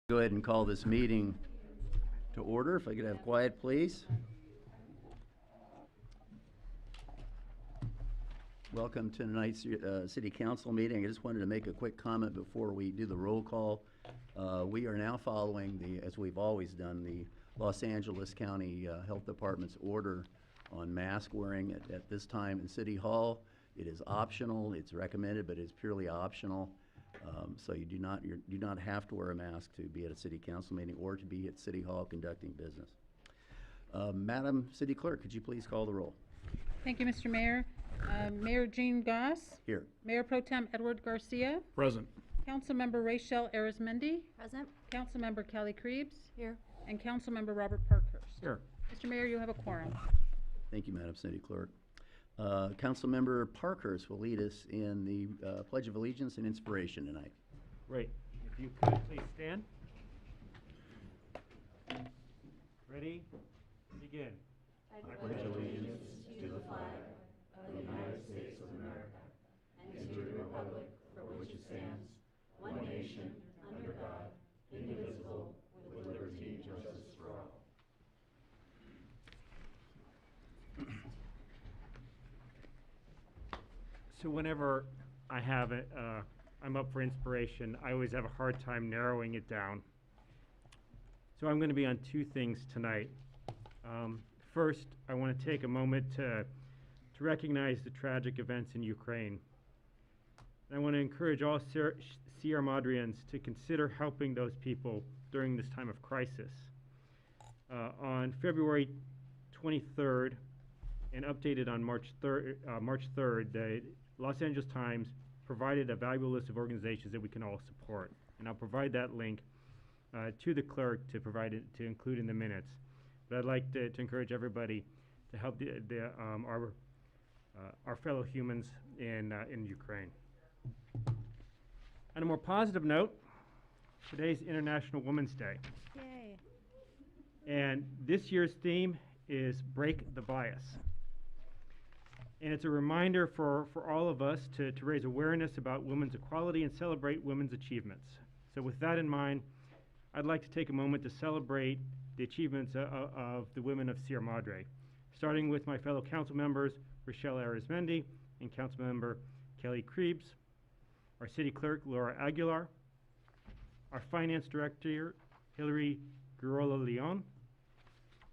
Go ahead and call this meeting to order. If I could have quiet, please. Welcome to tonight's City Council meeting. I just wanted to make a quick comment before we do the roll call. We are now following as we've always done, the Los Angeles County Health Department's order on mask wearing at this time in City Hall. It is optional. It's recommended, but it's purely optional. So you do not have to wear a mask to be at a City Council meeting or to be at City Hall conducting business. Madam City Clerk, could you please call the roll? Thank you, Mr. Mayor. Mayor Jean Goss. Here. Mayor Pro Tem Edward Garcia. Present. Councilmember Rachel Arizmendi. Present. Councilmember Kelly Krebs. Here. And Councilmember Robert Parkhurst. Here. Mr. Mayor, you have a quorum. Thank you, Madam City Clerk. Councilmember Parkhurst will lead us in the Pledge of Allegiance and Inspiration tonight. Great. If you could please stand. Ready? Begin. I pledge allegiance to the flag of the United States of America and to the republic for which it stands, one nation, under God, indivisible, with liberty and justice for all. So whenever I'm up for inspiration, I always have a hard time narrowing it down. So I'm going to be on two things tonight. First, I want to take a moment to recognize the tragic events in Ukraine. And I want to encourage all Sierra Madrians to consider helping those people during this time of crisis. On February 23rd and updated on March 3rd, the Los Angeles Times provided a valuable list of organizations that we can all support. And I'll provide that link to the clerk to include in the minutes. But I'd like to encourage everybody to help our fellow humans in Ukraine. On a more positive note, today's International Women's Day. Yay. And this year's theme is Break the Bias. And it's a reminder for all of us to raise awareness about women's equality and celebrate women's achievements. So with that in mind, I'd like to take a moment to celebrate the achievements of the women of Sierra Madre, starting with my fellow council members, Rachel Arizmendi and Councilmember Kelly Krebs, our City Clerk, Laura Aguilar, our Finance Director, Hilary Girola Leon,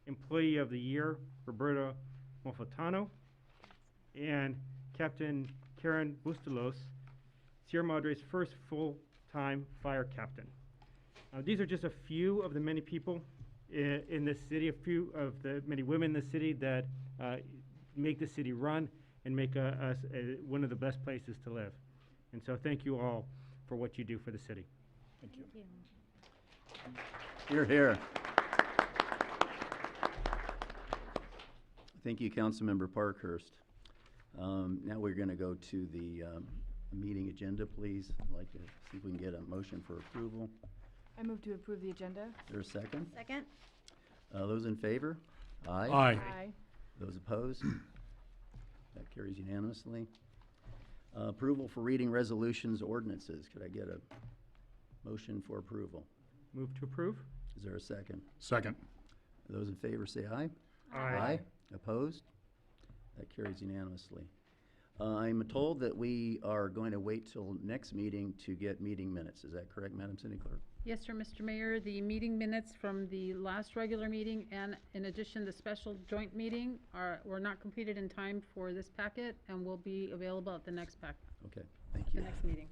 Employee of the Year, Roberta Monfaltano, and Captain Karen Bustelos, Sierra Madre's first full-time fire captain. These are just a few of the many people in this city, a few of the many women in the city that make the city run and make us one of the best places to live. And so thank you all for what you do for the city. Thank you. Hear, hear. Thank you, Councilmember Parkhurst. Now we're going to go to the meeting agenda, please. I'd like to see if we can get a motion for approval. I move to approve the agenda. Is there a second? Second. Those in favor? Aye. Aye. Aye. Those opposed? That carries unanimously. Approval for reading resolutions, ordinances. Could I get a motion for approval? Move to approve. Is there a second? Second. Those in favor say aye. Aye. Opposed? That carries unanimously. I'm told that we are going to wait till next meeting to get meeting minutes. Is that correct, Madam City Clerk? Yes, sir, Mr. Mayor. The meeting minutes from the last regular meeting and in addition the special joint meeting were not completed in time for this packet and will be available at the next packet. Okay, thank The you. next meeting.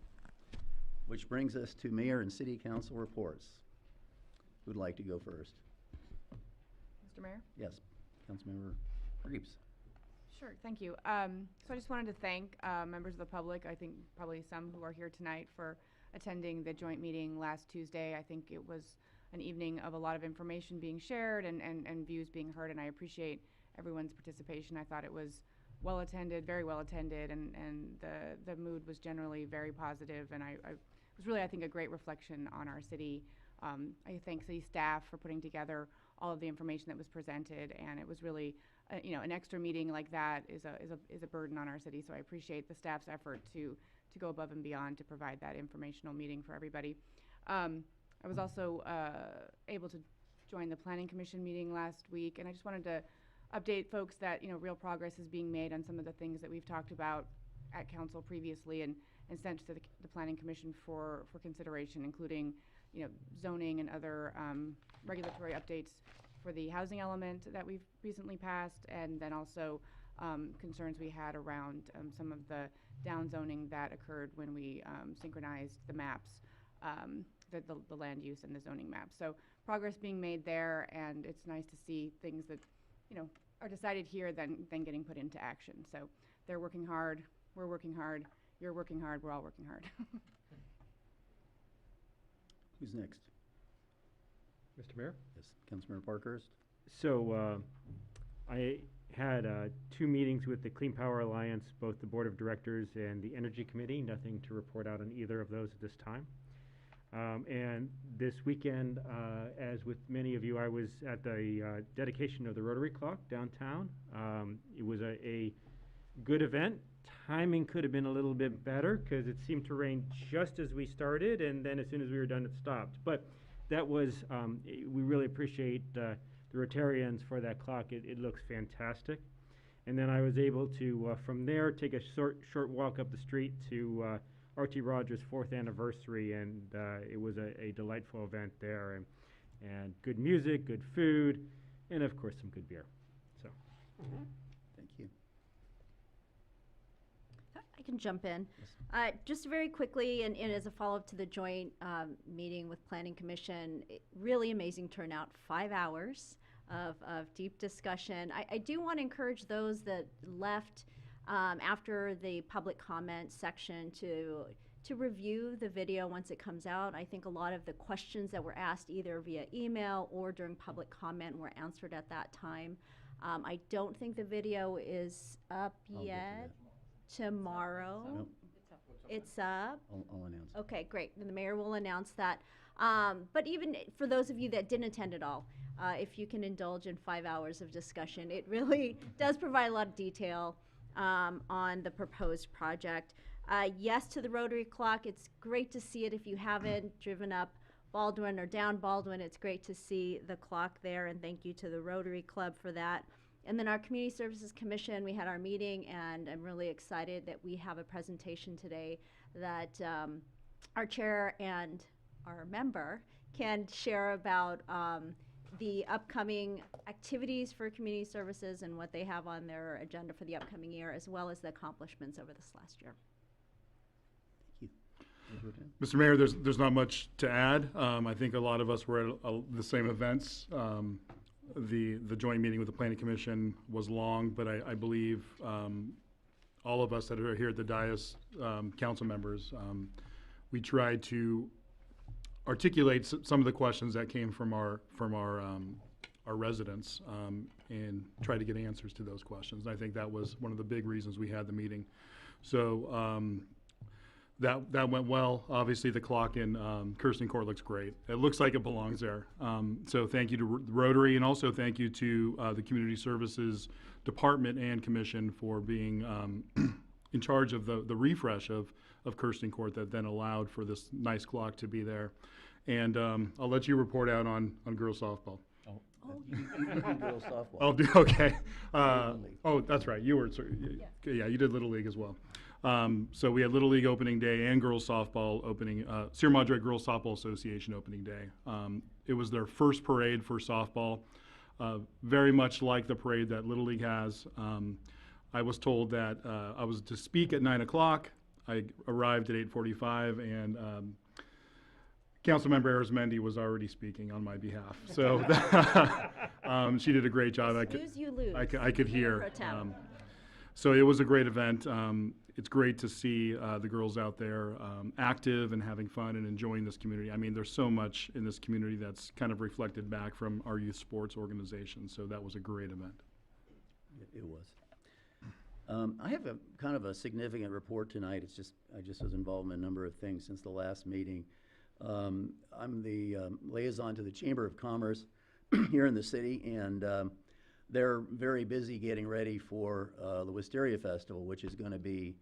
Which brings us to Mayor and City Council reports. Who'd like to go first? Mr. Mayor? Yes, Councilmember Reeves. Sure, thank you. So I just wanted to thank members of the public, I think probably some who are here tonight, for attending the joint meeting last Tuesday. I think it was an evening of a lot of information being shared and views being heard, and I appreciate everyone's participation. I thought it was well attended, very well attended, and the mood was generally very positive, and it was really, I think, a great reflection on our city. I thank city staff for putting together all of the information that was presented, and it was really, an extra meeting like that is a burden on our city. So I appreciate the staff's effort to go above and beyond to provide that informational meeting for everybody. I was also able to join the Planning Commission meeting last week, and I just wanted to update folks that, you know, real progress is being made on some of the things that we've talked about at council previously and sent to the Planning Commission for consideration, including, you know, zoning and other regulatory updates for the housing element that we've recently passed, and then also concerns we had around some of the downzoning that occurred when we synchronized the maps, the land use and the zoning maps. So progress being made there, and it's nice to see things that, you know, are decided here then getting put into action. So they're working hard, we're working hard, you're working hard, we're all working hard. Who's next? Mr. Mayor? Yes, Councilmember Parkhurst. So I had 2 meetings with the Clean Power Alliance, both the Board of Directors and the Energy Committee. Nothing to report out on either of those at this time. And this weekend, as with many of you, I was at the dedication of the Rotary clock downtown. It was a good event. Timing could have been a little bit better because it seemed to rain just as we started, and then as soon as we were done, it stopped. But that was, we really appreciate the Rotarians for that clock. It looks fantastic. And then I was able to, from there, take a short walk up the street to R.T. Rogers' 4th anniversary, and it was a delightful event there, and good music, good food, and of course some good beer. So. Thank you. I can jump in. Yes. Just very quickly, and as a follow-up to the joint meeting with Planning Commission, really amazing turnout, 5 hours of deep discussion. I do want to encourage those that left after the public comment section to review the video once it comes out. I think a lot of the questions that were asked either via email or during public comment were answered at that time. I don't think the video is up I'll get to yet. Tomorrow. Nope. It's up. I'll announce it. Okay, great. And the mayor will announce that. But even for those of you that didn't attend at all, if you can indulge in 5 hours of discussion, it really does provide a lot of detail on the proposed project. Yes to the Rotary clock. It's great to see it. If you haven't driven up Baldwin or down Baldwin, it's great to see the clock there, and thank you to the Rotary Club for that. And then our Community Services Commission, we had our meeting, and I'm really excited that we have a presentation today that our chair and our member can share about the upcoming activities for community services and what they have on their agenda for the upcoming year, as well as the accomplishments over this last year. Thank you. Mr. Mayor, there's not much to add. I think a lot of us were at the same events. The joint meeting with the Planning Commission was long, but I believe all of us that are here at the dais, council members, we tried to articulate some of the questions that came from our residents and try to get answers to those questions. And I think that was one of the big reasons we had the meeting. So that went well. Obviously, the clock in Kirsten Court looks great. It looks like it belongs there. So thank you to Rotary, and also thank you to the Community Services Department and Commission for being in charge of the refresh of Kirsten Court that then allowed for this nice clock to be there. And I'll let you report out on girls softball. You did girls softball. I'll do, okay. Little League. Oh, that's right. You were, yeah, you did Little League as well. So we had Little League opening day and girls softball opening, Sierra Madre Girls Softball Association opening day. It was their first parade for softball, very much like the parade that Little League has. I was told that I was to speak at 9 o'clock. I arrived at 8:45, and Councilmember Arizmendi was already speaking on my behalf. So she did a great job. Lose, you lose. I could hear. Pro tem. So it was a great event. It's great to see the girls out there active and having fun and enjoying this community. I mean, there's so much in this community that's kind of reflected back from our youth sports organization. So that was a great event. It was. I have a kind of a significant report tonight. It's just, I just was involved in a number of things since the last meeting. I'm the liaison to the Chamber of Commerce here in the city, and they're very busy getting ready for the Wisteria Festival, which is going to be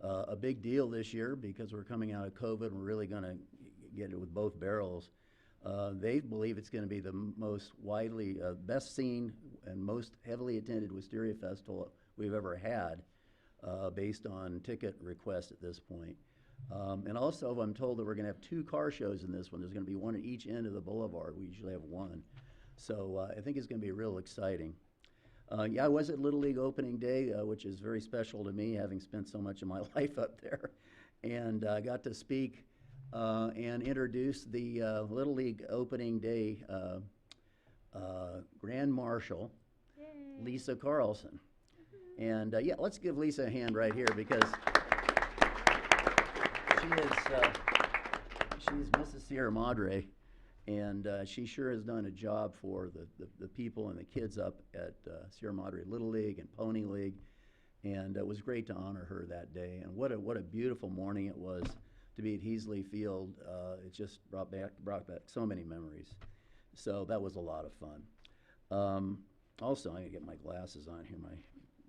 a big deal this year because we're coming out of COVID and we're really going to get it with both barrels. They believe it's going to be the most widely, best seen and most heavily attended Wisteria Festival we've ever had, based on ticket requests at this point. And also, I'm told that we're going to have 2 car shows in this one. There's going to be one at each end of the boulevard. We usually have one. So I think it's going to be real exciting. Yeah, I was at Little League opening day, which is very special to me, having spent so much of my life up there. And I got to speak and introduce the Little League opening day Grand Marshal, Lisa Carlson. And yeah, let's give Lisa a hand right here, because she's Mrs. Sierra Madre, and she sure has done a job for the people and the kids up at Sierra Madre Little League and Pony League, and it was great to honor her that day. And what a beautiful morning it was to be at Heasley Field. It just brought back so many memories. So that was a lot of fun. Also, I'm gonna get my glasses on here. My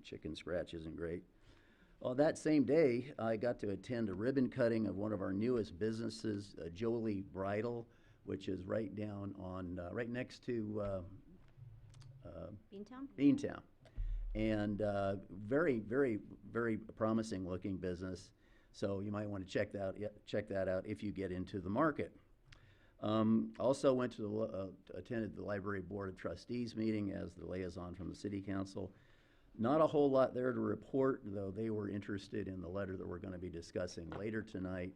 chicken scratch isn't great. Well, that same day, I got to attend a ribbon cutting of one of our newest businesses, Jolie Bridal, which is right down on, right next to Beantown? Beantown. And very, very, very promising looking business. So you might want to check that out if you get into the market. Also went to attended the Library Board of Trustees meeting as the liaison from the City Council. Not a whole lot there to report, though they were interested in the letter that we're going to be discussing later tonight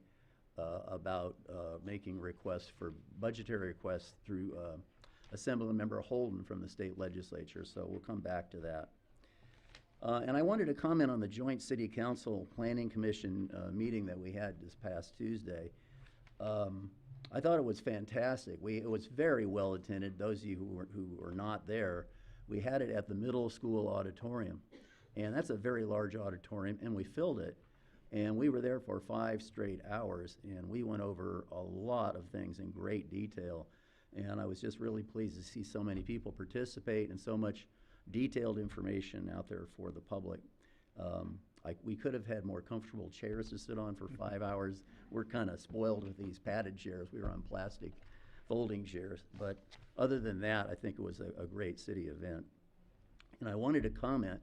about making requests for budgetary requests through Assemblymember Holden from the state legislature. So we'll come back to that. And I wanted to comment on the Joint City Council Planning Commission meeting that we had this past Tuesday. I thought it was fantastic. It was very well attended. Those of you who were not there, we had it at the middle school auditorium. And that's a very large auditorium, and we filled it. And we were there for 5 straight hours, and we went over a lot of things in great detail. And I was just really pleased to see so many people participate and so much detailed information out there for the public. We could have had more comfortable chairs to sit on for 5 hours. We're kind of spoiled with these padded chairs. We were on plastic folding chairs. But other than that, I think it was a great city event. And I wanted to comment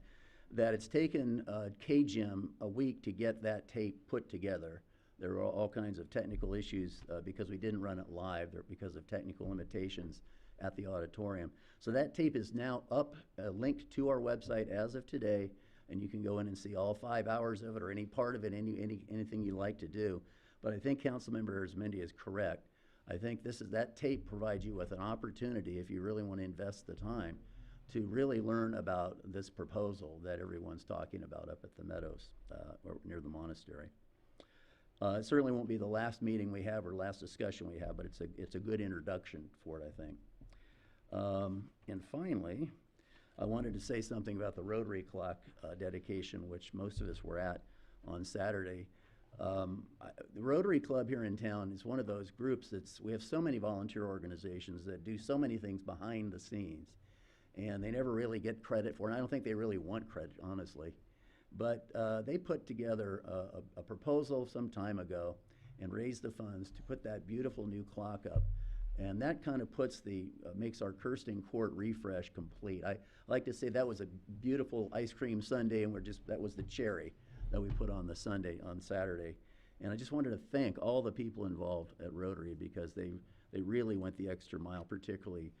that it's taken KGM a week to get that tape put together. There were all kinds of technical issues because we didn't run it live because of technical limitations at the auditorium. So that tape is now up, linked to our website as of today, and you can go in and see all 5 hours of it or any part of it, anything you like to do. But I think Councilmember Arizmendi is correct. I think that tape provides you with an opportunity, if you really want to invest the time, to really learn about this proposal that everyone's talking about up at the Meadows or near the monastery. It certainly won't be the last meeting we have or last discussion we have, but it's a good introduction for it, I think. And finally, I wanted to say something about the Rotary clock dedication, which most of us were at on Saturday. The Rotary Club here in town is one of those groups we have so many volunteer organizations that do so many things behind the scenes, and they never really get credit for it. And I don't think they really want credit, honestly. But they put together a proposal some time ago and raised the funds to put that beautiful new clock up. And that kind of makes our Kirsten Court refresh complete. I like to say that was a beautiful ice cream sundae, and that was the cherry that we put on on Saturday. And I just wanted to thank all the people involved at Rotary, because they really went the extra mile, particularly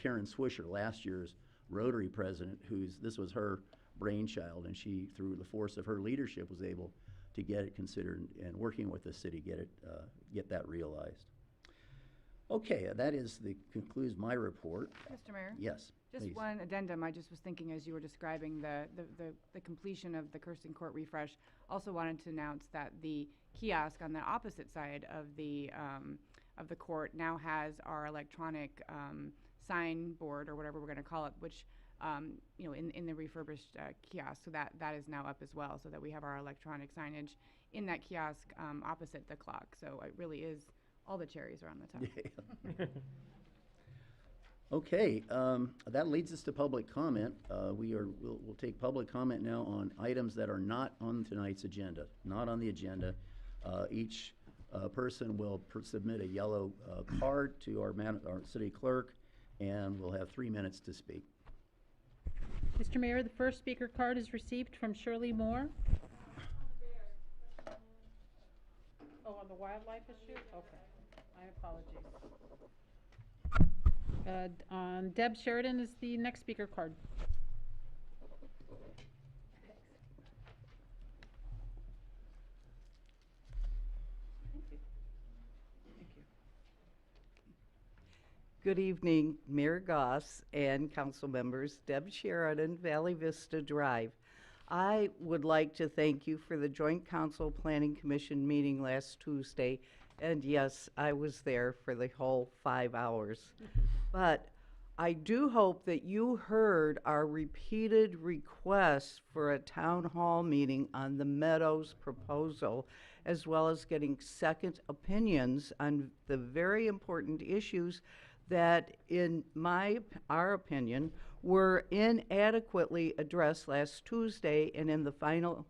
Karen Swisher, last year's Rotary president, this was her brainchild, and she, through the force of her leadership, was able to get it considered and working with the city, get that realized. Okay, concludes my report. Mr. Mayor? Yes, Just please. one addendum. I just was thinking as you were describing the completion of the Kirsten Court refresh, also wanted to announce that the kiosk on the opposite side of the court now has our electronic sign board, or whatever we're going to call it, which in the refurbished kiosk. So that is now up as well, so that we have our electronic signage in that kiosk opposite the clock. So it really is, all the cherries are on the top. Yeah. Okay, that leads us to public comment. We'll take public comment now on items that are not on tonight's agenda, not on the agenda. Each A person will submit a yellow card to our city clerk, and will have 3 minutes to speak. Mr. Mayor, the first speaker card is received from Shirley Moore. Oh, on the wildlife issue? Okay, my apologies. Deb Sheridan is the next speaker card. Good evening, Mayor Goss and council members. Deb Sheridan, Valley Vista Drive. I would like to thank you for the Joint Council Planning Commission meeting last Tuesday. And yes, I was there for the whole 5 hours. But I do hope that you heard our repeated requests for a town hall meeting on the Meadows proposal, as well as getting second opinions on the very important issues that, in our opinion, were inadequately addressed last Tuesday and in the final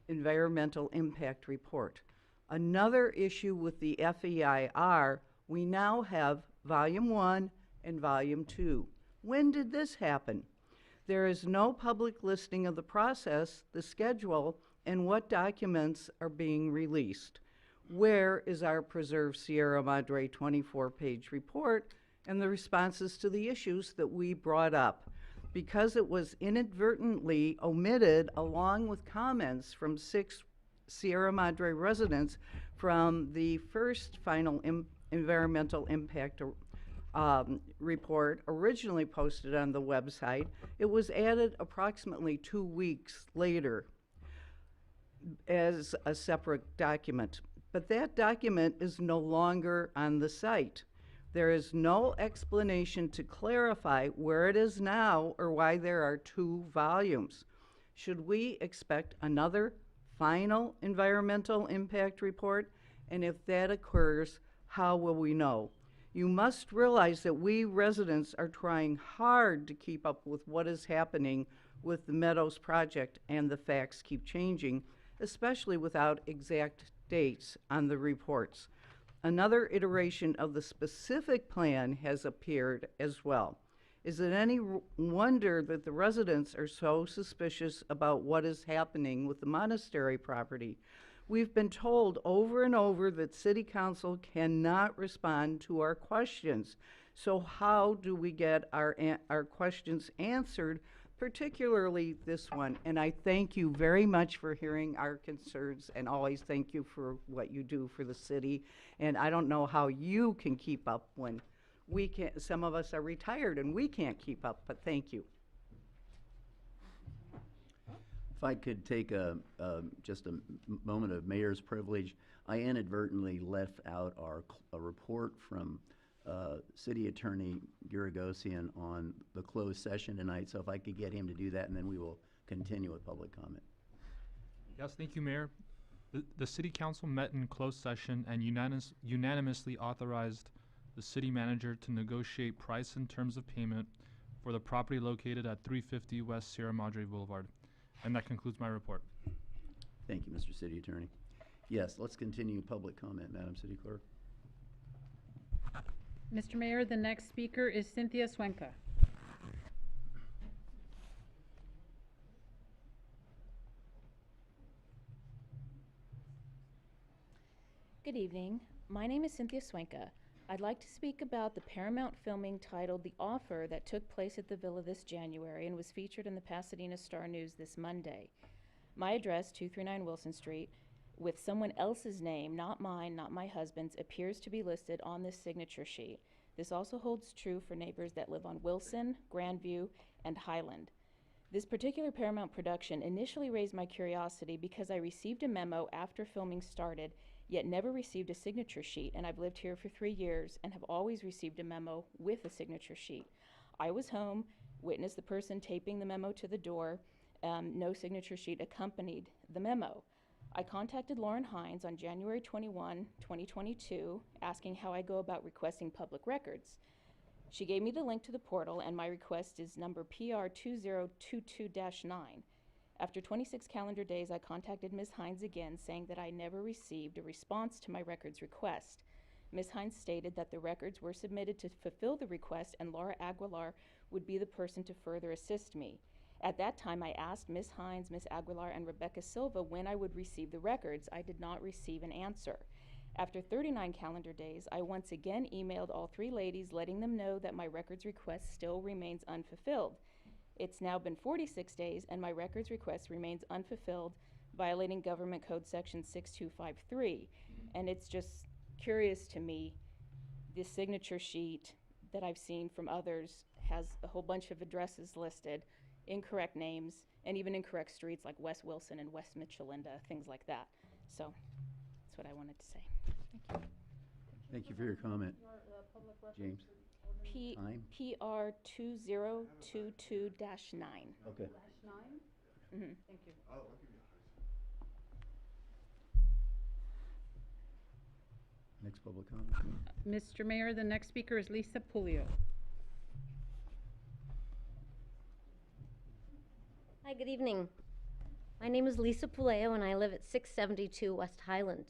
environmental impact report. Another issue with the FEIR, we now have Volume 1 and Volume 2. When did this happen? There is no public listing of the process, the schedule, and what documents are being released. Where is our Preserve Sierra Madre 24-page report and the responses to the issues that we brought up? Because it was inadvertently omitted along with comments from 6 Sierra Madre residents from the first final environmental impact report originally posted on the website, it was added approximately 2 weeks later as a separate document. But that document is no longer on the site. There is no explanation to clarify where it is now or why there are 2 volumes. Should we expect another final environmental impact report? And if that occurs, how will we know? You must realize that we residents are trying hard to keep up with what is happening with the Meadows project, and the facts keep changing, especially without exact dates on the reports. Another iteration of the specific plan has appeared as well. Is it any wonder that the residents are so suspicious about what is happening with the monastery property? We've been told over and over that City Council cannot respond to our questions. So how do we get our questions answered, particularly this one? And I thank you very much for hearing our concerns, and always thank you for what you do for the city. And I don't know how you can keep up when we can't. Some of us are retired and we can't keep up, but thank you. If I could take just a moment of mayor's privilege, I inadvertently left out a report from City Attorney Giragosian on the closed session tonight, so if I could get him to do that, and then we will continue with public comment. Yes, thank you, Mayor. The City Council met in closed session and unanimously authorized the City Manager to negotiate price and terms of payment for the property located at 350 West Sierra Madre Boulevard. And that concludes my report. Thank you, Mr. City Attorney. Yes, let's continue public comment, Madam City Clerk. Mr. Mayor, the next speaker is Cynthia Swenka. Good evening. My name is Cynthia Swenka. I'd like to speak about the Paramount filming titled The Offer that took place at the Villa this January and was featured in the Pasadena Star News this Monday. My address, 239 Wilson Street, with someone else's name, not mine, not my husband's, appears to be listed on this signature sheet. This also holds true for neighbors that live on Wilson, Grandview, and Highland. This particular Paramount production initially raised my curiosity because I received a memo after filming started, yet never received a signature sheet, and I've lived here for 3 years and have always received a memo with a signature sheet. I was home, witnessed the person taping the memo to the door. No signature sheet accompanied the memo. I contacted Lauren Hines on January 21, 2022, asking how I go about requesting public records. She gave me the link to the portal, and my request is number PR 2022-9. After 26 calendar days, I contacted Ms. Hines again, saying that I never received a response to my records request. Ms. Hines stated that the records were submitted to fulfill the request and Laura Aguilar would be the person to further assist me. At that time, I asked Ms. Hines, Ms. Aguilar, and Rebecca Silva when I would receive the records. I did not receive an answer. After 39 calendar days, I once again emailed all three ladies, letting them know that my records request still remains unfulfilled. It's now been 46 days, and my records request remains unfulfilled, violating Government Code Section 6253. And it's just curious to me, this signature sheet that I've seen from others has a whole bunch of addresses listed, incorrect names, and even incorrect streets like West Wilson and West Michelinda, things like that. So that's what I wanted to say. Thank you for your comment. James? Time? PR 2022-9. Okay. Mm-hmm. Thank you. Next public comment. Mr. Mayor, the next speaker is Lisa Pulio. Hi, good evening. My name is Lisa Puleo and I live at 672 West Highland.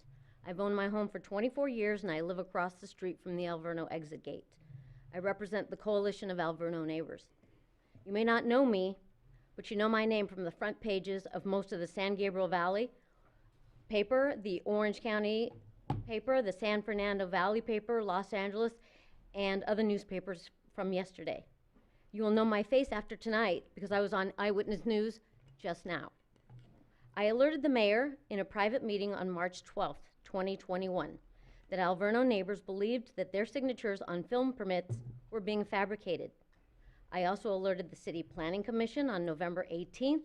I've owned my home for 24 years and I live across the street from the Alverno exit gate. I represent the Coalition of Alverno Neighbors. You may not know me, but you know my name from the front pages of most of the San Gabriel Valley paper, the Orange County paper, the San Fernando Valley paper, Los Angeles, and other newspapers from yesterday. You will know my face after tonight because I was on Eyewitness News just now. I alerted the mayor in a private meeting on March 12th, 2021, that Alverno neighbors believed that their signatures on film permits were being fabricated. I also alerted the City Planning Commission on November 18th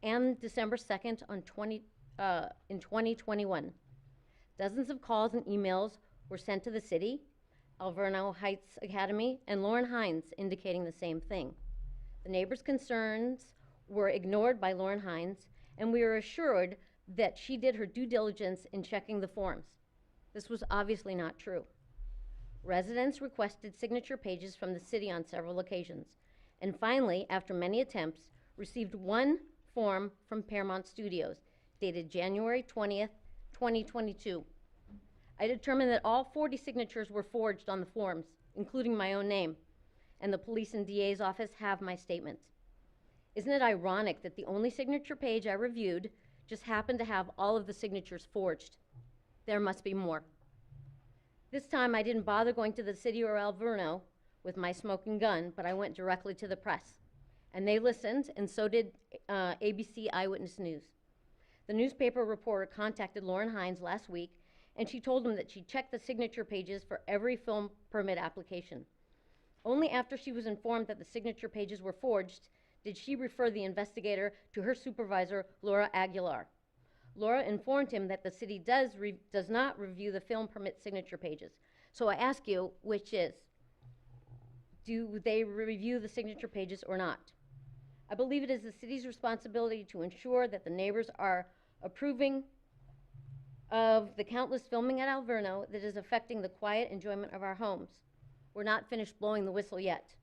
and December 2nd in 2021. Dozens of calls and emails were sent to the city, Alverno Heights Academy, and Lauren Hines indicating the same thing. The neighbors' concerns were ignored by Lauren Hines, and we were assured that she did her due diligence in checking the forms. This was obviously not true. Residents requested signature pages from the city on several occasions, and finally, after many attempts, received one form from Paramount Studios, dated January 20th, 2022. I determined that all 40 signatures were forged on the forms, including my own name, and the police and DA's office have my statements. Isn't it ironic that the only signature page I reviewed just happened to have all of the signatures forged? There must be more. This time I didn't bother going to the city or Alverno with my smoking gun, but I went directly to the press. And they listened, and so did ABC Eyewitness News. The newspaper reporter contacted Lauren Hines last week, and she told him that she checked the signature pages for every film permit application. Only after she was informed that the signature pages were forged did she refer the investigator to her supervisor, Laura Aguilar. Laura informed him that the city does not review the film permit signature pages. So I ask you, which is, do they review the signature pages or not? I believe it is the city's responsibility to ensure that the neighbors are approving of the countless filming at Alverno that is affecting the quiet enjoyment of our homes. We're not finished blowing the whistle yet.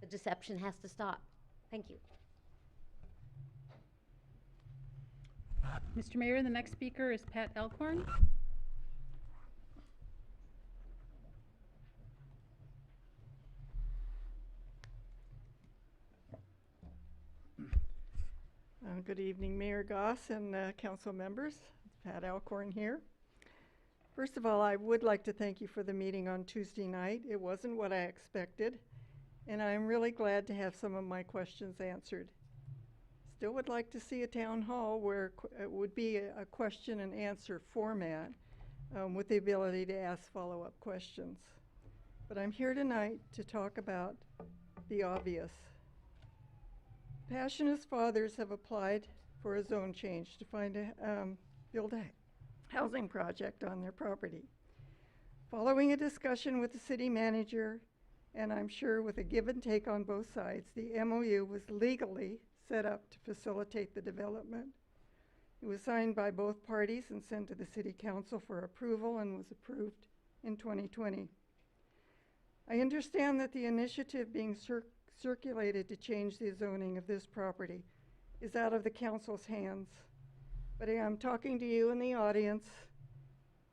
The deception has to stop. Thank you. Mr. Mayor, the next speaker is Pat Elkhorn. Good evening, Mayor Goss and council members. It's Pat Alcorn here. First of all, I would like to thank you for the meeting on Tuesday night. It wasn't what I expected, and I'm really glad to have some of my questions answered. Still would like to see a town hall where it would be a question and answer format with the ability to ask follow-up questions. But I'm here tonight to talk about the obvious. Passionist fathers have applied for a zone change to build a housing project on their property. Following a discussion with the city manager, and I'm sure with a give and take on both sides, the MOU was legally set up to facilitate the development. It was signed by both parties and sent to the city council for approval and was approved in 2020. I understand that the initiative being circulated to change the zoning of this property is out of the council's hands. But I am talking to you in the audience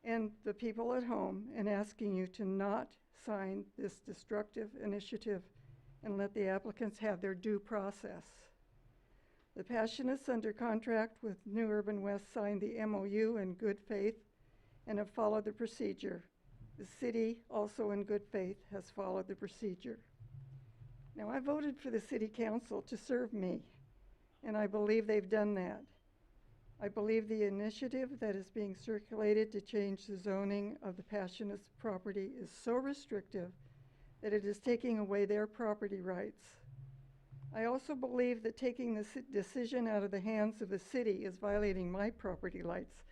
and the people at home and asking you to not sign this destructive initiative and let the applicants have their due process. The Passionists under contract with New Urban West signed the MOU in good faith and have followed the procedure. The city, also in good faith, has followed the procedure. Now, I voted for the city council to serve me, and I believe they've done that. I believe the initiative that is being circulated to change the zoning of the Passionists property is so restrictive that it is taking away their property rights. I also believe that taking this decision out of the hands of the city is violating my property rights,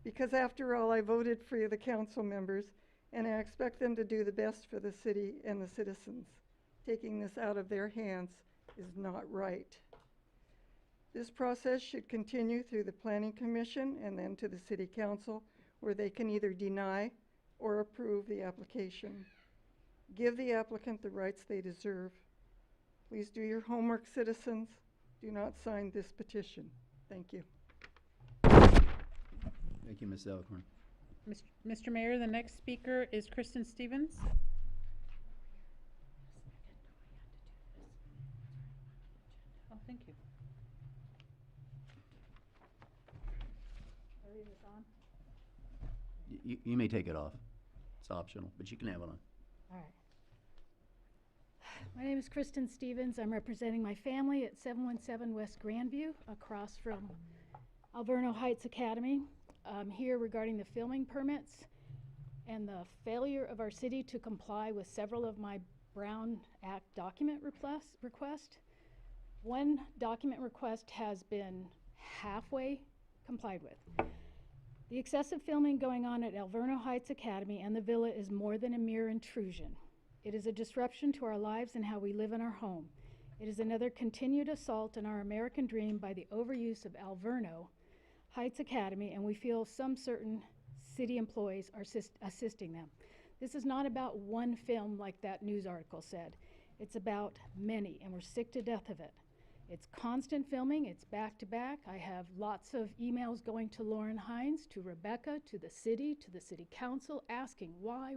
because after all, I voted for the council members, and I expect them to do the best for the city and the citizens. Taking this out of their hands is not right. This process should continue through the Planning Commission and then to the City Council, where they can either deny or approve the application. Give the applicant the rights they deserve. Please do your homework, citizens. Do not sign this petition. Thank you. Thank you, Ms. Alcorn. Mr. Mayor, the next speaker is Kristen Stevens. Oh, thank you. You may take it off. It's optional, but you can have it on. All right. My name is Kristen Stevens. I'm representing my family at 717 West Grandview, across from Alverno Heights Academy. I'm here regarding the filming permits and the failure of our city to comply with several of my Brown Act document requests. One document request has been halfway complied with. The excessive filming going on at Alverno Heights Academy and the Villa is more than a mere intrusion. It is a disruption to our lives and how we live in our home. It is another continued assault on our American dream by the overuse of Alverno Heights Academy, and we feel some certain city employees are assisting them. This is not about one film like that news article said. It's about many, and we're sick to death of it. It's constant filming, it's back to back. I have lots of emails going to Lauren Hines, to Rebecca, to the city council, asking why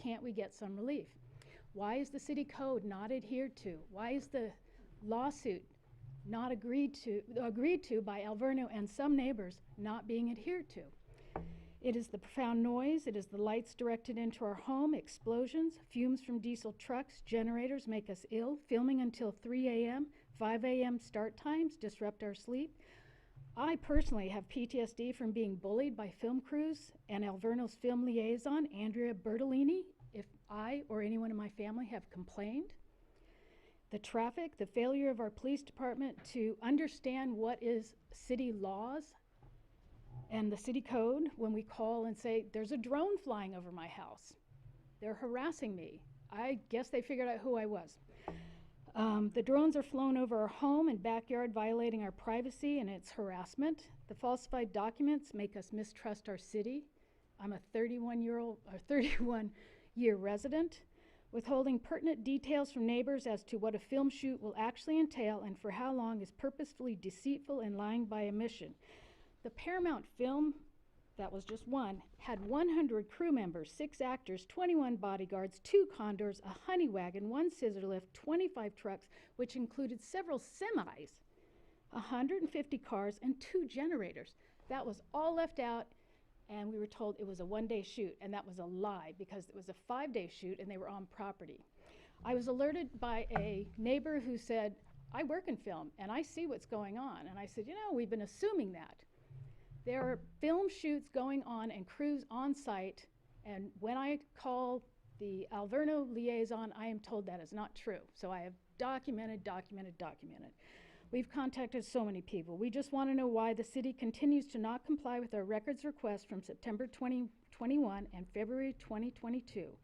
can't we get some relief? Why is the city code not adhered to? Why is the lawsuit not agreed to by Alverno and some neighbors not being adhered to? It is the profound noise, it is the lights directed into our home, explosions, fumes from diesel trucks, generators make us ill, filming until 3 a.m., 5 a.m. start times disrupt our sleep. I personally have PTSD from being bullied by film crews and Alverno's film liaison, Andrea Bertolini, if I or anyone in my family have complained. The traffic, the failure of our police department to understand what is city laws and the city code when we call and say, there's a drone flying over my house. They're harassing me. I guess they figured out who I was. The drones are flown over our home and backyard, violating our privacy, and it's harassment. The falsified documents make us mistrust our city. I'm a 31-year resident, withholding pertinent details from neighbors as to what a film shoot will actually entail and for how long is purposefully deceitful and lying by omission. The Paramount film, that was just one, had 100 crew members, 6 actors, 21 bodyguards, 2 condors, a honey wagon, 1 scissor lift, 25 trucks, which included several semis, 150 cars, and 2 generators. That was all left out, and we were told it was a 1-day shoot, and that was a lie because it was a 5-day shoot and they were on property. I was alerted by a neighbor who said, I work in film and I see what's going on. And I said, you know, we've been assuming that. There are film shoots going on and crews on site, and when I call the Alverno liaison, I am told that is not true. So I have documented. We've contacted so many people. We just want to know why the city continues to not comply with our records requests from September 2021 and February 2022.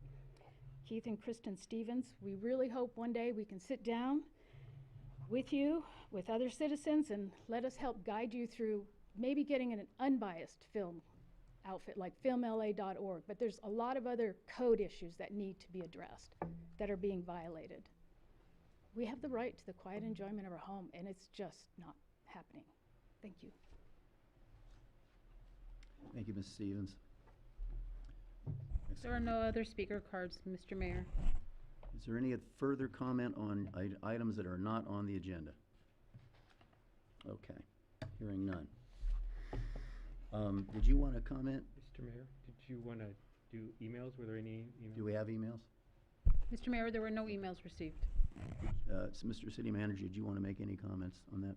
Keith and Kristen Stevens, we really hope one day we can sit down with you, with other citizens, and let us help guide you through maybe getting an unbiased film outfit like filmla.org, but there's a lot of other code issues that need to be addressed that are being violated. we have the right to the quiet enjoyment of our home, and it's just not happening. Thank you. Thank you, Ms. Stevens. Next There are no other speaker cards, Mr. Mayor. Is there any further comment on items that are not on the agenda? Okay, hearing none. Did you want to comment? Mr. Mayor, did you want to do emails? Were there any emails? Do we have emails? Mr. Mayor, there were no emails received. So Mr. City Manager, did you want to make any comments on that?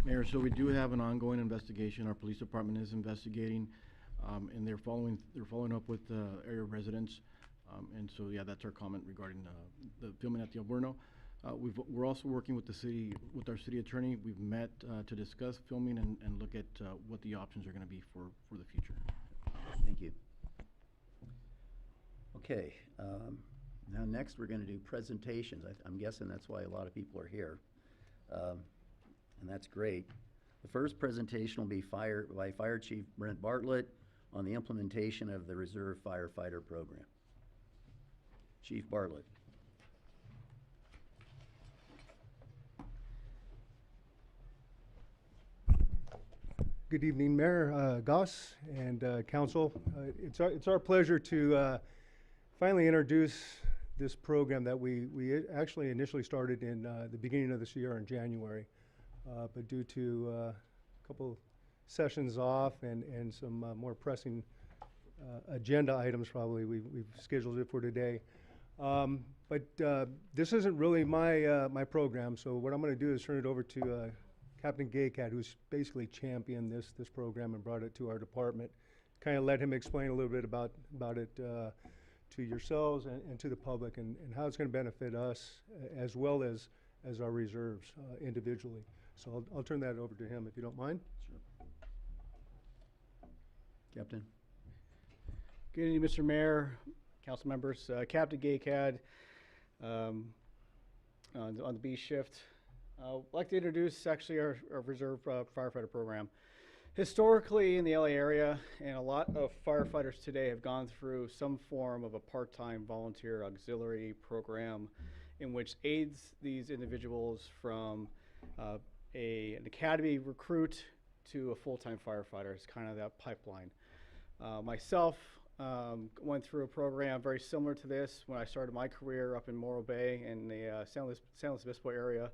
Mayor, so we do have an ongoing investigation. Our police department is investigating, and they're following up with area residents. And so, yeah, that's our comment regarding the filming at the Alverno. We're also working with our city attorney. We've met to discuss filming and look at what the options are going to be for the future. Thank you. Okay, now next we're going to do presentations. I'm guessing that's why a lot of people are here, and that's great. The first presentation will be by Fire Chief Brent Bartlett on the implementation of the Reserve Firefighter Program. Chief Bartlett. Good evening, Mayor Goss and Council. It's our pleasure to finally introduce this program that we actually initially started in the beginning of this year in January, but due to a couple sessions off and some more pressing agenda items, probably we've scheduled it for today. But this isn't really my program, so what I'm going to do is turn it over to Captain Gaycat, who's basically championed this program and brought it to our department. Kind of let him explain a little bit about it to yourselves and to the public, and how it's going to benefit us as well as our reserves individually. So I'll turn that over to him if you don't mind. Sure. Captain. Good evening, Mr. Mayor, council members. Captain Gaycad on the B shift. I'd like to introduce actually our reserve firefighter program. Historically in the LA area, and a lot of firefighters today have gone through some form of a part-time volunteer auxiliary program in which aids these individuals from an academy recruit to a full-time firefighter. It's kind of that pipeline. Myself went through a program very similar to this when I started my career up in Morro Bay in the San Luis Obispo area.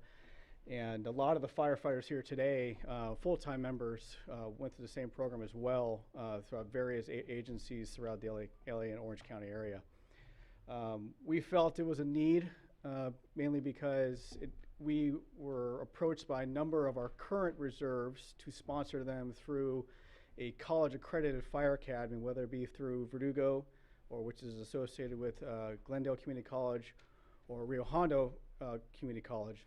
And a lot of the firefighters here today, full-time members, went through the same program as well throughout various agencies throughout the LA and Orange County area. We felt it was a need, mainly because we were approached by a number of our current reserves to sponsor them through a college-accredited fire academy, whether it be through Verdugo, or which is associated with Glendale Community College, or Rio Hondo Community College,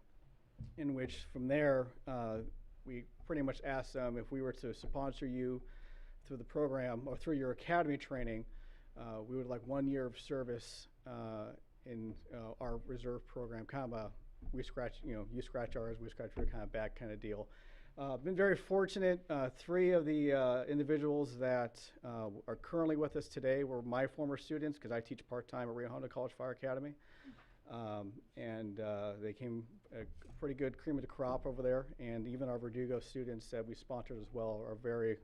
in which from there we pretty much asked them if we were to sponsor you through the program or through your academy training, we would like 1 year of service in our reserve program, kind of a you scratch ours, we scratch your kind of back kind of deal. Been very fortunate. 3 of the individuals that are currently with us today were my former students, because I teach part-time at Rio Hondo College Fire Academy. And they came a pretty good cream of the crop over there, and even our Verdugo students that we sponsored as well are very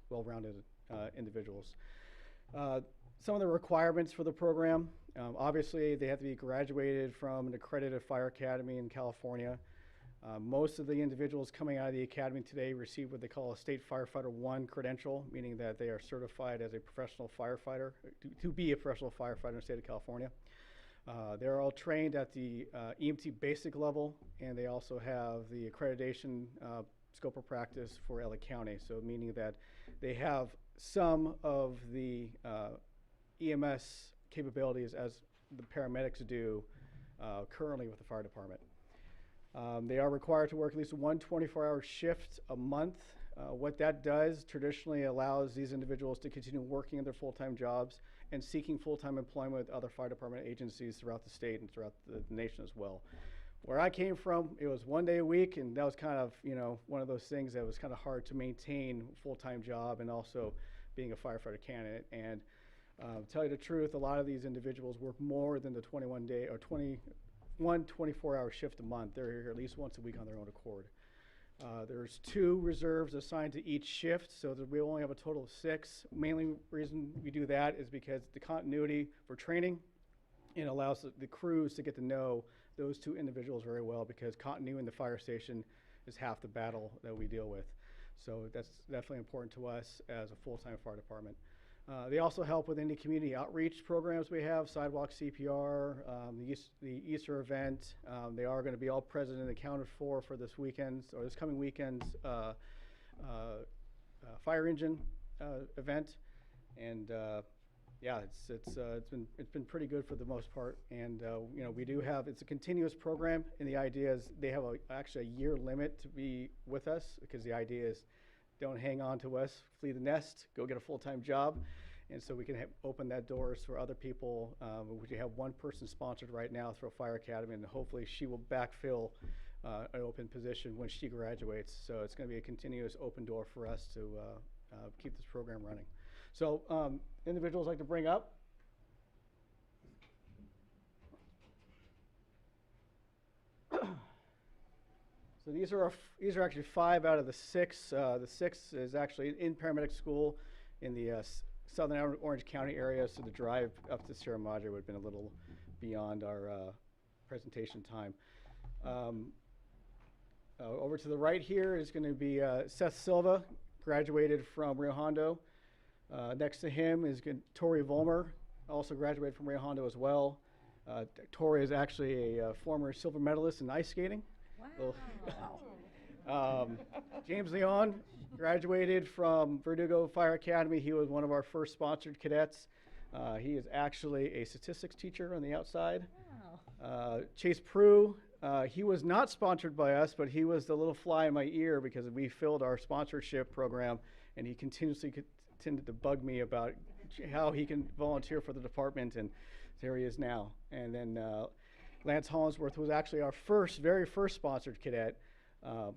well-rounded individuals. Some of the requirements for the program, obviously they have to be graduated from an accredited fire academy in California. Most of the individuals coming out of the academy today receive what they call a State Firefighter 1 credential, meaning that they are certified as a professional firefighter, to be a professional firefighter in the state of California. They're all trained at the EMT basic level, and they also have the accreditation scope of practice for LA County, so meaning that they have some of the EMS capabilities as the paramedics do currently with the fire department. They are required to work at least one 24-hour shift a month. What that does traditionally allows these individuals to continue working in their full-time jobs and seeking full-time employment with other fire department agencies throughout the state and throughout the nation as well. Where I came from, it was 1 day a week, and that was kind of, one of those things that was kind of hard to maintain a full-time job and also being a firefighter candidate. And Tell you the truth, a lot of these individuals work more than the 21-day or 24-hour shift a month. They're here at least once a week on their own accord. There's 2 reserves assigned to each shift, so that we only have a total of 6. Mainly reason we do that is because the continuity for training, and allows the crews to get to know those 2 individuals very well, because continuity in the fire station is half the battle that we deal with. So that's definitely important to us as a full-time fire department. They also help with any community outreach programs we have, sidewalk CPR, the Easter event. They are going to be all present and accounted for this weekend's, or this coming weekend's fire engine event. And yeah, it's been pretty good for the most part. And you know, we do have, it's a continuous program, and the idea is they have actually a year limit to be with us, because the idea is don't hang on to us, flee the nest, go get a full-time job. And so we can open that doors for other people. We have 1 person sponsored right now through a fire academy, and hopefully she will backfill an open position when she graduates. So it's going to be a continuous open door for us to keep this program running. So individuals like to bring up? So these are actually 5 out of the 6. The 6th is actually in paramedic school in the southern Orange County area, so the drive up to Sierra Madre would have been a little beyond our presentation time. Over to the right here is going to be Seth Silva, graduated from Rio Hondo. Next to him is Tori Volmer, also graduated from Rio Hondo as well. Tori is actually a former silver medalist in ice skating. Wow. James Leon graduated from Verdugo Fire Academy. He was one of our first sponsored cadets. He is actually a statistics teacher on the outside. Wow. Chase Prue, he was not sponsored by us, but he was the little fly in my ear because we filled our sponsorship program, and he continuously tended to bug me about how he can volunteer for the department, and there he is now. And then Lance Hollinsworth was actually our very first sponsored cadet.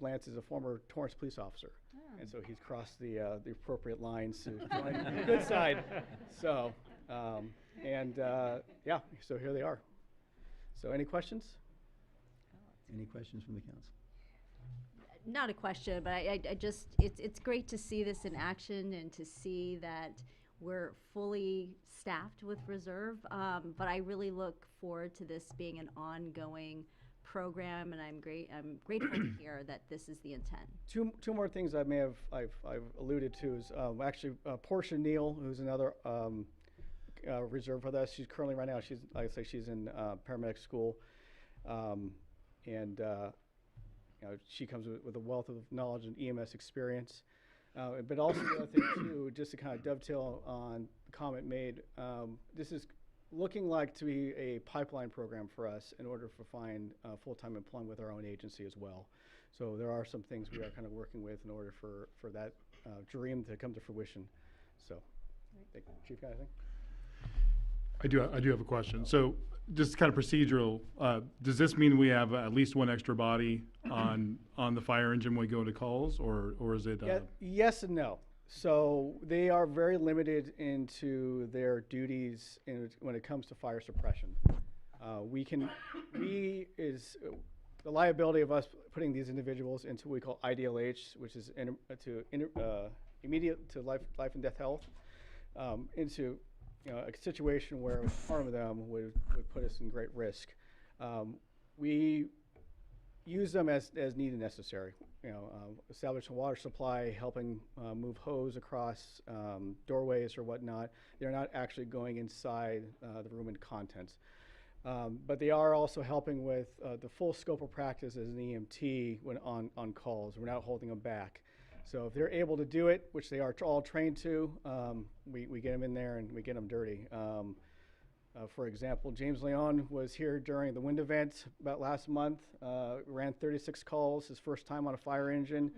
Lance is a former Torrance police officer, and so he's crossed the appropriate lines to join the good side. So, yeah, so here they are. So any questions? Any questions from the council? Not a question, but I just, it's great to see this in action and to see that we're fully staffed with reserve. But I really look forward to this being an ongoing program, and I'm grateful to hear that this is the intent. Two more things I've alluded to is actually Portia Neal, who's another reserve with us. She's currently right now, like I say, she's in paramedic school, and you know, she comes with a wealth of knowledge and EMS experience. But also the other thing too, just to kind of dovetail on the comment made, this is looking like to be a pipeline program for us in order to find full-time employment with our own agency as well. So there are some things we are kind of working with in order for that dream to come to fruition. So, Chief, got anything? I do have a question. So just kind of procedural, does this mean we have at least 1 extra body on the fire engine when we go to calls, or is it? Yes and no. So they are very limited into their duties when it comes to fire suppression. The liability of us putting these individuals into what we call IDLH, which is immediate to life and death health, into a situation where harm them would put us in great risk. We use them as needed and necessary. Establishing water supply, helping move hose across doorways or whatnot. They're not actually going inside the room and contents. But they are also helping with the full scope of practice as an EMT when on calls. We're not holding them back. So if they're able to do it, which they are all trained to, we get them in there and we get them dirty. For example, James Leon was here during the wind event about last month, ran 36 calls, his first time on a fire engine,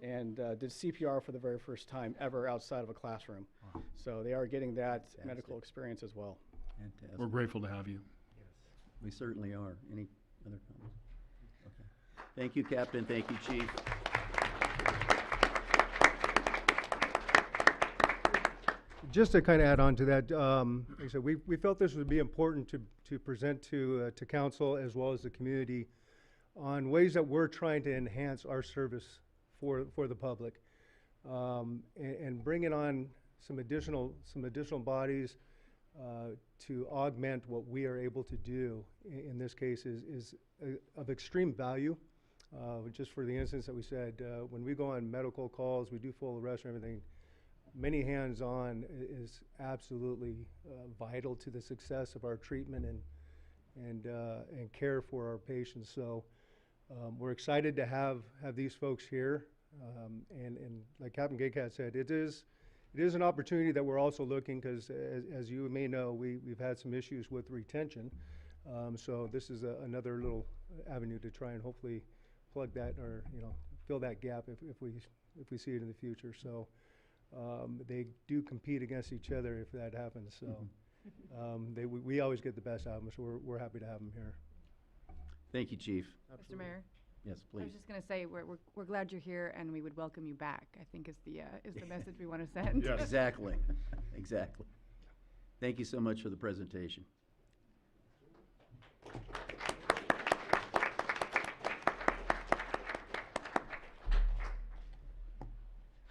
and did CPR for the very first time ever outside of a classroom. Wow. So they are getting that medical experience as well. Fantastic. We're grateful to have you. Yes, we certainly are. Any other comments? Okay. Thank you, Captain. Thank you, Chief. just to kind of add on to that, like I said, we felt this would be important to present to council as well as the community on ways that we're trying to enhance our service for the public, and bringing on some additional bodies to augment what we are able to do. In this case, is of extreme value. Just for the instance that we said, when we go on medical calls, we do full arrest and everything. Many hands-on is absolutely vital to the success of our treatment and care for our patients. So we're excited to have these folks here, and like Captain Gaycat said, it is an opportunity that we're also looking, because as you may know, we've had some issues with retention. So this is another little avenue to try and hopefully plug that, or fill that gap if we see it in the future. So they do compete against each other if that happens. So we always get the best out of them. So we're happy to have them here. Thank you, Chief. Mr. Mayor? Yes, I please. was just gonna say, we're glad you're here, and we would welcome you back, I think is the message we want to send. Yes. Exactly. Exactly. Thank you so much for the presentation.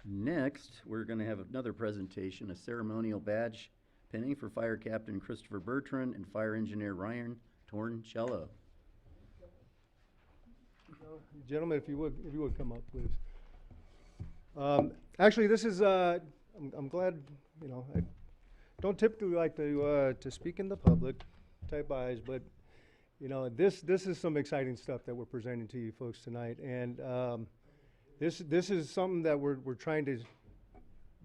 Next, we're going to have another presentation, a ceremonial badge pinning for Fire Captain Christopher Bertrand and Fire Engineer Ryan Tornsello. Gentlemen, if you would come up, please. Actually, this is, I'm glad, I don't typically like to speak in the public type eyes, but, this is some exciting stuff that we're presenting to you folks tonight. And this is something that we're trying to,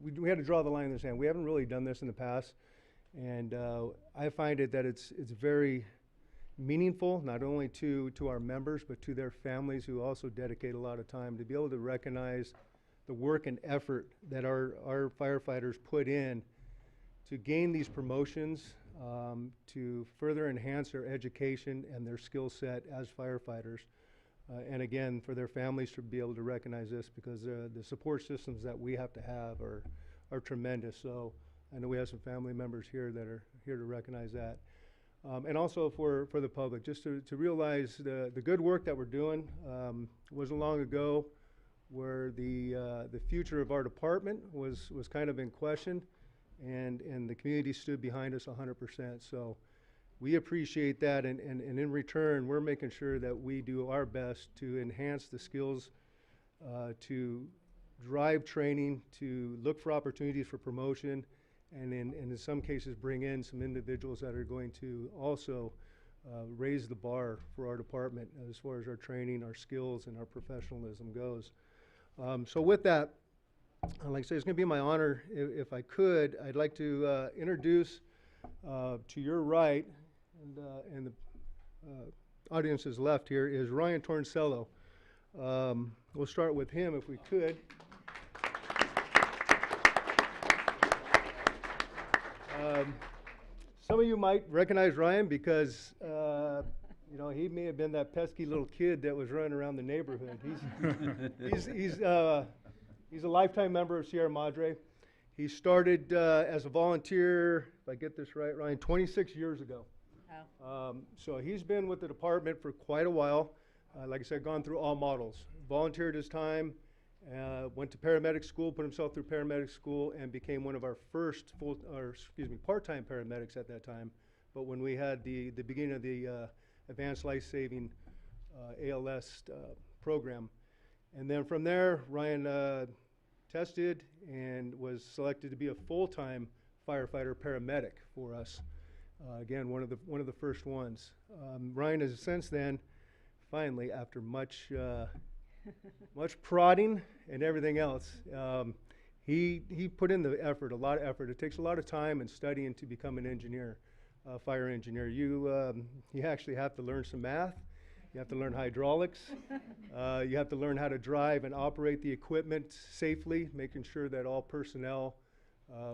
we had to draw the line in the sand. We haven't really done this in the past. And I find it that it's very meaningful, not only to our members, but to their families, who also dedicate a lot of time to be able to recognize the work and effort that our firefighters put in to gain these promotions, to further enhance their education and their skill set as firefighters. And again, for their families to be able to recognize this, because the support systems that we have to have are tremendous. So I know we have some family members here that are here to recognize that. And also for the public, just to realize the good work that we're doing. Wasn't long ago where the future of our department was kind of in question, and the community stood behind us 100%. So we appreciate that, and in return, we're making sure that we do our best to enhance the skills, to drive training, to look for opportunities for promotion, and in some cases bring in some individuals that are going to also raise the bar for our department as far as our training, our skills, and our professionalism goes. So with that, like I say, it's going to be my honor, if I could, I'd like to introduce to your right, and the audience's left here, is Ryan Tornsello. We'll start with him if we could. Some of you might recognize Ryan because, he may have been that pesky little kid that was running around the neighborhood. He's a lifetime member of Sierra Madre. He started as a volunteer, if I get this right, Ryan, 26 years ago. Wow. So he's been with the department for quite a while. Like I said, gone through all models. Volunteered his time, went to paramedic school, put himself through paramedic school, and became one of our first part-time paramedics at that time. But when we had the beginning of the Advanced Life-Saving ALS program. And then from there, Ryan tested and was selected to be a full-time firefighter paramedic for us. Again, one of the first ones. Ryan has since then, finally, after much prodding and everything else, he put in the effort, a lot of effort. It takes a lot of time and studying to become an engineer, fire engineer. You actually have to learn some math. You have to learn hydraulics. You have to learn how to drive and operate the equipment safely, making sure that all personnel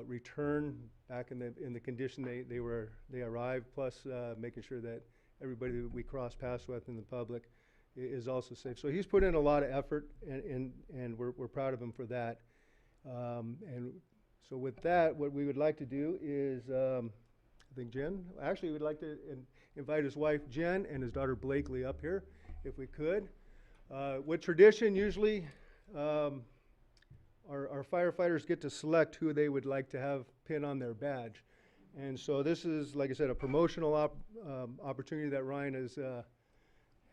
return back in the condition they arrived. Plus, making sure that everybody that we cross paths with in the public is also safe. So he's put in a lot of effort, and we're proud of him for that. And So with that, what we would like to do is, I think Jen, actually we'd like to invite his wife Jen and his daughter Blakely up here, if we could. With tradition, usually our firefighters get to select who they would like to have pin on their badge. And so this is, like I said, a promotional opportunity that Ryan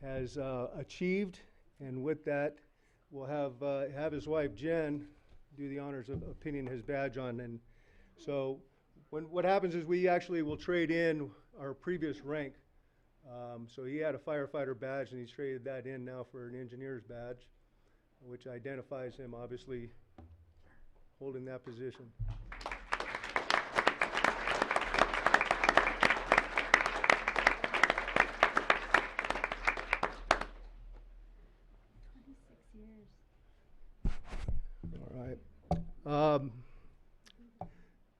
has achieved. And with that, we'll have his wife Jen do the honors of pinning his badge on. And so what happens is we actually will trade in our previous rank. So he had a firefighter badge, and he's traded that in now for an engineer's badge, which identifies him, obviously, holding that position. All right.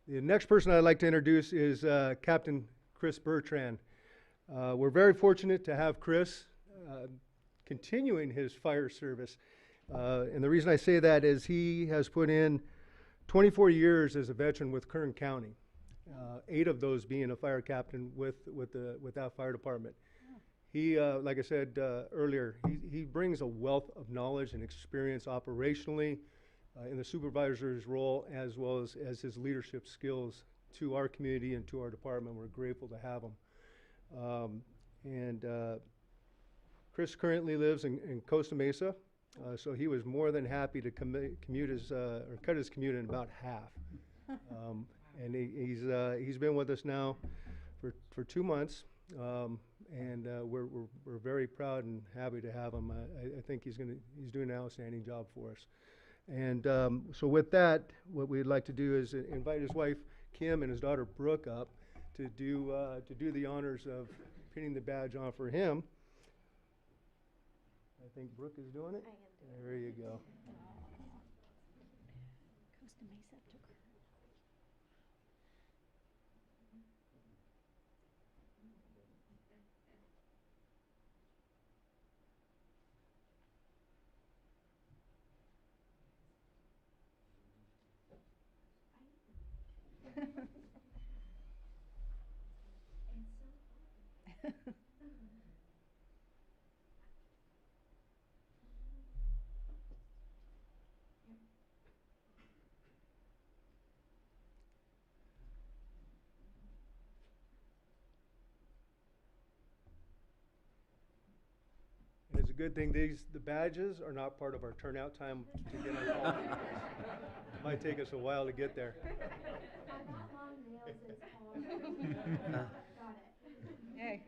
The next person I'd like to introduce is Captain Chris Bertrand. We're very fortunate to have Chris continuing his fire service. And the reason I say that is he has put in 24 years as a veteran with Kern County, 8 of those being a fire captain with that fire department. He, like I said earlier, he brings a wealth of knowledge and experience operationally in the supervisor's role, as well as his leadership skills to our community and to our department. We're grateful to have him. Chris currently lives in Costa Mesa, so he was more than happy to commute his, or cut his commute in about half. And he's been with us now for 2 months. We're very proud and happy to have him. I think he's doing an outstanding job for us. And so with that, what we'd like to do is invite his wife Kim and his daughter Brooke up to do the honors of pinning the badge on for him. I think Brooke is doing it. There you go. Costa Mesa to Kern. And it's a good thing the badges are not part of our turnout time to get on call. It might take us a while to get there. Hey.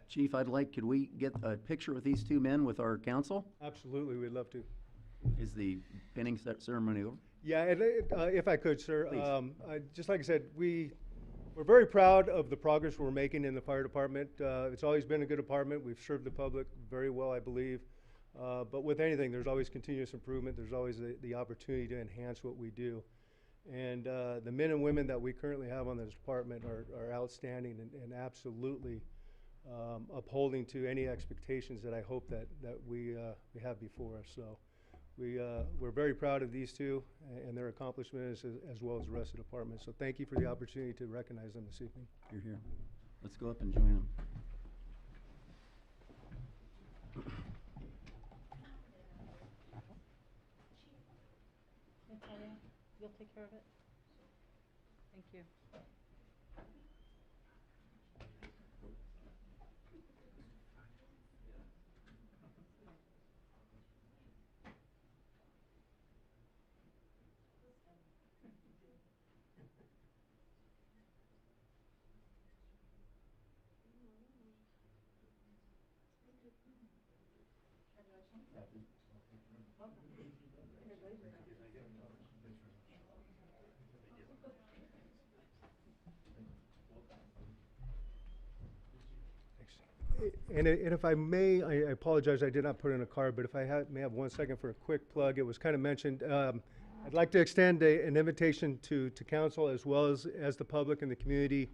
Chief, could we get a picture with these 2 men with our council? Absolutely, we'd love to. Is the pinning ceremony over? Yeah, if I could, sir. Please. Just like I said, we're very proud of the progress we're making in the fire department. It's always been a good department. We've served the public very well, I believe. But with anything, there's always continuous improvement. There's always the opportunity to enhance what we do. And the men and women that we currently have on this department are outstanding and absolutely upholding to any expectations that I hope that we have before us. So we're very proud of these 2 and their accomplishments as well as the rest of the department. So thank you for the opportunity to recognize them this evening. You're here. Let's go up and join them. Natalia, you'll take care of it? Thank you. And if I may, I apologize, I did not put in a card, but if I may have 1 second for a quick plug. It was kind of mentioned, I'd like to extend an invitation to council as well as the public and the community.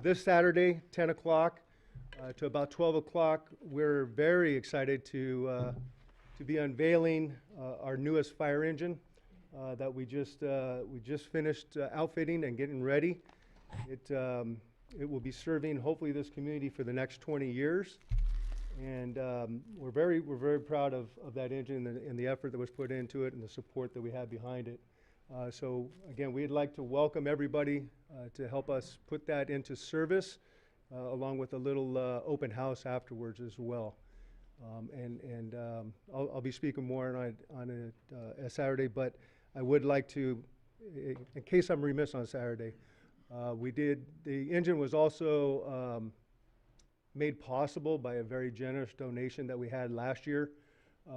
This Saturday, 10 o'clock to about 12 o'clock, we're very excited to be unveiling our newest fire engine that we just finished outfitting and getting ready. It will be serving hopefully this community for the next 20 years. And we're very proud of that engine and the effort that was put into it and the support that we had behind it. So again, we'd like to welcome everybody to help us put that into service, along with a little open house afterwards as well. I'll be speaking more on it a Saturday, but I would like to, in case I'm remiss on Saturday, the engine was also made possible by a very generous donation that we had last year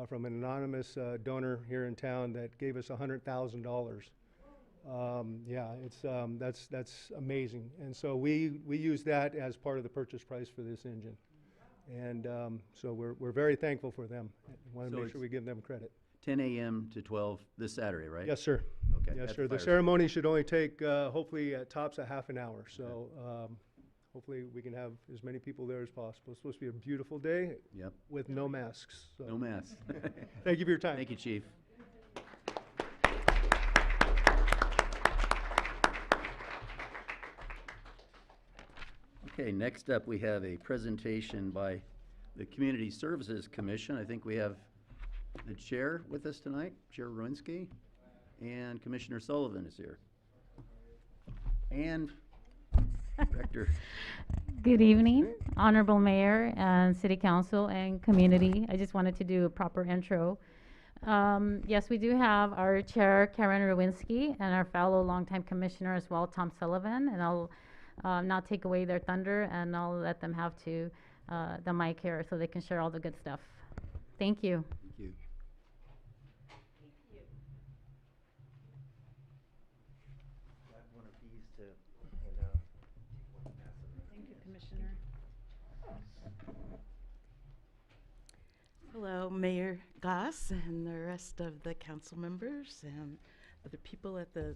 from an anonymous donor here in town that gave us $100,000. Yeah, that's amazing. And so we use that as part of the purchase price for this engine. And so we're very thankful for them. Want to So make sure we give them credit. 10 a.m. to 12 this Saturday, right? Yes, sir. Okay. Yes, at sir. The fire ceremony should only take, hopefully, at tops, a half an hour. So hopefully we can have as many people there as possible. It's supposed to be a beautiful day. Yep. With no masks. So. No masks. Thank you for your time. Thank you, Chief. Okay, next up, we have a presentation by the Community Services Commission. I think we have the chair with us tonight, Chair Ruinski, and Commissioner Sullivan is here. And Director. Good evening, Honorable Mayor and City Council and community. I just wanted to do a proper intro. Yes, we do have our Chair, Karen Ruinski, and our fellow longtime Commissioner as well, Tom Sullivan, and I'll not take away their thunder, and I'll let them have the mic here so they can share all the good stuff. Thank you. Thank you. Thank you, Commissioner. Hello, Mayor Goss and the rest of the council members and other people at the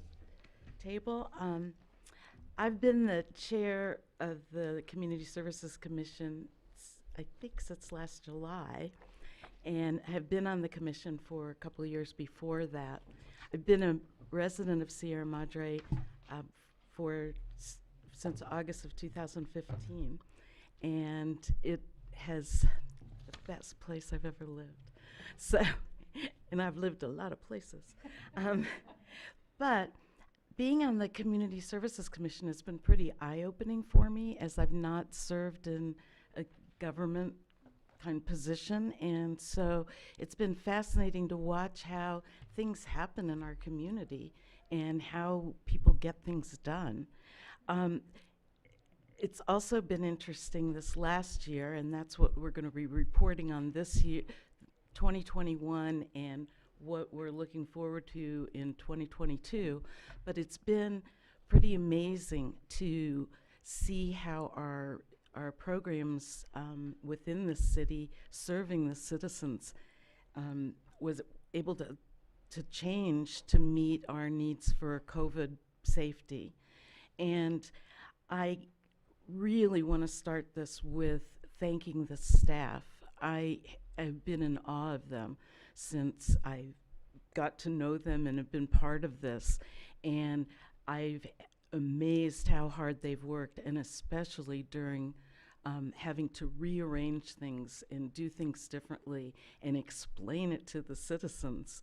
table. I've been the chair of the Community Services Commission, I think since last July, and have been on the commission for a couple of years before that. I've been a resident of Sierra Madre since August of 2015, and it has the best place I've ever lived. So, and I've lived a lot of places. But being on the Community Services Commission has been pretty eye-opening for me, as I've not served in a government kind of position, and so it's been fascinating to watch how things happen in our community and how people get things done. It's also been interesting this last year, and that's what we're going to be reporting on this year, 2021, and what we're looking forward to in 2022. But it's been pretty amazing to see how our programs within the city serving the citizens was able to change to meet our needs for COVID safety. And I really want to start this with thanking the staff. I have been in awe of them since I got to know them and have been part of this. And I've amazed how hard they've worked, and especially during having to rearrange things and do things differently and explain it to the citizens.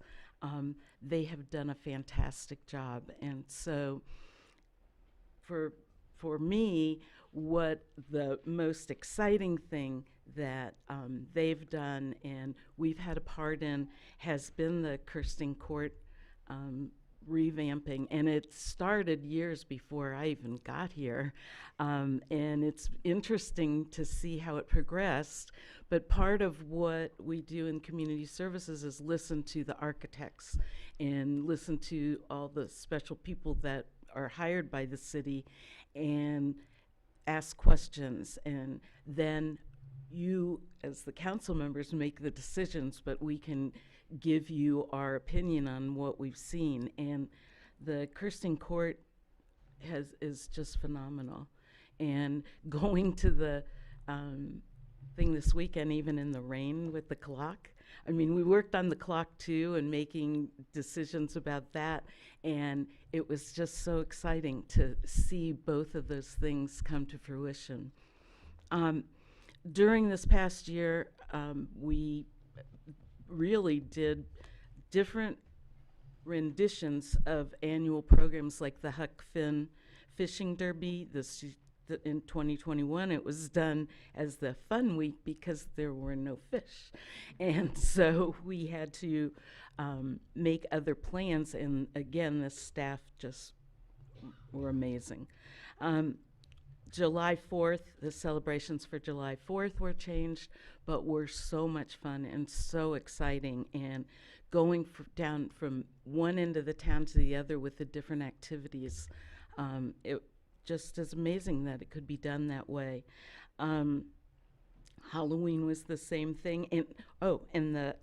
They have done a fantastic job. And so for me, what the most exciting thing that they've done and we've had a part in has been the Kirsten Court revamping, and it started years before I even got here, and it's interesting to see how it progressed. But part of what we do in community services is listen to the architects and listen to all the special people that are hired by the city and ask questions, and then you as the council members make the decisions, but we can give you our opinion on what we've seen. And the Kirsten Court is just phenomenal. And going to the thing this weekend, even in the rain with the clock, I mean, we worked on the clock too and making decisions about that. And it was just so exciting to see both of those things come to fruition. During this past year, we really did different renditions of annual programs like the Huck Finn Fishing Derby. In 2021, it was done as the fun week because there were no fish. And so we had to make other plans. And again, the staff just were amazing. July 4th, the celebrations for July 4th were changed, but were so much fun and so exciting. And going down from one end of the town to the other with the different activities, it just is amazing that it could be done that way. Halloween was the same thing. And the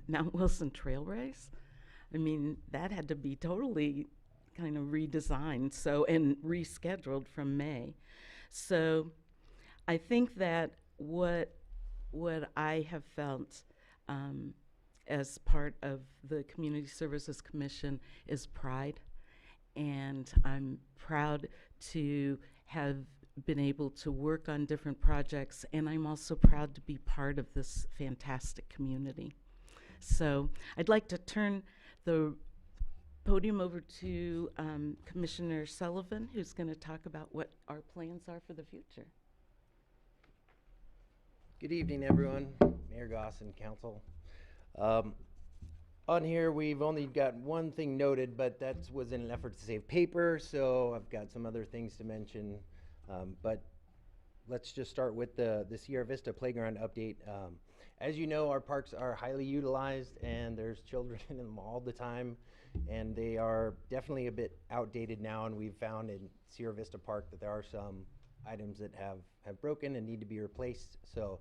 Mount Wilson Trail Race, I mean, that had to be totally kind of redesigned and rescheduled from May. So I think that what I have felt as part of the Community Services Commission is pride. And I'm proud to have been able to work on different projects, and I'm also proud to be part of this fantastic community. So I'd like to turn the podium over to Commissioner Sullivan, who's going to talk about what our plans are for the future. Good evening, everyone, Mayor Goss and Council. On here, we've only got one thing noted, but that was in an effort to save paper, so I've got some other things to mention. But let's just start with the Sierra Vista Playground update. As you know, our parks are highly utilized, and there's children in them all the time, and they are definitely a bit outdated now, and we've found in Sierra Vista Park that there are some items that have broken and need to be replaced. So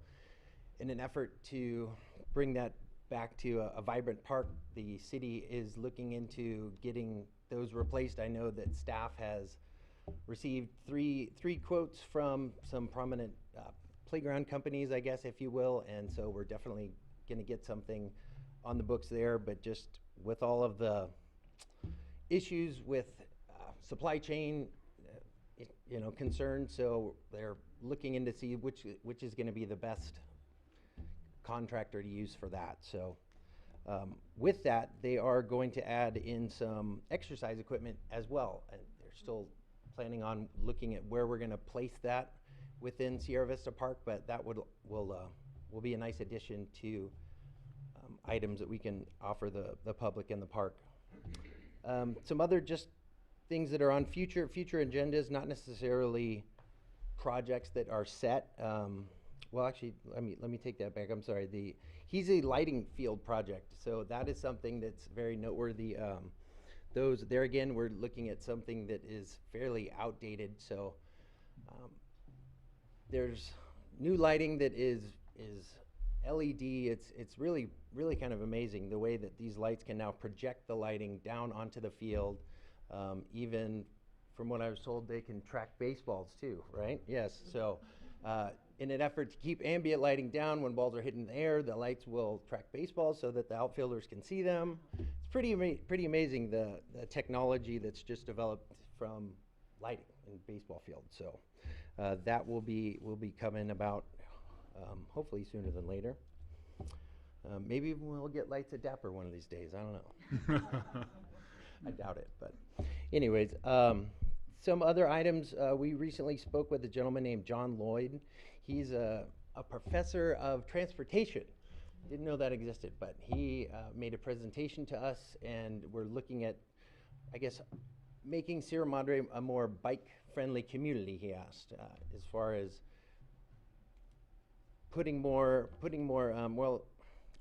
in an effort to bring that back to a vibrant park, the city is looking into getting those replaced. I know that staff has received three quotes from some prominent playground companies, I guess, if you will, and so we're definitely going to get something on the books there. But just with all of the issues with supply chain, concerns, so they're looking into see which is going to be the best contractor to use for that. So with that, they are going to add in some exercise equipment as well, and they're still planning on looking at where we're going to place that within Sierra Vista Park, but that will be a nice addition to items that we can offer the public in the park. Some other just things that are on future agendas, not necessarily projects that are set. Well, actually, let me take that back. I'm sorry. The Hazing lighting field project. So that is something that's very noteworthy. Those there again, we're looking at something that is fairly outdated. So there's new lighting that is LED. It's really kind of amazing the way that these lights can now project the lighting down onto the field. Even from what I was told, they can track baseballs too, right? Yes. So in an effort to keep ambient lighting down, when balls are hitting the air, the lights will track baseballs so that the outfielders can see them. It's pretty amazing the technology that's just developed from lighting in baseball fields. So that will be coming about hopefully sooner than later. Maybe we'll get lights at Dapper one of these days. I don't know. I doubt it, but anyways, some other items. We recently spoke with a gentleman named John Lloyd. He's a professor of transportation. Didn't know that existed, but he made a presentation to us, and we're looking at, I guess, making Sierra Madre a more bike-friendly community, he asked, as far as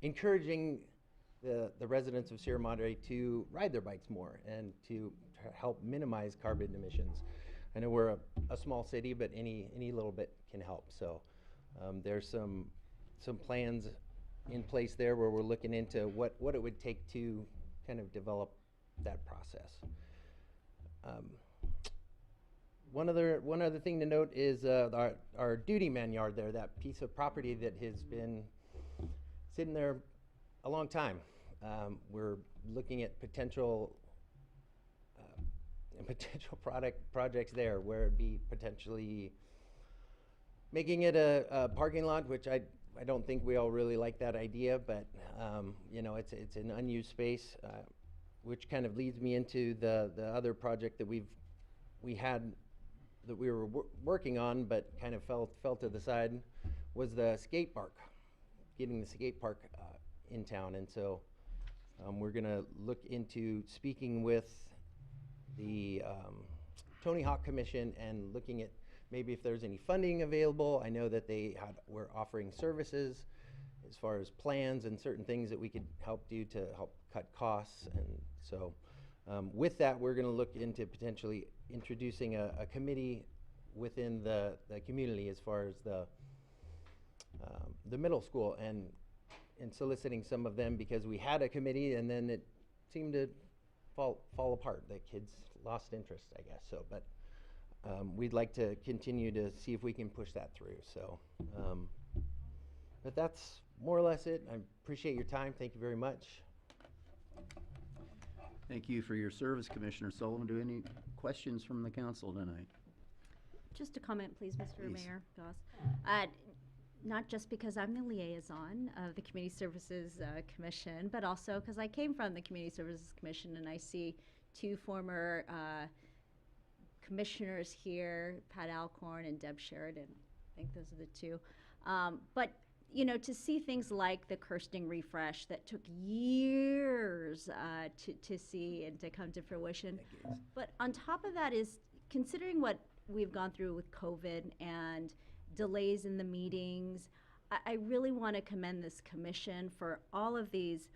encouraging the residents of Sierra Madre to ride their bikes more and to help minimize carbon emissions. I know we're a small city, but any little bit can help. So there's some plans in place there where we're looking into what it would take to kind of develop that process. One other thing to note is our duty man yard there, that piece of property that has been sitting there a long time. We're looking at potential projects there, where it'd be potentially making it a parking lot, which I don't think we all really like that idea, but you know, it's an unused space, which kind of leads me into the other project that we were working on, but kind of fell to the side, was the skate park, getting the skate park in town. And so we're gonna look into speaking with the Tony Hawk Commission and looking at maybe if there's any funding available. I know that were offering services as far as plans and certain things that we could help do to help cut costs. And so with that, we're gonna look into potentially introducing a committee within the community as far as the middle school, and soliciting some of them, because we had a committee and then it seemed to fall apart. The kids lost interest, I guess. So, but we'd like to continue to see if we can push that through. So, but that's more or less it. I appreciate your time. Thank you very much. Thank you for your service, Commissioner Sullivan. Do any questions from the council tonight? Just a comment, please, Mr. Please. Mayor Goss. Not just because I'm the liaison of the Community Services Commission, but also because I came from the Community Services Commission, and I see two former commissioners here, Pat Alcorn and Deb Sheridan. I think those are the two. But you know, to see things like the Kirsting refresh that took years to see and to come to fruition. But on top of that is considering what we've gone through with COVID and delays in the meetings, I really want to commend this commission for all of these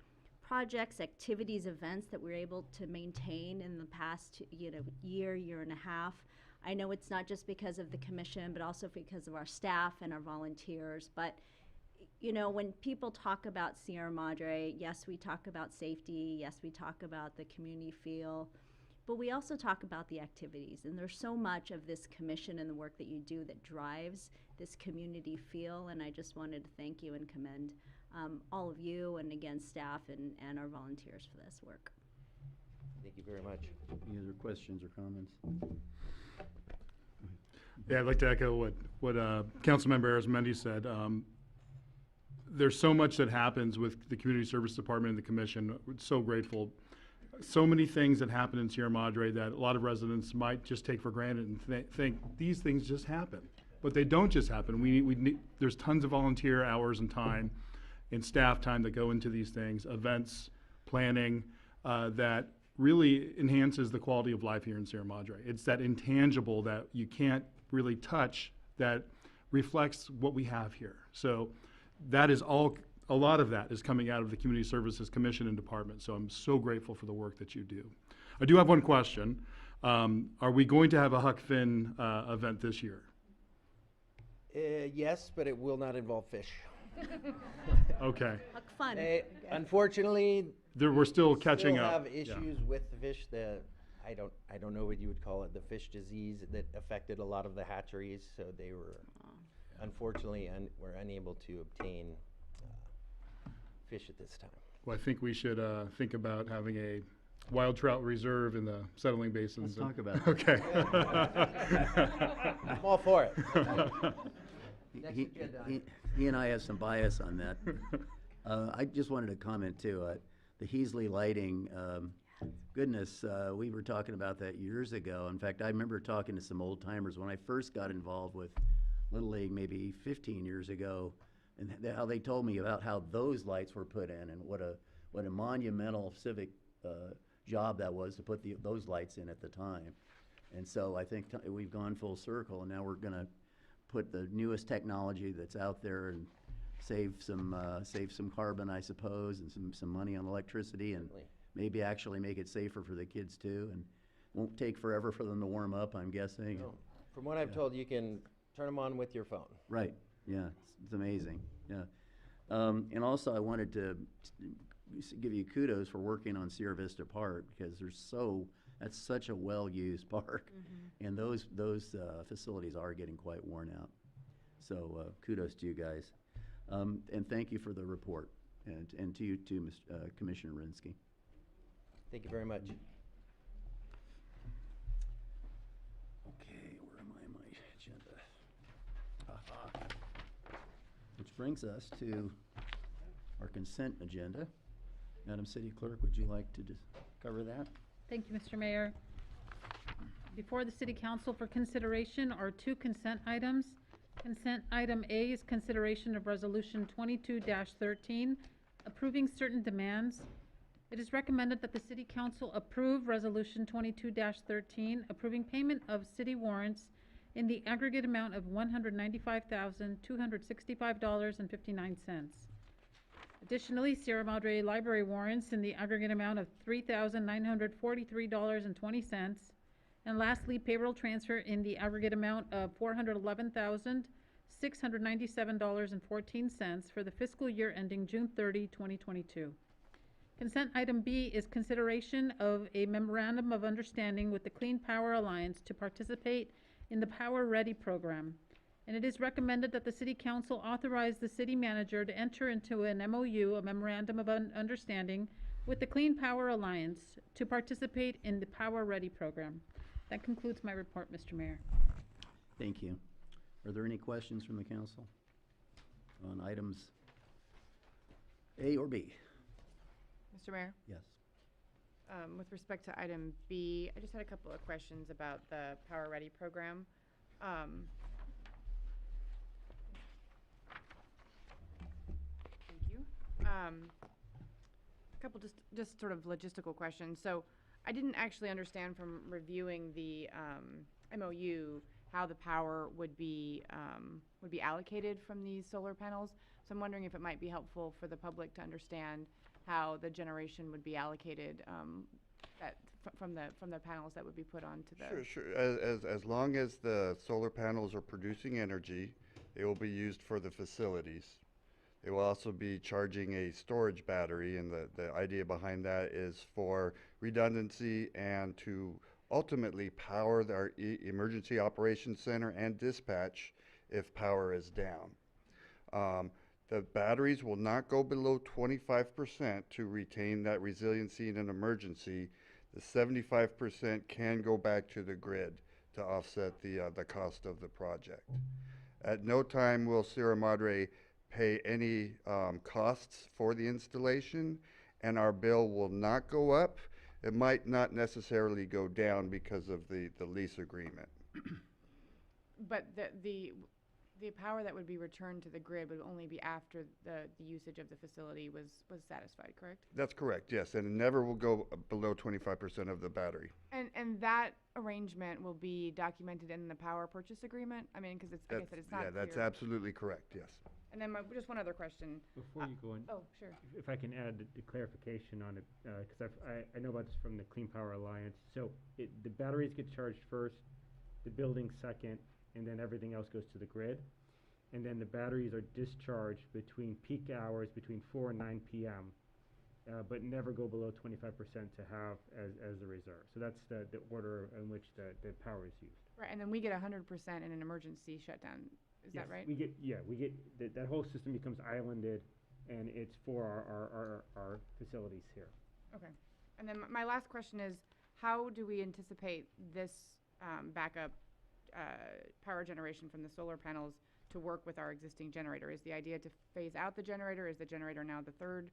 projects, activities, events that we're able to maintain in the past, you know, year and a half. I know it's not just because of the commission, but also because of our staff and our volunteers. But you know, when people talk about Sierra Madre, yes, we talk about safety, yes, we talk about the community feel, but we also talk about the activities. And there's so much of this commission and the work that you do that drives this community feel. And I just wanted to thank you and commend all of you, and again, staff and our volunteers for this work. Thank you very much. Any other questions or comments? Yeah, I'd like to echo what Councilmember Arizmendi said. There's so much that happens with the Community Service Department and the Commission. We're so grateful. So many things that happen in Sierra Madre that a lot of residents might just take for granted and think these things just happen. But they don't just happen. We need, there's tons of volunteer hours and time and staff time that go into these things, events, planning, that really enhances the quality of life here in Sierra Madre. It's that intangible that you can't really touch that reflects what we have here. So that is all, a lot of that is coming out of the Community Services Commission and Department. So I'm so grateful for the work that you do. I do have one question. Are we going to have a Huck Finn event this year? Yes, but it will not involve fish. Okay. Huck fun. Unfortunately, we're still catching still up. have issues with the fish. I don't know what you would call it, the fish disease that affected a lot of the hatcheries. So they were unfortunately were unable to obtain fish at this time. Well, I think we should think about having a wild trout reserve in the settling basins. Let's talk about it. Okay. I'm all for it. He and I have some bias on that. I just wanted to comment too. The Heasley lighting, goodness, we were talking about that years ago. In fact, I remember talking to some old timers when I first got involved with Little League maybe 15 years ago, and how they told me about how those lights were put in and what a monumental civic job that was to put those lights in at the time. And so I think we've gone full circle, and now we're going to put the newest technology that's out there and save some carbon, I suppose, and some money on electricity, and maybe actually make it safer for the kids too, and won't take forever for them to warm up, I'm guessing. No. From what I've told, you can turn them on with your phone. Right, yeah, it's amazing, yeah. And also, I wanted to give you kudos for working on Sierra Vista Park, because that's such a well-used park. And those facilities are getting quite worn out. So kudos to you guys. And thank you for the report, and to you too, Commissioner Rinsky. Thank you very much. Okay, where am I in my agenda? Aha. Which brings us to our consent agenda. Madam City Clerk, would you like to just cover that? Thank you, Mr. Mayor. Before the City Council for consideration are two consent items. Consent item A is consideration of Resolution 22-13, approving certain demands. It is recommended that the City Council approve Resolution 22-13, approving payment of city warrants in the aggregate amount of $195,265.59. Additionally, Sierra Madre Library warrants in the aggregate amount of $3,943.20. And lastly, payroll transfer in the aggregate amount of $411,697.14 for the fiscal year ending June 30, 2022. Consent item B is consideration of a memorandum of understanding with the Clean Power Alliance to participate in the Power Ready program. And it is recommended that the City Council authorize the city manager to enter into an MOU, a memorandum of understanding, with the Clean Power Alliance to participate in the Power Ready program. That concludes my report, Mr. Mayor. Thank you. Are there any questions from the council on items A or B? Mr. Mayor? Yes. With respect to item B, I just had a couple of questions about the Power Ready program. Thank you. A couple just sort of logistical questions. So I didn't actually understand from reviewing the MOU how the power would be allocated from these solar panels. So I'm wondering if it might be helpful for the public to understand how the generation would be allocated from the panels that would be put onto the. Sure. As long as the solar panels are producing energy, it will be used for the facilities. It will also be charging a storage battery, and the idea behind that is for redundancy and to ultimately power our emergency operations center and dispatch if power is down. The batteries will not go below 25% to retain that resiliency in an emergency. The 75% can go back to the grid to offset the cost of the project. At no time will Sierra Madre pay any costs for the installation, and our bill will not go up. It might not necessarily go down because of the lease agreement. But the power that would be returned to the grid would only be after the usage of the facility was satisfied, correct? That's correct, yes, and it never will go below 25% of the battery. And that arrangement will be documented in the power purchase agreement? I mean, because like I said, it's not Yeah, that's clear. absolutely correct, yes. And then just one other question. Before you go in. Oh, sure. If I can add the clarification on it, because I know about this from the Clean Power Alliance. So the batteries get charged first, the building second, and then everything else goes to the grid. And then the batteries are discharged between peak hours, between 4 and 9 p.m., but never go below 25% to have as a reserve. So that's the order in which the power is used. Right, and then we get 100% in an emergency shutdown. Is that right? We get that whole system becomes islanded, and it's for our facilities here. Okay. And then my last question is, how do we anticipate this backup power generation from the solar panels to work with our existing generator? Is the idea to phase out the generator? Is the generator now the third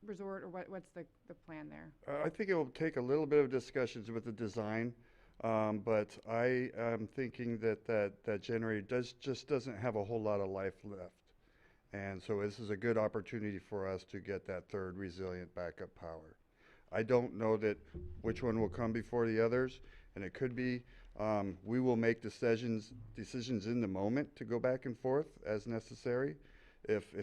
resort, or what's the plan there? I think it will take a little bit of discussions with the design. But I am thinking that generator just doesn't have a whole lot of life left. And so this is a good opportunity for us to get that third resilient backup power. I don't know which one will come before the others, and it could be we will make decisions in the moment to go back and forth as necessary. If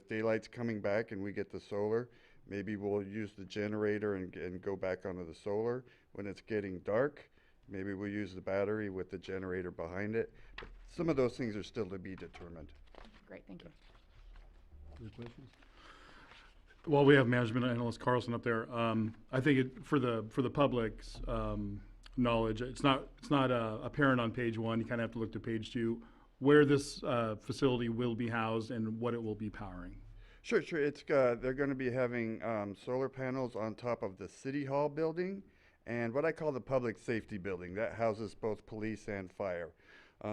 daylight's coming back and we get the solar, maybe we'll use the generator and go back onto the solar. When it's getting dark, maybe we'll use the battery with the generator behind it. But some of those things are still to be determined. Great, thank you. Other questions? Well, we have management analyst Carlson up there. I think for the public's knowledge, it's not apparent on page one. You kind of have to look to page two, where this facility will be housed and what it will be powering. Sure. It's they're going to be having solar panels on top of the City Hall building and what I call the public safety building that houses both police and fire.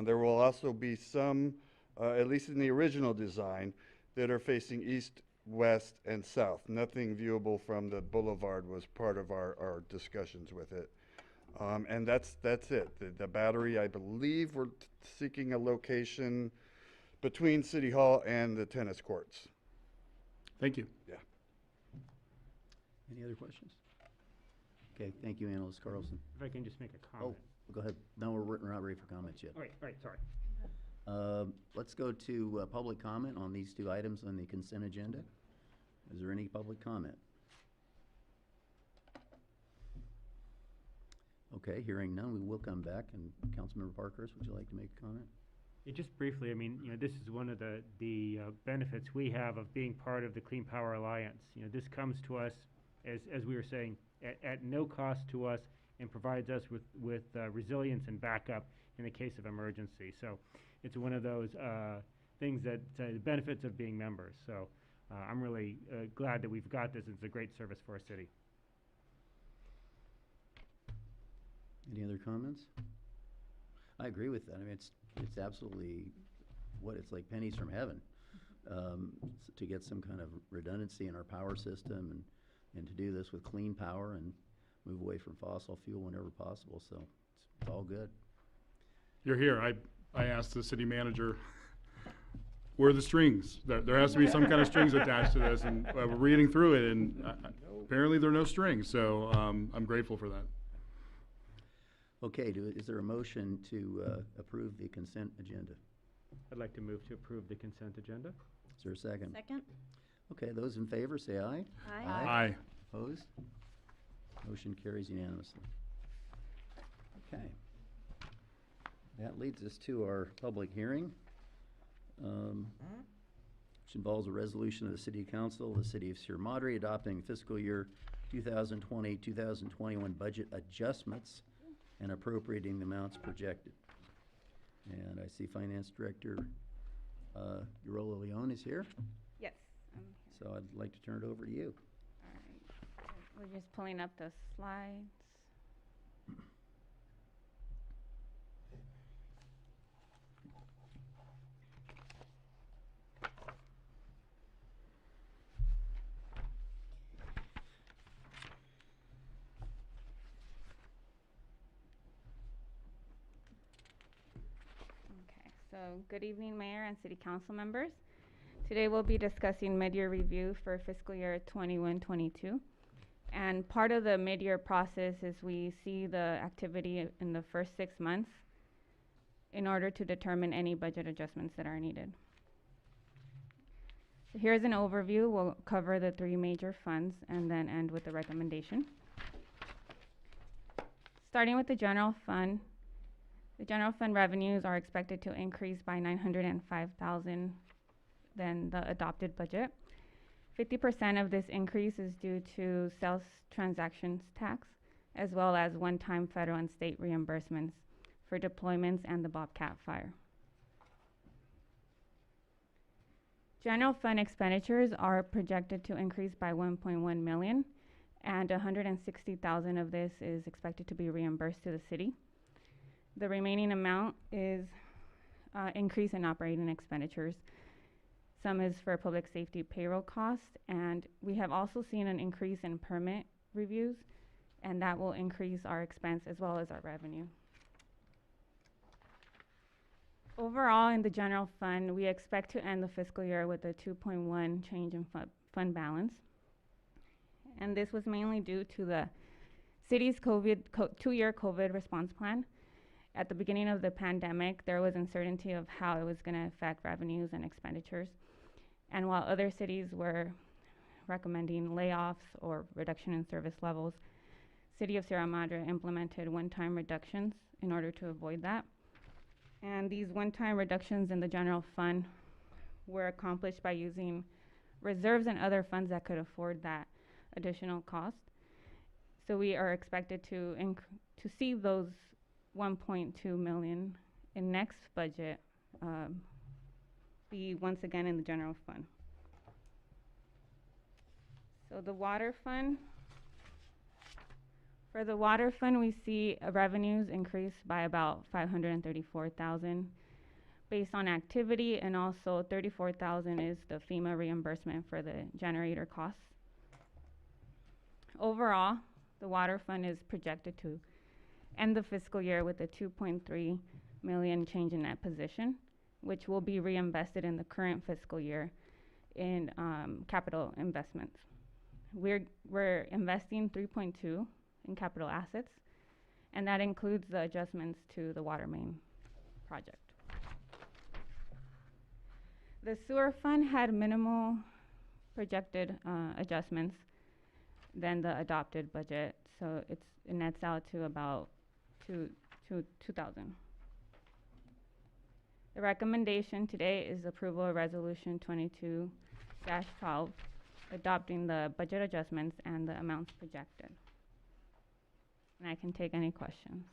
There will also be some, at least in the original design, that are facing east, west, and south. Nothing viewable from the boulevard was part of our discussions with it. And that's it. The battery, I believe we're seeking a location between City Hall and the tennis courts. Thank you. Yeah. Any other questions? Okay, thank you, Analyst Carlson. If I can just make a comment. Oh, go ahead. No, we're not ready for comments yet. All right, sorry. Let's go to public comment on these two items on the consent agenda. Is there any public comment? Okay, hearing none, we will come back. And Councilmember Parkhurst, would you like to make a comment? Yeah, just briefly, I mean, this is one of the benefits we have of being part of the Clean Power Alliance. This comes to us, as we were saying, at no cost to us, and provides us with resilience and backup in the case of emergency. So it's one of those things that the benefits of being members. So I'm really glad that we've got this. It's a great service for our city. Any other comments? I agree with that. I mean, it's absolutely it's like pennies from heaven to get some kind of redundancy in our power system and to do this with clean power and move away from fossil fuel whenever possible. So it's all good. You're here. I asked the city manager, where are the strings? There has to be some kind of strings attached to this, and we're reading through it, and apparently there are no strings. So I'm grateful for that. Okay, is there a motion to approve the consent agenda? I'd like to move to approve the consent agenda. Is there a second? Second? Okay, those in favor say aye. Aye. Aye. Opposed? Motion carries unanimously. Okay. That leads us to our public hearing, which involves a resolution of the City Council of the City of Madrid adopting fiscal year 2020-2021 budget adjustments and appropriating the amounts projected. And I see Finance Director Urola Leon is here. Yes, I'm here. So I'd like to turn it over to you. All right. We're just pulling up the slides. So, good evening, Mayor and City Council members. Today we'll be discussing mid-year review for fiscal year 21-22. And part of the mid-year process is we see the activity in the first 6 months in order to determine any budget adjustments that are needed. So here's an overview. We'll cover the 3 major funds and then end with the recommendation. Starting with the general fund. The general fund revenues are expected to increase by $905,000 than the adopted budget. 50% of this increase is due to sales transactions tax, as well as one-time federal and state reimbursements for deployments and the Bobcat fire. General fund expenditures are projected to increase by $1.1 million, and $160,000 of this is expected to be reimbursed to the city. The remaining amount is increase in operating expenditures. Some is for public safety payroll costs, and we have also seen an increase in permit reviews, and that will increase our expense as well as our revenue. Overall, in the general fund, we expect to end the fiscal year with a 2.1 change in fund balance. And this was mainly due to the city's 2-year COVID response plan. At the beginning of the pandemic, there was uncertainty of how it was going to affect revenues and expenditures. And while other cities were recommending layoffs or reduction in service levels, City of Sierra Madre implemented one-time reductions in order to avoid that. And these one-time reductions in the general fund were accomplished by using reserves and other funds that could afford that additional cost. So we are expected to see those 1.2 million in next budget be once again in the general fund. So the water fund, for the water fund, we see revenues increase by about 534,000 based on activity, and also 34,000 is the FEMA reimbursement for the generator costs. Overall, the water fund is projected to end the fiscal year with a 2.3 million change in net position, which will be reinvested in the current fiscal year in capital investments. We're investing 3.2 in capital assets, and that includes the adjustments to the water main project. The sewer fund had minimal projected adjustments than the adopted budget, so it nets out to about 2,000. The recommendation today is approval of Resolution 22-12, adopting the budget adjustments and the amounts projected. And I can take any questions.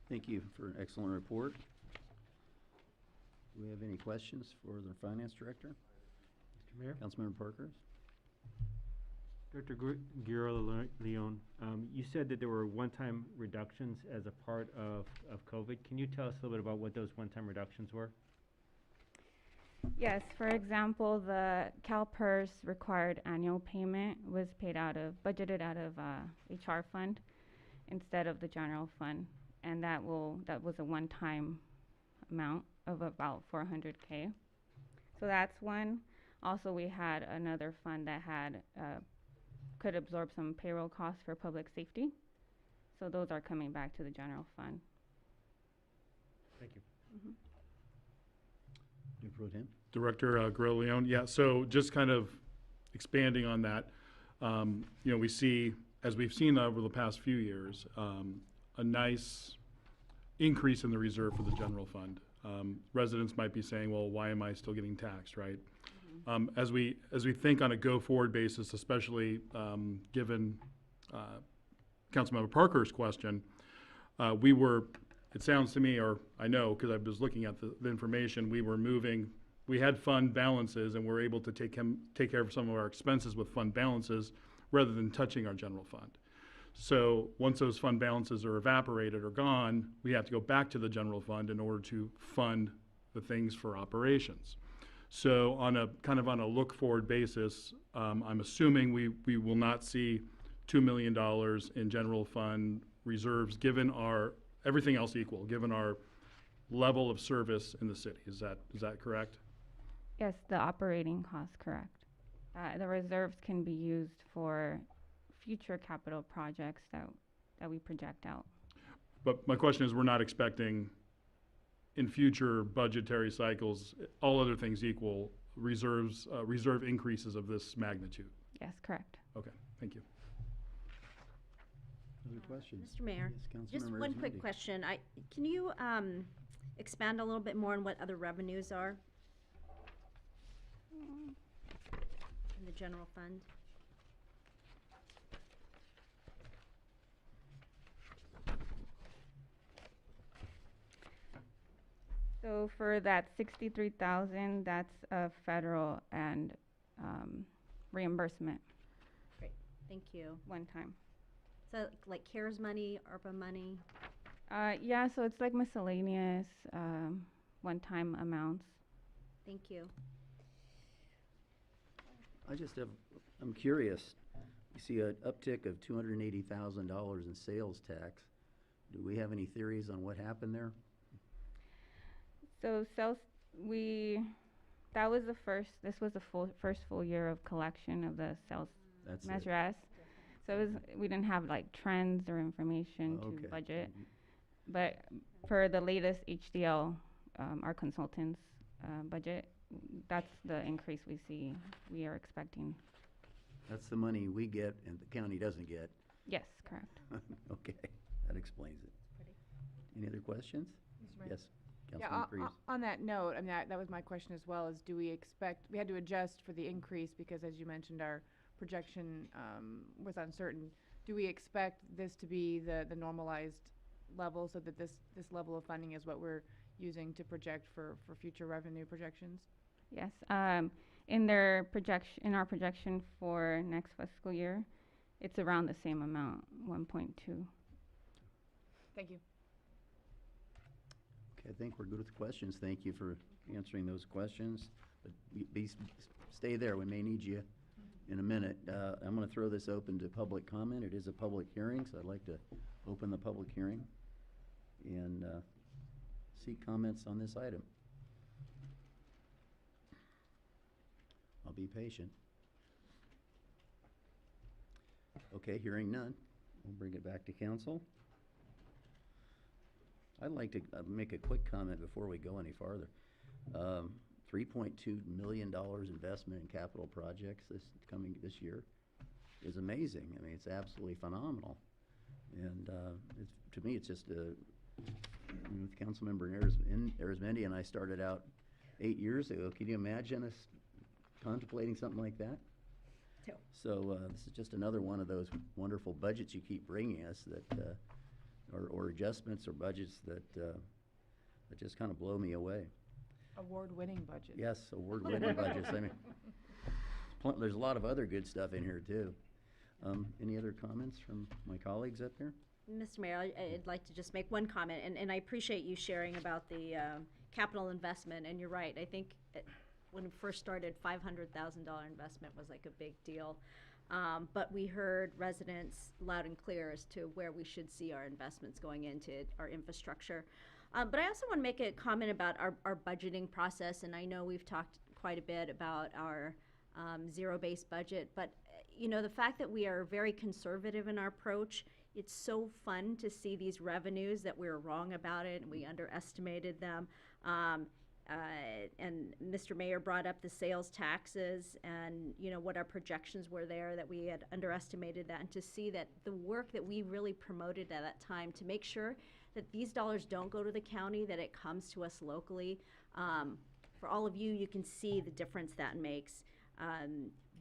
Thank you for an excellent report. Do we have any questions for the Finance Director? Mr. Mayor? Councilmember Parker? Director Guerrero-Leon, you said that there were one-time reductions as a part of COVID. Can you tell us a little bit about what those one-time reductions were? Yes, for example, the CalPERS required annual payment was budgeted out of HR fund instead of the general fund, and that was a one-time amount of about 400K. So that's one. Also, we had another fund that could absorb some payroll costs for public safety. So those are coming back to the general fund. Thank you. Mm-hmm. Director Guerrero-Leon, yeah, so just kind of expanding on that, we see, as we've seen over the past few years, a nice increase in the reserve for the general fund. Residents might be saying, well, why am I still getting taxed, right? As we think on a go-forward basis, especially given Councilmember Parker's question, it sounds to me, or I know because I was looking at the information, we had fund balances and we're able to take care of some of our expenses with fund balances rather than touching our general fund. So once those fund balances are evaporated or gone, we have to go back to the general fund in order to fund the things for operations. So on a look forward basis, I'm assuming we will not see $2 million in general fund reserves given everything else equal, given our level of service in the city. Is that correct? Yes, the operating costs, correct. The reserves can be used for future capital projects that we project out. But my question is, we're not expecting in future budgetary cycles, all other things equal, reserve increases of this magnitude? Yes, correct. Okay, thank you. Other questions? Mr. Mayor, Yes, just Councilmember one quick Arizmendi. question. Can you expand a little bit more on what other revenues are in the general fund? So for that 63,000, that's a federal and reimbursement. Great, thank you. One time. So like CARES money, ARPA money? Yeah, so it's like miscellaneous one-time amounts. Thank you. I'm curious. You see an uptick of $280,000 in sales tax. Do we have any theories on what happened there? So this was the first full year of collection of the sales Measure S. So we didn't have like trends or information to budget. But for the latest HDL, our consultants' budget, that's the increase we are expecting. That's the money we get and the county doesn't get. Yes, correct. Okay, that explains it. Any other questions? Mr. Mayor? Yes. Councilman Reeves. On that note, I mean, that was my question as well, is do we expect, we had to adjust for the increase because as you mentioned, our projection, was uncertain. Do we expect this to be the normalized level so that this level of funding is what we're using to project for future revenue projections? Yes, in our projection for next fiscal year, it's around the same amount, 1.2. Thank you. Okay, I think we're good with the questions. Thank you for answering those questions. But stay there, we may need you in a minute. I'm gonna throw this open to public comment. It is a public hearing, so I'd like to open the public hearing and seek comments on this item. I'll be patient. Okay, hearing none, we'll bring it back to council. I'd like to make a quick comment before we go any farther. $3.2 million investment in capital projects this year is amazing. I mean, it's absolutely phenomenal. And to me, it's just with Councilmember Arizmendi and I started out 8 years ago. Can you imagine us contemplating something like that? No. So this is just another one of those wonderful budgets you keep bringing us that, or adjustments or budgets that just kind of blow me away. Award-winning budget. Yes, award-winning budgets. I mean, there's a lot of other good stuff in here too. Any other comments from my colleagues up there? Mr. Mayor, I'd like to just make one comment, and I appreciate you sharing about the capital investment, and you're right. I think when it first started, $500,000 investment was like a big deal. But we heard residents loud and clear as to where we should see our investments going into our infrastructure. But I also want to make a comment about our budgeting process, and I know we've talked quite a bit about our zero-based budget, but you know, the fact that we are very conservative in our approach, it's so fun to see these revenues that we were wrong about it and we underestimated them. And Mr. Mayor brought up the sales taxes and, you know, what our projections were there, that we had underestimated that, and to see that the work that we really promoted at that time to make sure that these dollars don't go to the county, that it comes to us locally. For all of you, you can see the difference that makes,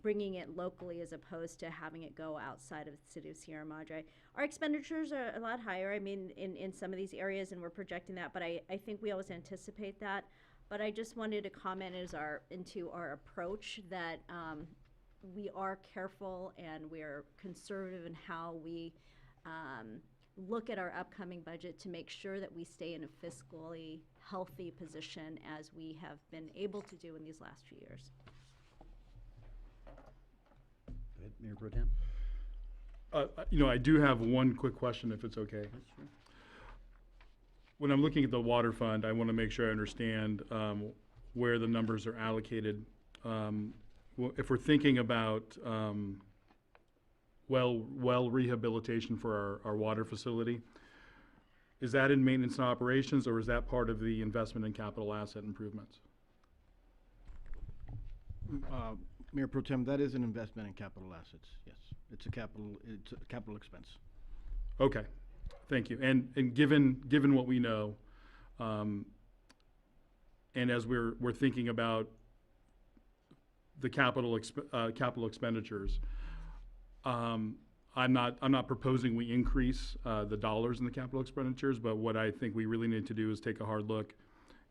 bringing it locally as opposed to having it go outside of the city of Sierra Madre. Our expenditures are a lot higher, I mean, in some of these areas, and we're projecting that, but I think we always anticipate that. But I just wanted to comment into our approach that we are careful and we are conservative in how we look at our upcoming budget to make sure that we stay in a fiscally healthy position as we have been able to do in these last few years. Go ahead, Mayor Pro Tem. You know, I do have one quick question, if it's okay. Sure. When I'm looking at the water fund, I want to make sure I understand where the numbers are allocated. If we're thinking about well rehabilitation for our water facility, is that in maintenance and operations, or is that part of the investment in capital asset improvements? Mayor Pro Tem, that is an investment in capital assets, yes. It's a capital expense. Okay, thank you. And given what we know, and as we're thinking about the capital expenditures, I'm not proposing we increase the dollars in the capital expenditures, but what I think we really need to do is take a hard look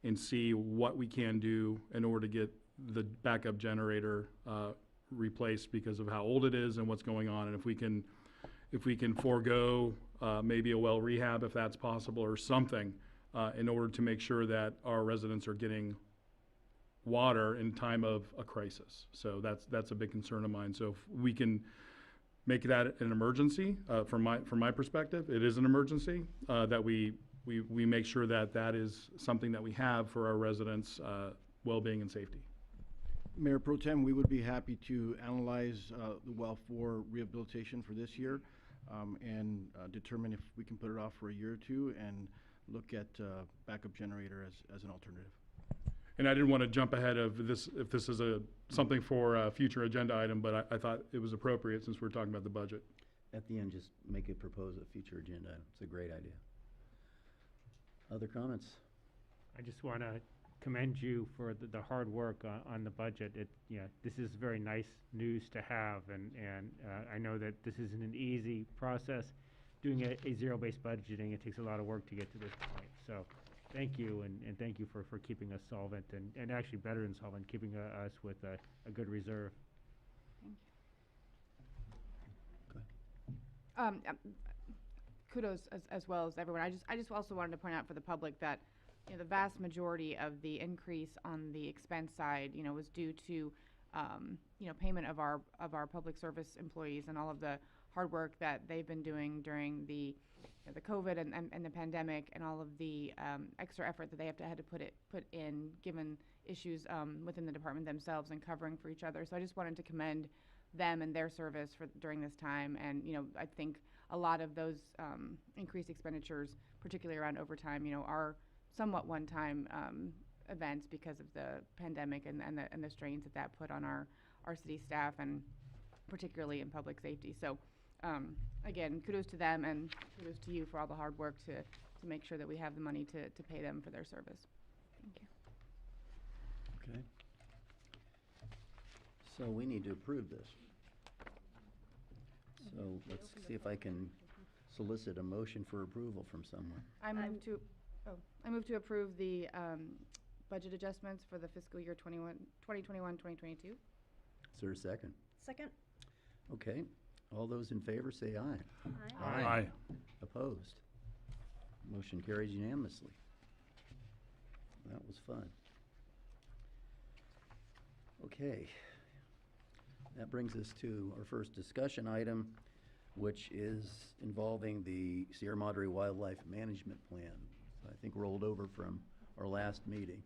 and see what we can do in order to get the backup generator replaced because of how old it is and what's going on, and if we can forego maybe a well rehab if that's possible or something in order to make sure that our residents are getting water in time of a crisis. So that's a big concern of mine. So if we can make that an emergency, from my perspective, it is an emergency, that we make sure that that is something that we have for our residents' well-being and safety. Mayor Pro Tem, we would be happy to analyze the well for rehabilitation for this year and determine if we can put it off for a year or two and look at backup generator as an alternative. And I didn't want to jump ahead of this, if this is something for a future agenda item, but I thought it was appropriate since we're talking about the budget. At the end, just make it propose a future agenda item. It's a great idea. Other comments? I just want to commend you for the hard work on the budget. This is very nice news to have, and I know that this isn't an easy process. Doing a zero-based budgeting, it takes a lot of work to get to this point. So thank you, and thank you for keeping us solvent, and actually better than solvent, keeping us with a good reserve. Kudos as well as everyone. I just also wanted to point out for the public that the vast majority of the increase on the expense side, was due to payment of our public service employees and all of the hard work that they've been doing during the COVID and the pandemic, and all of the extra effort that they had to put in, given issues within the department themselves and covering for each other. So I just wanted to commend them and their service during this time. And I think a lot of those increased expenditures, particularly around overtime, are somewhat one-time events because of the pandemic and the strains that put on our city staff, and particularly in public safety. So again, kudos to them, and kudos to you for all the hard work to make sure that we have the money to pay them for their service. Thank you. Okay. So we need to approve this. So let's see if I can solicit a motion for approval from someone. I move to approve the budget adjustments for the fiscal year 2021-2022. Is there a second? Second. Okay. All those in favor say aye. Aye. Aye. Opposed? Motion carries unanimously. That was fun. Okay. That brings us to our first discussion item, which is involving the Sierra Madre Wildlife Management Plan. I think rolled over from our last meeting.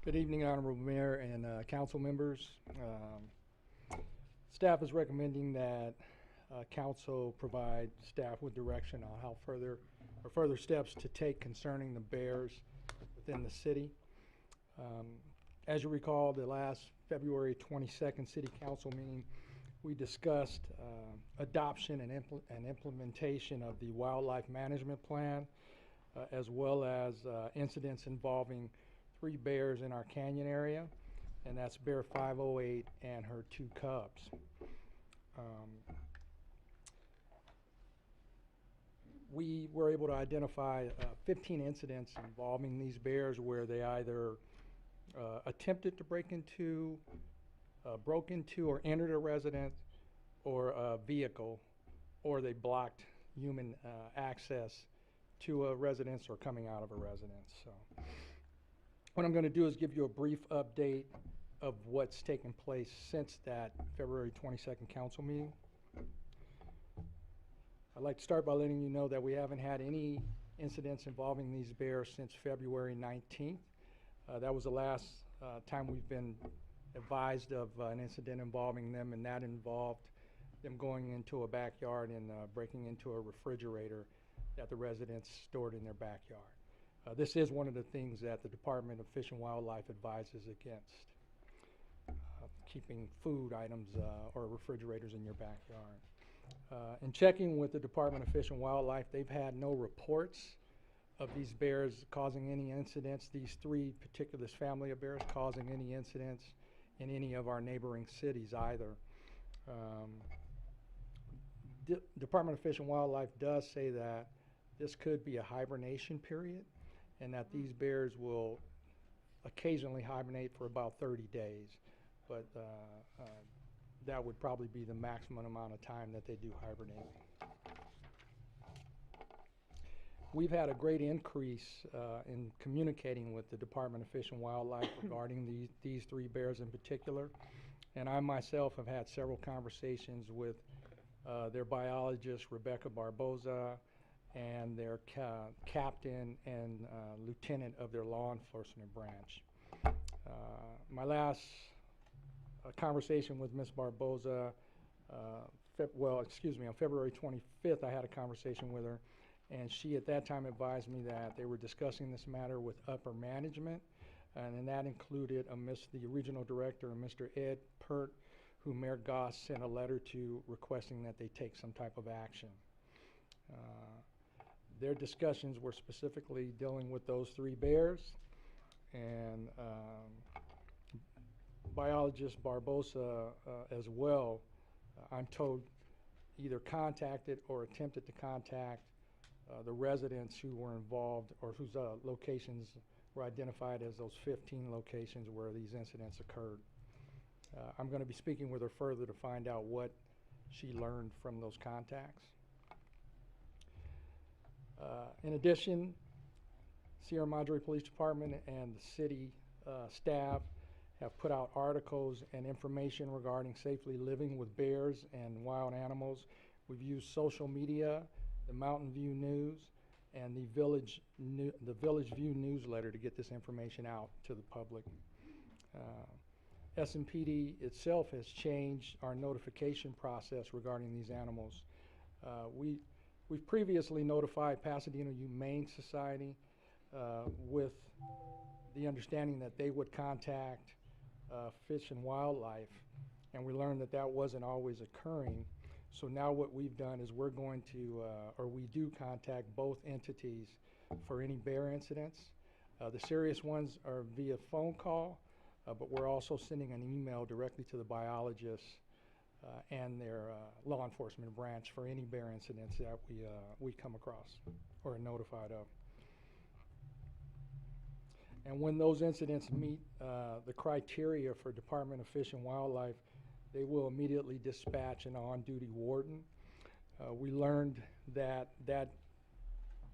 Good evening, Honorable Mayor and council members. Staff is recommending that council provide staff with direction on how further steps to take concerning the bears within the city. As you recall, the last February 22nd City Council meeting, we discussed adoption and implementation of the Wildlife Management Plan, as well as incidents involving 3 bears in our canyon area, and that's Bear 508 and her 2 cubs. We were able to identify 15 incidents involving these bears where they either attempted to break into, broke into or entered a residence or a vehicle, or they blocked human access to a residence or coming out of a residence. So what I'm going to do is give you a brief update of what's taken place since that February 22nd council meeting. I'd like to start by letting you know that we haven't had any incidents involving these bears since February 19th. That was the last time we've been advised of an incident involving them, and that involved them going into a backyard and breaking into a refrigerator that the residents stored in their backyard. This is one of the things that the Department of Fish and Wildlife advises against, keeping food items or refrigerators in your backyard. In checking with the Department of Fish and Wildlife, they've had no reports of these bears causing any incidents, these 3 particular family of bears causing any incidents in any of our neighboring cities either. Department of Fish and Wildlife does say that this could be a hibernation period, and that these bears will occasionally hibernate for about 30 days. But that would probably be the maximum amount of time that they do hibernate. We've had a great increase in communicating with the Department of Fish and Wildlife regarding these 3 bears in particular. And I myself have had several conversations with their biologist, Rebecca Barboza, and their captain and lieutenant of their law enforcement branch. My last conversation with Ms. Barboza, on February 25th, I had a conversation with her, and she at that time advised me that they were discussing this matter with upper management, and that included the regional director, Mr. Ed Pert, who Mayor Goss sent a letter to requesting that they take some type of action. Their discussions were specifically dealing with those 3 bears, and biologist Barbosa as well, I'm told, either contacted or attempted to contact the residents who were involved or whose locations were identified as those 15 locations where these incidents occurred. I'm going to be speaking with her further to find out what she learned from those contacts. In addition, Sierra Madre Police Department and the city staff have put out articles and information regarding safely living with bears and wild animals. We've used social media, the Mountain View News, and the Village View newsletter to get this information out to the public. SMPD itself has changed our notification process regarding these animals. We've previously notified Pasadena Humane Society with the understanding that they would contact Fish and Wildlife, and we learned that that wasn't always occurring. So now what we've done is we're going to, or we do contact both entities for any bear incidents. The serious ones are via phone call, but we're also sending an email directly to the biologists and their law enforcement branch for any bear incidents that we come across or are notified of. And when those incidents meet the criteria for Department of Fish and Wildlife, they will immediately dispatch an on-duty warden. We learned that that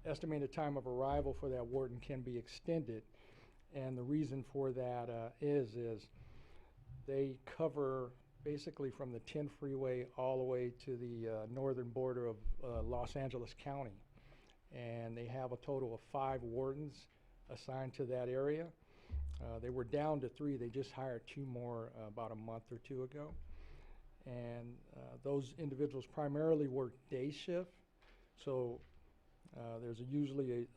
estimated time of arrival for that warden can be extended, and the reason for that is they cover basically from the 10 freeway all the way to the northern border of Los Angeles County, and they have a total of 5 wardens assigned to that area. They were down to 3. They just hired 2 more about a month or 2 ago. And those individuals primarily work day shift. So there's usually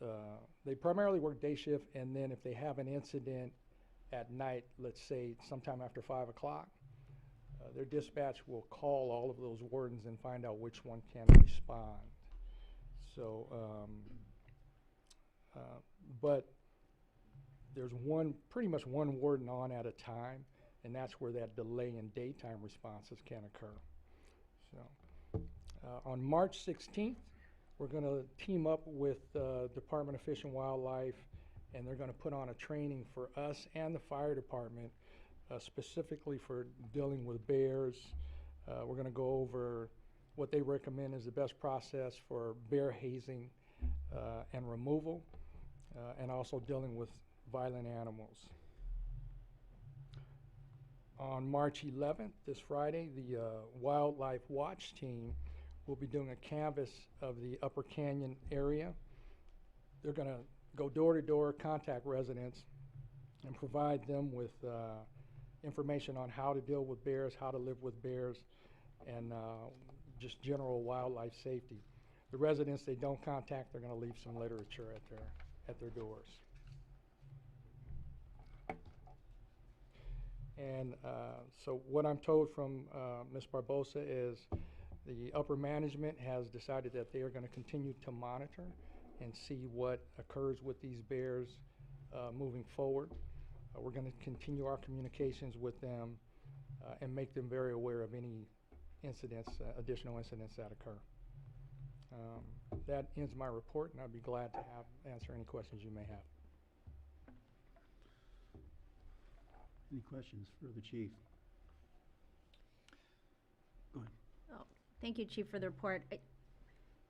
they primarily work day shift, and then if they have an incident at night, let's say sometime after 5 o'clock, their dispatch will call all of those wardens and find out which one can respond. So, but there's pretty much one warden on at a time, and that's where that delay in daytime responses can occur. So, on March 16th, we're going to team up with Department of Fish and Wildlife, and they're going to put on a training for us and the fire department, specifically for dealing with bears. We're going to go over what they recommend is the best process for bear hazing and removal, and also dealing with violent animals. On March 11th, this Friday, the Wildlife Watch team will be doing a canvass of the Upper Canyon area. They're going to go door to door, contact residents, and provide them with information on how to deal with bears, how to live with bears, and just general wildlife safety. The residents they don't contact, they're going to leave some literature at their doors. And so what I'm told from Ms. Barbosa is the upper management has decided that they are going to continue to monitor and see what occurs with these bears moving forward. We're going to continue our communications with them and make them very aware of any incidents, additional incidents that occur. That ends my report, and I'd be glad to answer any questions you may have. Any questions for the chief? Go ahead. Oh, thank you, Chief, for the report.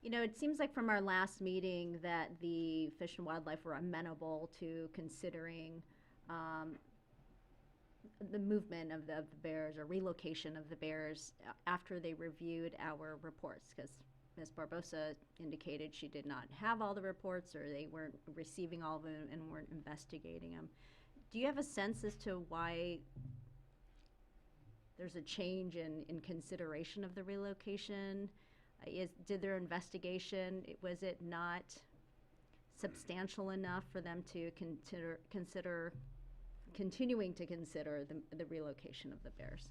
You know, it seems like from our last meeting that the Fish and Wildlife were amenable to considering the movement of the bears or relocation of the bears after they reviewed our reports, because Ms. Barbosa indicated she did not have all the reports, or they weren't receiving all of them and weren't investigating them. Do you have a sense as to why there's a change in consideration of the relocation? Did their investigation, was it not substantial enough for them to continuing to consider the relocation of the bears?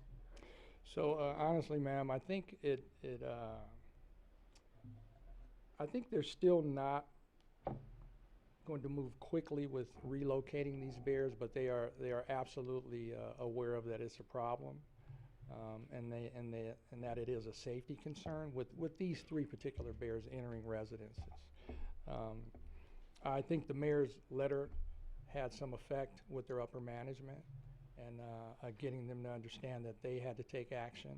So honestly, ma'am, I think I think they're still not going to move quickly with relocating these bears, but they are absolutely aware of that it's a problem, and that it is a safety concern with these 3 particular bears entering residences. I think the mayor's letter had some effect with their upper management and getting them to understand that they had to take action.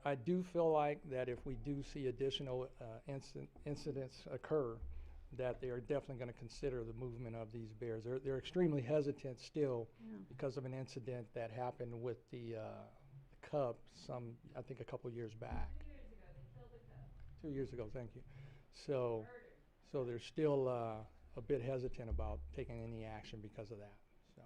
I do feel like that if we do see additional incidents occur, that they are definitely going to consider the movement of these bears. They're extremely hesitant still because of an incident that happened with the cub I think a couple years back. 2 years ago, they killed a cub. 2 years ago, thank you. So they're still a bit hesitant about taking any action because of that. So.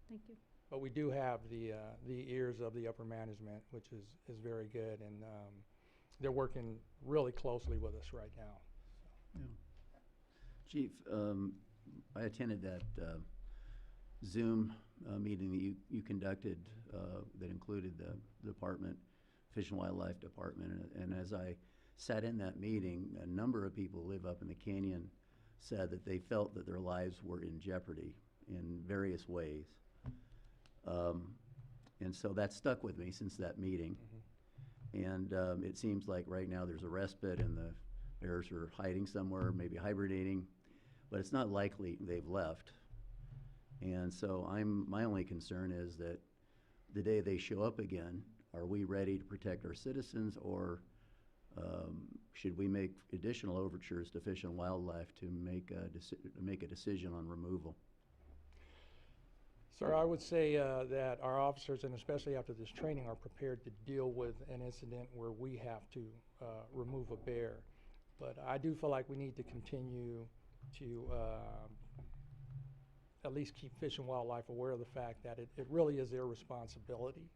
Thank you. But we do have the ears of the upper management, which is very good, and they're working really closely with us right now. So. Yeah. Chief, I attended that Zoom meeting that you conducted that included the department, Fish and Wildlife Department, and as I sat in that meeting, a number of people who live up in the canyon said that they felt that their lives were in jeopardy in various ways. And so that stuck with me since that meeting. And it seems like right now there's a respite and the bears are hiding somewhere, maybe hibernating, but it's not likely they've left. And so my only concern is that the day they show up again, are we ready to protect our citizens, or should we make additional overtures to Fish and Wildlife to make a decision on removal? Sir, I would say that our officers, and especially after this training, are prepared to deal with an incident where we have to remove a bear. But I do feel like we need to continue to at least keep Fish and Wildlife aware of the fact that it really is their responsibility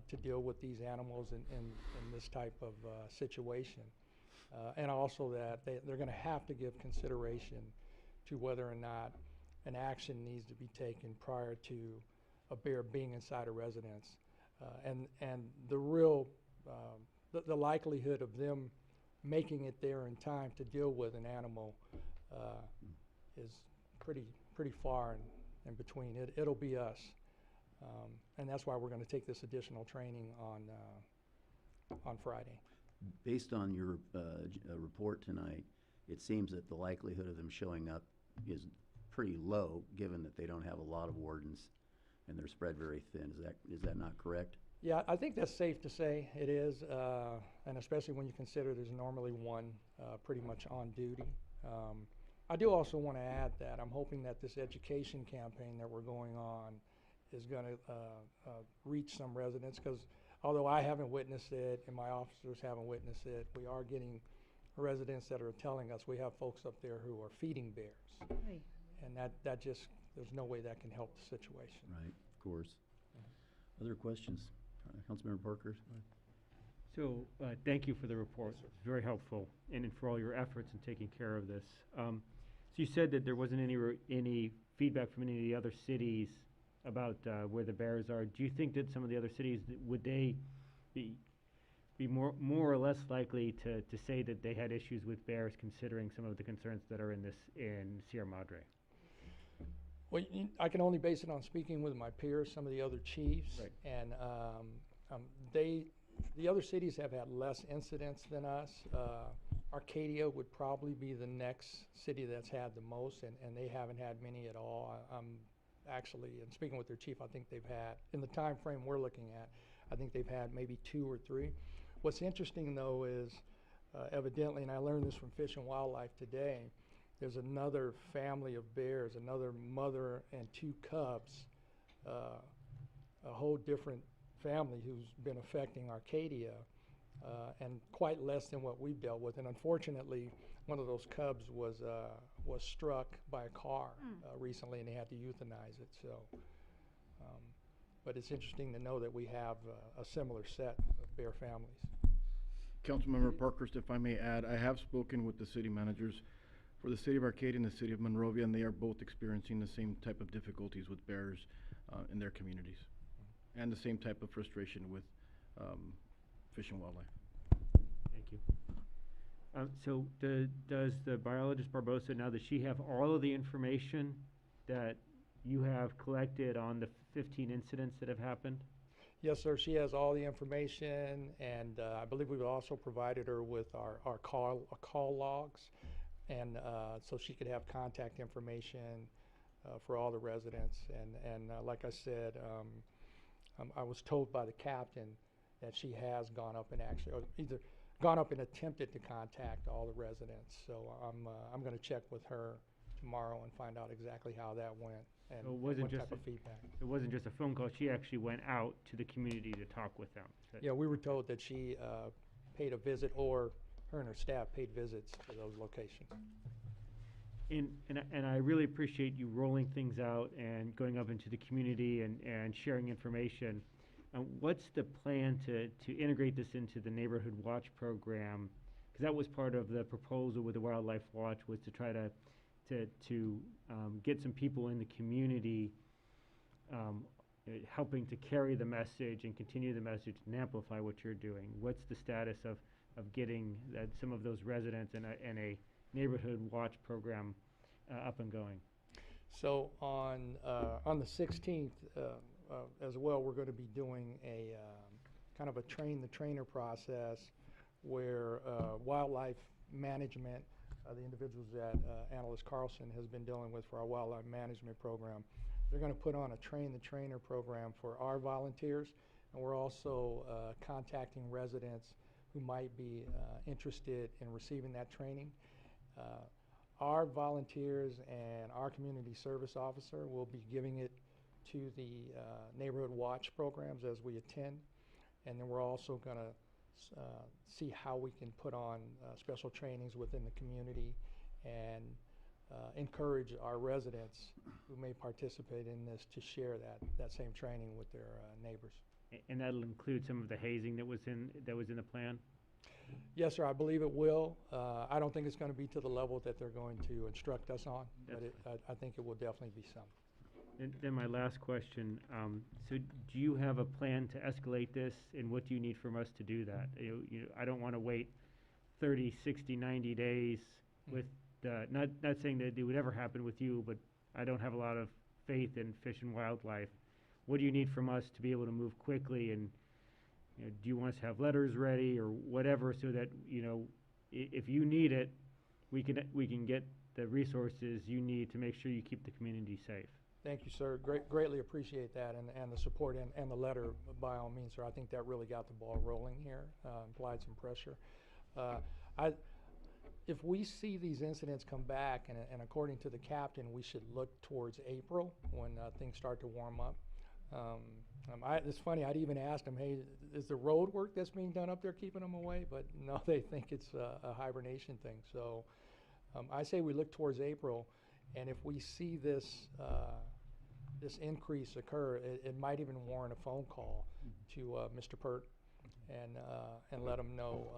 to deal with these animals in this type of situation. And also that they're going to have to give consideration to whether or not an action needs to be taken prior to a bear being inside a residence. And the real, the likelihood of them making it there in time to deal with an animal is pretty far in between. It'll be us. And that's why we're going to take this additional training on Friday. Based on your report tonight, it seems that the likelihood of them showing up is pretty low, given that they don't have a lot of wardens and they're spread very thin. Is that not correct? Yeah, I think that's safe to say. It is, and especially when you consider there's normally one pretty much on duty. I do also want to add that I'm hoping that this education campaign that we're going on is going to reach some residents, because although I haven't witnessed it and my officers haven't witnessed it, we are getting residents that are telling us we have folks up there who are feeding bears. Right. And that just, there's no way that can help the situation. Right, of course. Other questions? Councilmember Parker? So thank you for the report. It's very helpful, and for all your efforts in taking care of this. So you said that there wasn't any feedback from any of the other cities about where the bears are. Do you think that some of the other cities, would they be more or less likely to say that they had issues with bears, considering some of the concerns that are in Sierra Madre? Well, I can only base it on speaking with my peers, some of the other chiefs, right. And the other cities have had less incidents than us. Arcadia would probably be the next city that's had the most, and they haven't had many at all. Actually, and speaking with their chief, I think they've had, in the time frame we're looking at, I think they've had maybe 2 or 3. What's interesting though is, evidently, and I learned this from Fish and Wildlife today, there's another family of bears, another mother and 2 cubs, a whole different family who's been affecting Arcadia, and quite less than what we've dealt with. And unfortunately, one of those cubs was struck by a car recently, and they had to euthanize it. So, but it's interesting to know that we have a similar set of bear families. Councilmember Parkhurst, if I may add, I have spoken with the city managers for the city of Arcadia and the city of Monrovia, and they are both experiencing the same type of difficulties with bears in their communities, and the same type of frustration with Fish and Wildlife. Thank you. So does the biologist Barbosa, now does she have all of the information that you have collected on the 15 incidents that have happened? Yes, sir. She has all the information, and I believe we've also provided her with our call logs, and so she could have contact information for all the residents. And like I said, I was told by the captain that she has gone up and actually, or either gone up and attempted to contact all the residents. So I'm going to check with her tomorrow and find out exactly how that went and So it wasn't what just type of feedback. It wasn't just a phone call. She actually went out to the community to talk with them. Yeah, we were told that she paid a visit, or her and her staff paid visits to those locations. And I really appreciate you rolling things out and going up into the community and sharing information. What's the plan to integrate this into the Neighborhood Watch program? Because that was part of the proposal with the Wildlife Watch, was to try to get some people in the community helping to carry the message and continue the message and amplify what you're doing. What's the status of getting some of those residents and a Neighborhood Watch program up and going? So on the 16th as well, we're going to be doing a kind of a train-the-trainer process where wildlife management, the individuals that Analyst Carlson has been dealing with for our wildlife management program, they're going to put on a train-the-trainer program for our volunteers, and we're also contacting residents who might be interested in receiving that training. Our volunteers and our community service officer will be giving it to the Neighborhood Watch programs as we attend, and then we're also going to see how we can put on special trainings within the community and encourage our residents who may participate in this to share that same training with their neighbors. And that'll include some of the hazing that was in the plan? Yes, sir, I believe it will. I don't think it's going to be to the level that they're going to instruct us on, but I think it will definitely be some. And then my last question, so do you have a plan to escalate this, and what do you need from us to do that? I don't want to wait 30, 60, 90 days with, not saying that it would ever happen with you, but I don't have a lot of faith in Fish and Wildlife. What do you need from us to be able to move quickly, and do you want us to have letters ready or whatever, so that, if you need it, we can get the resources you need to make sure you keep the community safe? Thank you, sir. Greatly appreciate that, and the support and the letter, by all means, sir. I think that really got the ball rolling here, applied some pressure. If we see these incidents come back, and according to the captain, we should look towards April when things start to warm up. It's funny, I'd even asked him, hey, is the road work that's being done up there keeping them away? But no, they think it's a hibernation thing. So I say we look towards April, and if we see this this increase occur, it might even warrant a phone call to Mr. Pert and let him know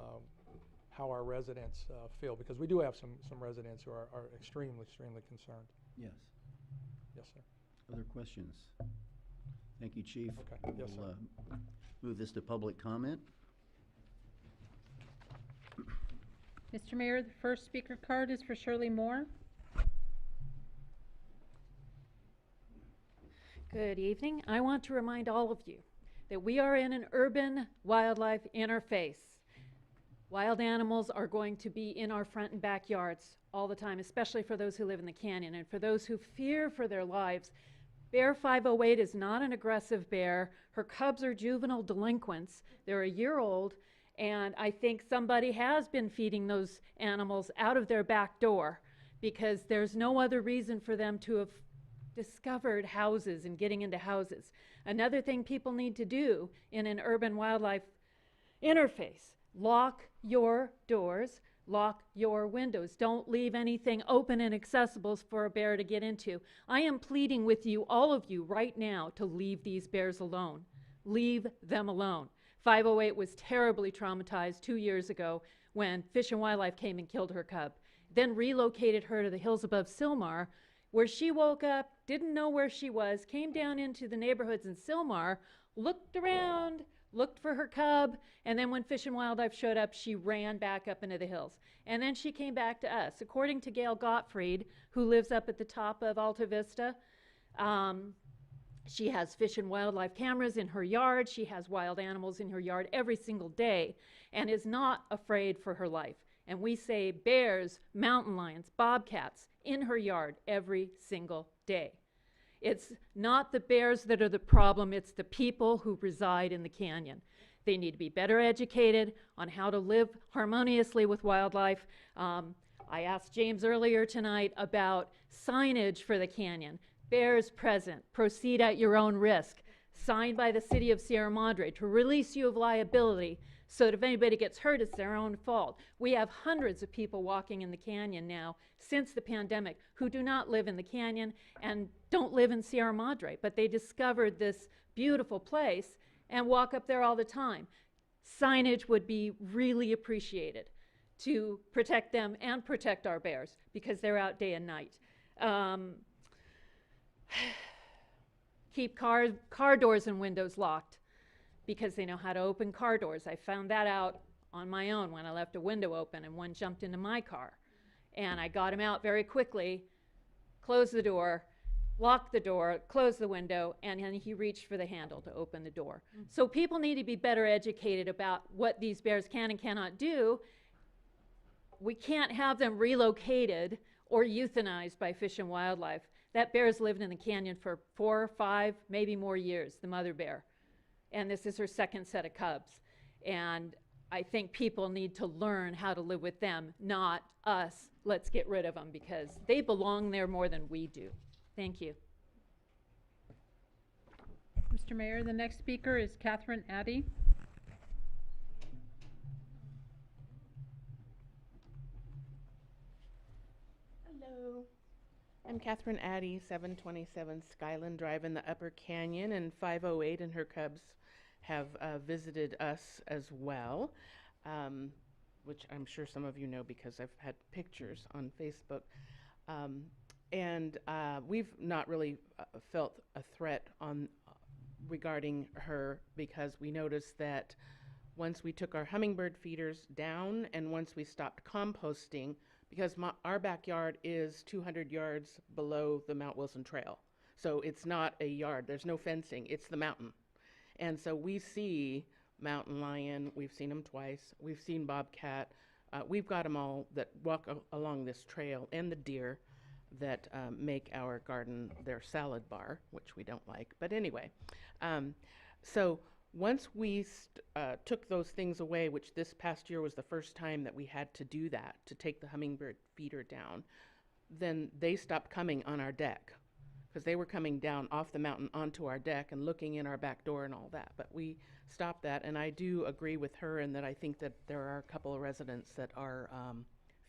how our residents feel, because we do have some residents who are extremely concerned. Yes. Yes, sir. Other questions? Thank you, Chief. Okay. Yes, We'll, sir. move this to public comment. Mr. Mayor, the first speaker card is for Shirley Moore. Good evening. I want to remind all of you that we are in an urban wildlife interface. Wild animals are going to be in our front and backyards all the time, especially for those who live in the canyon. And for those who fear for their lives, Bear 508 is not an aggressive bear. Her cubs are juvenile delinquents. They're a year old, and I think somebody has been feeding those animals out of their back door, because there's no other reason for them to have discovered houses and getting into houses. Another thing people need to do in an urban wildlife interface: lock your doors, lock your windows. Don't leave anything open and accessible for a bear to get into. I am pleading with you, all of you, right now, to leave these bears alone. Leave them alone. 508 was terribly traumatized 2 years ago when Fish and Wildlife came and killed her cub. then relocated her to the hills above Sylmar, where she woke up, didn't know where she was, came down into the neighborhoods in Sylmar, looked around, looked for her cub, and then when Fish and Wildlife showed up, she ran back up into the hills. And then she came back to us. According to Gail Gottfried, who lives up at the top of Alta Vista, she has Fish and Wildlife cameras in her yard. She has wild animals in her yard every single day and is not afraid for her life. And we say bears, mountain lions, bobcats in her yard every single day. It's not the bears that are the problem, it's the people who reside in the canyon. They need to be better educated on how to live harmoniously with wildlife. I asked James earlier tonight about signage for the canyon. Bears present, proceed at your own risk, signed by the city of Sierra Madre to release you of liability so that if anybody gets hurt, it's their own fault. We have hundreds of people walking in the canyon now since the pandemic who do not live in the canyon and don't live in Sierra Madre, but they discovered this beautiful place and walk up there all the time. Signage would be really appreciated to protect them and protect our bears because they're out day and night. Keep car doors and windows locked because they know how to open car doors. I found that out on my own when I left a window open and one jumped into my car. And I got him out very quickly, closed the door, locked the door, closed the window, and then he reached for the handle to open the door. So people need to be better educated about what these bears can and cannot do. We can't have them relocated or euthanized by Fish and Wildlife. That bear's lived in the canyon for 4 or 5, maybe more years, the mother bear. And this is her second set of cubs. And I think people need to learn how to live with them, not us, let's get rid of them, because they belong there more than we do. Thank you. Mr. Mayor, the next speaker is Catherine Addy. Hello. I'm Catherine Addy, 727 Skyland Drive in the Upper Canyon, and 508 and her cubs have visited us as well, which I'm sure some of you know because I've had pictures on Facebook. And we've not really felt a threat on regarding her because we noticed that once we took our hummingbird feeders down and once we stopped composting, because our backyard is 200 yards below the Mount Wilson Trail. So it's not a yard, there's no fencing, it's the mountain. And so we see mountain lion, we've seen them twice, we've seen bobcat, we've got them all that walk along this trail, and the deer that make our garden their salad bar, which we don't like, but anyway. So once we took those things away, which this past year was the first time that we had to do that, to take the hummingbird feeder down, then they stopped coming on our deck because they were coming down off the mountain onto our deck and looking in our back door and all that. But we stopped that, and I do agree with her in that I think that there are a couple of residents that are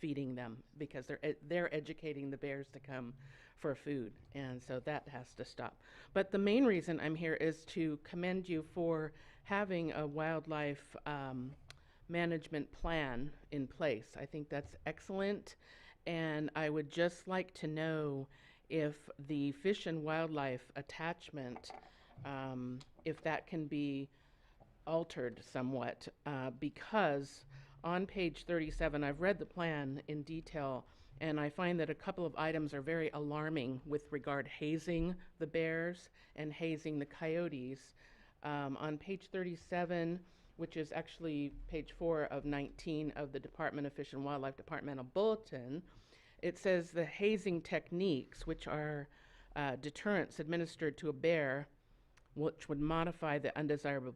feeding them because they're educating the bears to come for food, and so that has to stop. But the main reason I'm here is to commend you for having a wildlife management plan in place. I think that's excellent, and I would just like to know if the Fish and Wildlife attachment, if that can be altered somewhat, because on page 37, I've read the plan in detail, and I find that a couple of items are very alarming with regard hazing the bears and hazing the coyotes. On page 37, which is actually page 4 of 19 of the Department of Fish and Wildlife Departmental Bulletin, it says the hazing techniques, which are deterrents administered to a bear, which would modify the undesirable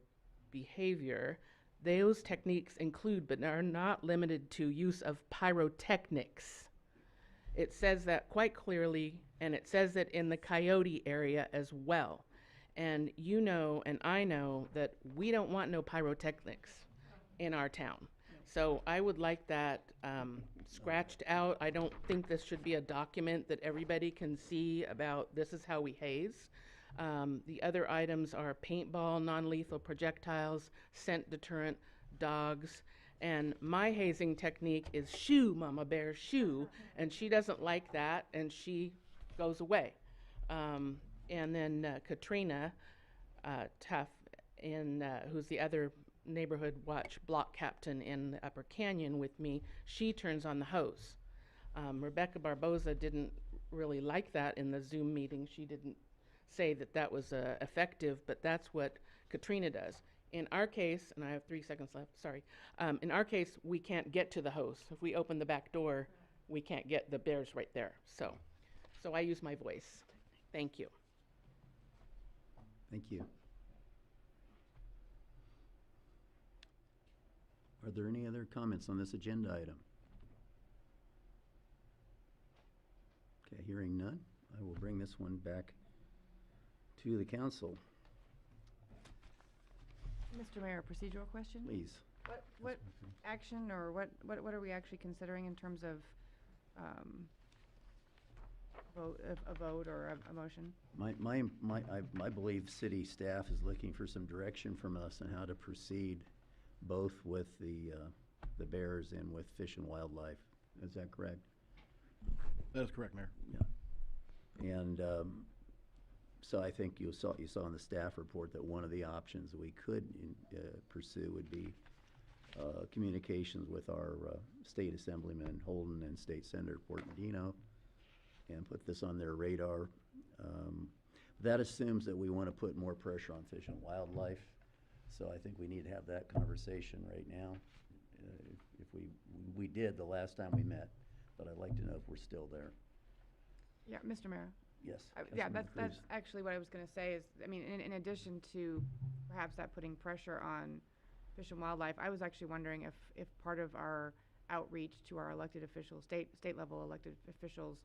behavior. Those techniques include, but are not limited to, use of pyrotechnics. It says that quite clearly, and it says it in the coyote area as well. And you know, and I know that we don't want no pyrotechnics in our town. So I would like that scratched out. I don't think this should be a document that everybody can see about this is how we haze. The other items are paintball, non-lethal projectiles, scent deterrent, dogs, And my hazing technique is shoo, Mama Bear, shoo. And she doesn't like that, and she goes away. And then Katrina Tuff, who's the other neighborhood watch block captain in the Upper Canyon with me, she turns on the hose. Rebecca Barboza didn't really like that in the Zoom meeting. She didn't say that that was effective, but that's what Katrina does. In our case, and I have 3 seconds left, sorry. In our case, we can't get to the hose. If we open the back door, we can't get, the bear's right there. So I use my voice. Thank you. Thank you. Are there any other comments on this agenda item? Okay, hearing none, I will bring this one back to the council. Mr. Mayor, a procedural question? Please. What action or what are we actually considering in terms of a vote or a motion? I believe city staff is looking for some direction from us on how to proceed, both with the bears and with Fish and Wildlife. Is that correct? That is correct, Mayor. Yeah. And so I think you saw in the staff report that one of the options we could pursue would be communications with our state assemblyman Holden and state senator Portandino, and put this on their radar. That assumes that we want to put more pressure on Fish and Wildlife. So I think we need to have that conversation right now. If we did the last time we met, but I'd like to know if we're still there. Yeah, Mr. Mayor. Yes. Yeah, Councilmember that's Cruz. actually what I was going to say is, I mean, in addition to perhaps that putting pressure on Fish and Wildlife, I was actually wondering if part of our outreach to our elected officials, state level elected officials,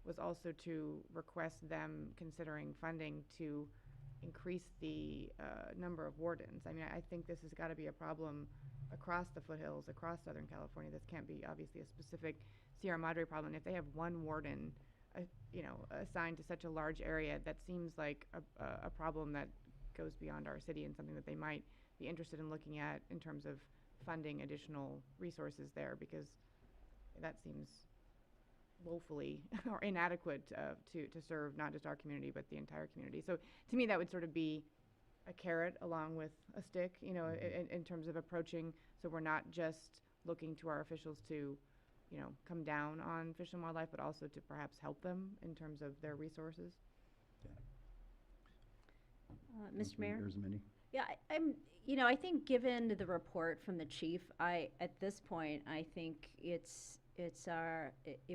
was also to request them considering funding to increase the number of wardens. I mean, I think this has got to be a problem across the foothills, across Southern California. This can't be obviously a specific Sierra Madre problem. If they have one warden, assigned to such a large area, that seems like a problem that goes beyond our city and something that they might be interested in looking at in terms of funding additional resources there, because that seems woefully or inadequate to serve not just our community but the entire community. So to me that would sort of be a carrot along with a stick, in terms of approaching, so we're not just looking to our officials to come down on Fish and Wildlife, but also to perhaps help them in terms of their resources. Mr. Mayor? Arizmendi? Yeah, I think given the report from the chief, at this point, I think it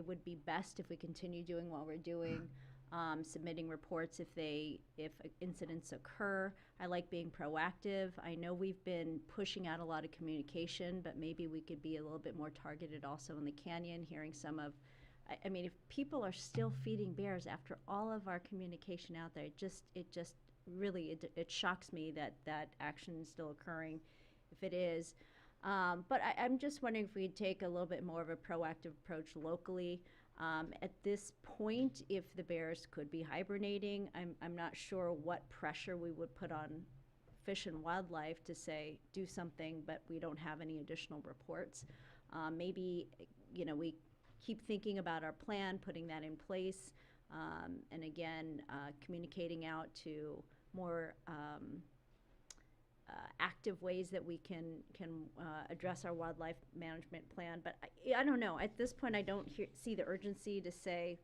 would be best if we continue doing what we're doing, submitting reports if incidents occur. I like being proactive. I know we've been pushing out a lot of communication, but maybe we could be a little bit more targeted also in the canyon, hearing some of, I mean, if people are still feeding bears after all of our communication out there, it just really, it shocks me that action is still occurring, if it is. But I'm just wondering if we'd take a little bit more of a proactive approach locally. At this point, if the bears could be hibernating, I'm not sure what pressure we would put on Fish and Wildlife to say, do something, but we don't have any additional reports. Maybe, we keep thinking about our plan, putting that in place, and again, communicating out to more active ways that we can address our wildlife management plan. But I don't know. At this point, I don't see the urgency to say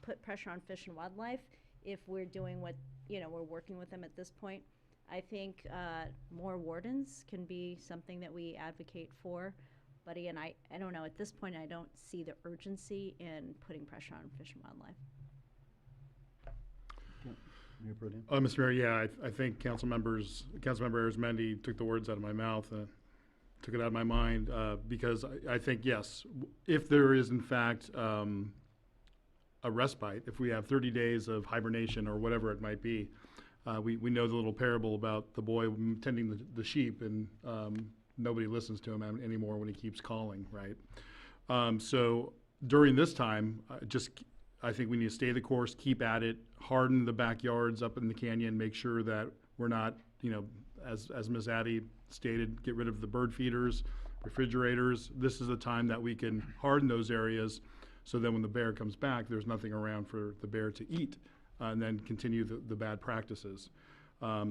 put pressure on Fish and Wildlife if we're doing what, we're working with them at this point. I think more wardens can be something that we advocate for. But again, I don't know. At this point, I don't see the urgency in putting pressure on Fish and Wildlife. Mayor Pro Tem? Mr. Mayor, yeah, I think Councilmember Arizmendi took the words out of my mouth, took it out of my mind, because I think, yes, if there is in fact a respite, if we have 30 days of hibernation or whatever it might be, we know the little parable about the boy tending the sheep, and nobody listens to him anymore when he keeps calling, right? So during this time, I think we need to stay the course, keep at it, harden the backyards up in the canyon, make sure that we're not, as Ms. Addy stated, get rid of the bird feeders, refrigerators. This is the time that we can harden those areas, so then when the bear comes back, there's nothing around for the bear to eat, and then continue the bad practices.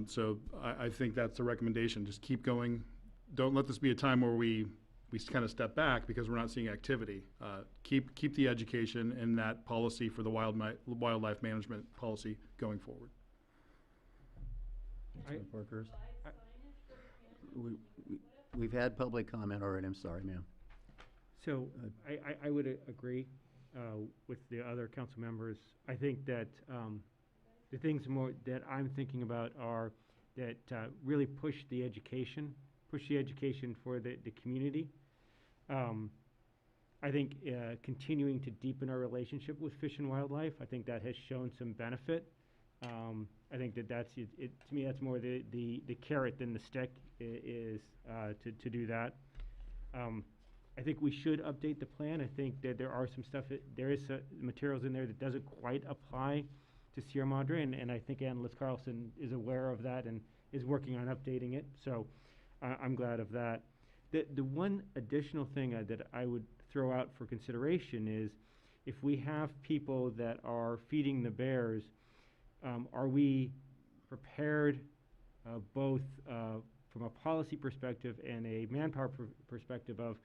So I think that's the recommendation. Just keep going. Don't let this be a time where we kind of step back because we're not seeing activity. Keep the education and that policy for the wildlife management policy going forward. We've had public comment already. I'm sorry, ma'am. So I would agree with the other council members. I think that the things more that I'm thinking about are that really push the education for the community. I think continuing to deepen our relationship with Fish and Wildlife, I think that has shown some benefit. I think that's to me, that's more the carrot than the stick is to do that. I think we should update the plan. I think that there are some stuff, there is materials in there that doesn't quite apply to Sierra Madre, and I think Annalise Carlson is aware of that and is working on updating it. So I'm glad of that. The one additional thing that I would throw out for consideration is if we have people that are feeding the bears, are we prepared both from a policy perspective and a manpower perspective of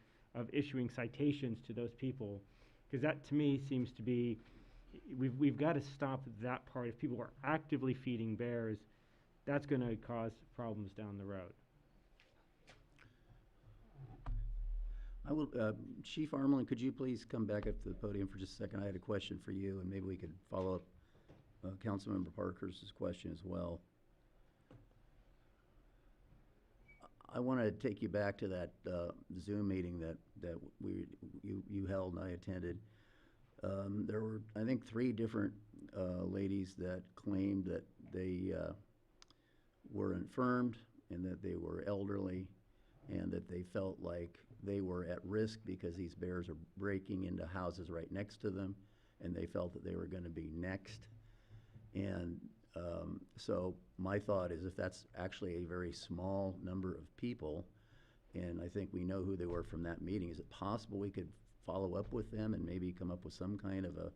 issuing citations to those people? Because that to me seems to be, we've got to stop that part. If people are actively feeding bears, that's going to cause problems down the road. I will, Chief Armelin, could you please come back up to the podium for just a second? I had a question for you, and maybe we could follow up Councilmember Parkhurst's question as well. I want to take you back to that Zoom meeting that you held and I attended. There were, I think, 3 different ladies that claimed that they were infirmed and that they were elderly and that they felt like they were at risk because these bears are breaking into houses right next to them, and they felt that they were going to be next. And so my thought is, if that's actually a very small number of people, and I think we know who they were from that meeting, is it possible we could follow up with them and maybe come up with some kind of a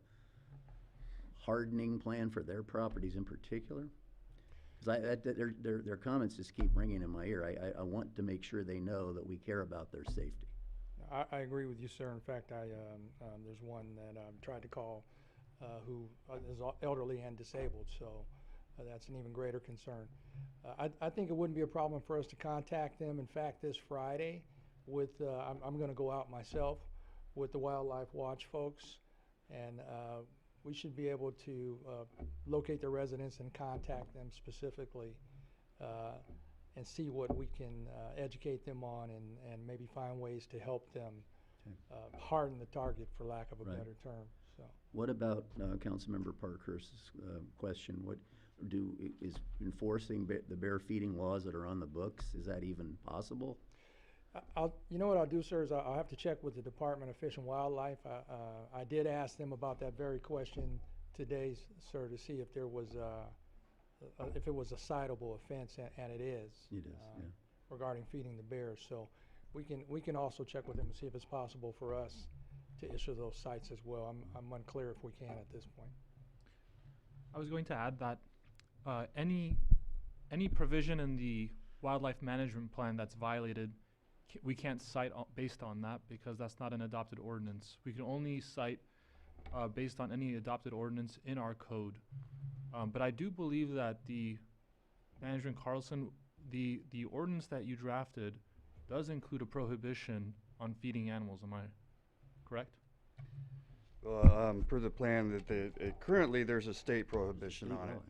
hardening plan for their properties in particular? Because their comments just keep ringing in my ear. I want to make sure they know that we care about their safety. I agree with you, sir. In fact, there's one that I've tried to call who is elderly and disabled, so that's an even greater concern. I think it wouldn't be a problem for us to contact them. In fact, this Friday, I'm going to go out myself with the Wildlife Watch folks, and we should be able to locate their residents and contact them specifically and see what we can educate them on and maybe find ways to help them harden the target, for lack of a better term. So, what about Councilmember Parkhurst's question? Is enforcing the bear feeding laws that are on the books, is that even possible? You know what I'll do, sir, is I'll have to check with the Department of Fish and Wildlife. I did ask them about that very question today, sir, to see if there was if it was a citable offense, and it is. It is, yeah. Regarding feeding the bears. So we can also check with them and see if it's possible for us to issue those cites as well. I'm unclear if we can at this point. I was going to add that any provision in the wildlife management plan that's violated, we can't cite based on that because that's not an adopted ordinance. We can only cite based on any adopted ordinance in our code. But I do believe that the Management Carlson, the ordinance that you drafted does include a prohibition on feeding animals. Am I correct? Per the plan, that currently there's a state prohibition on it.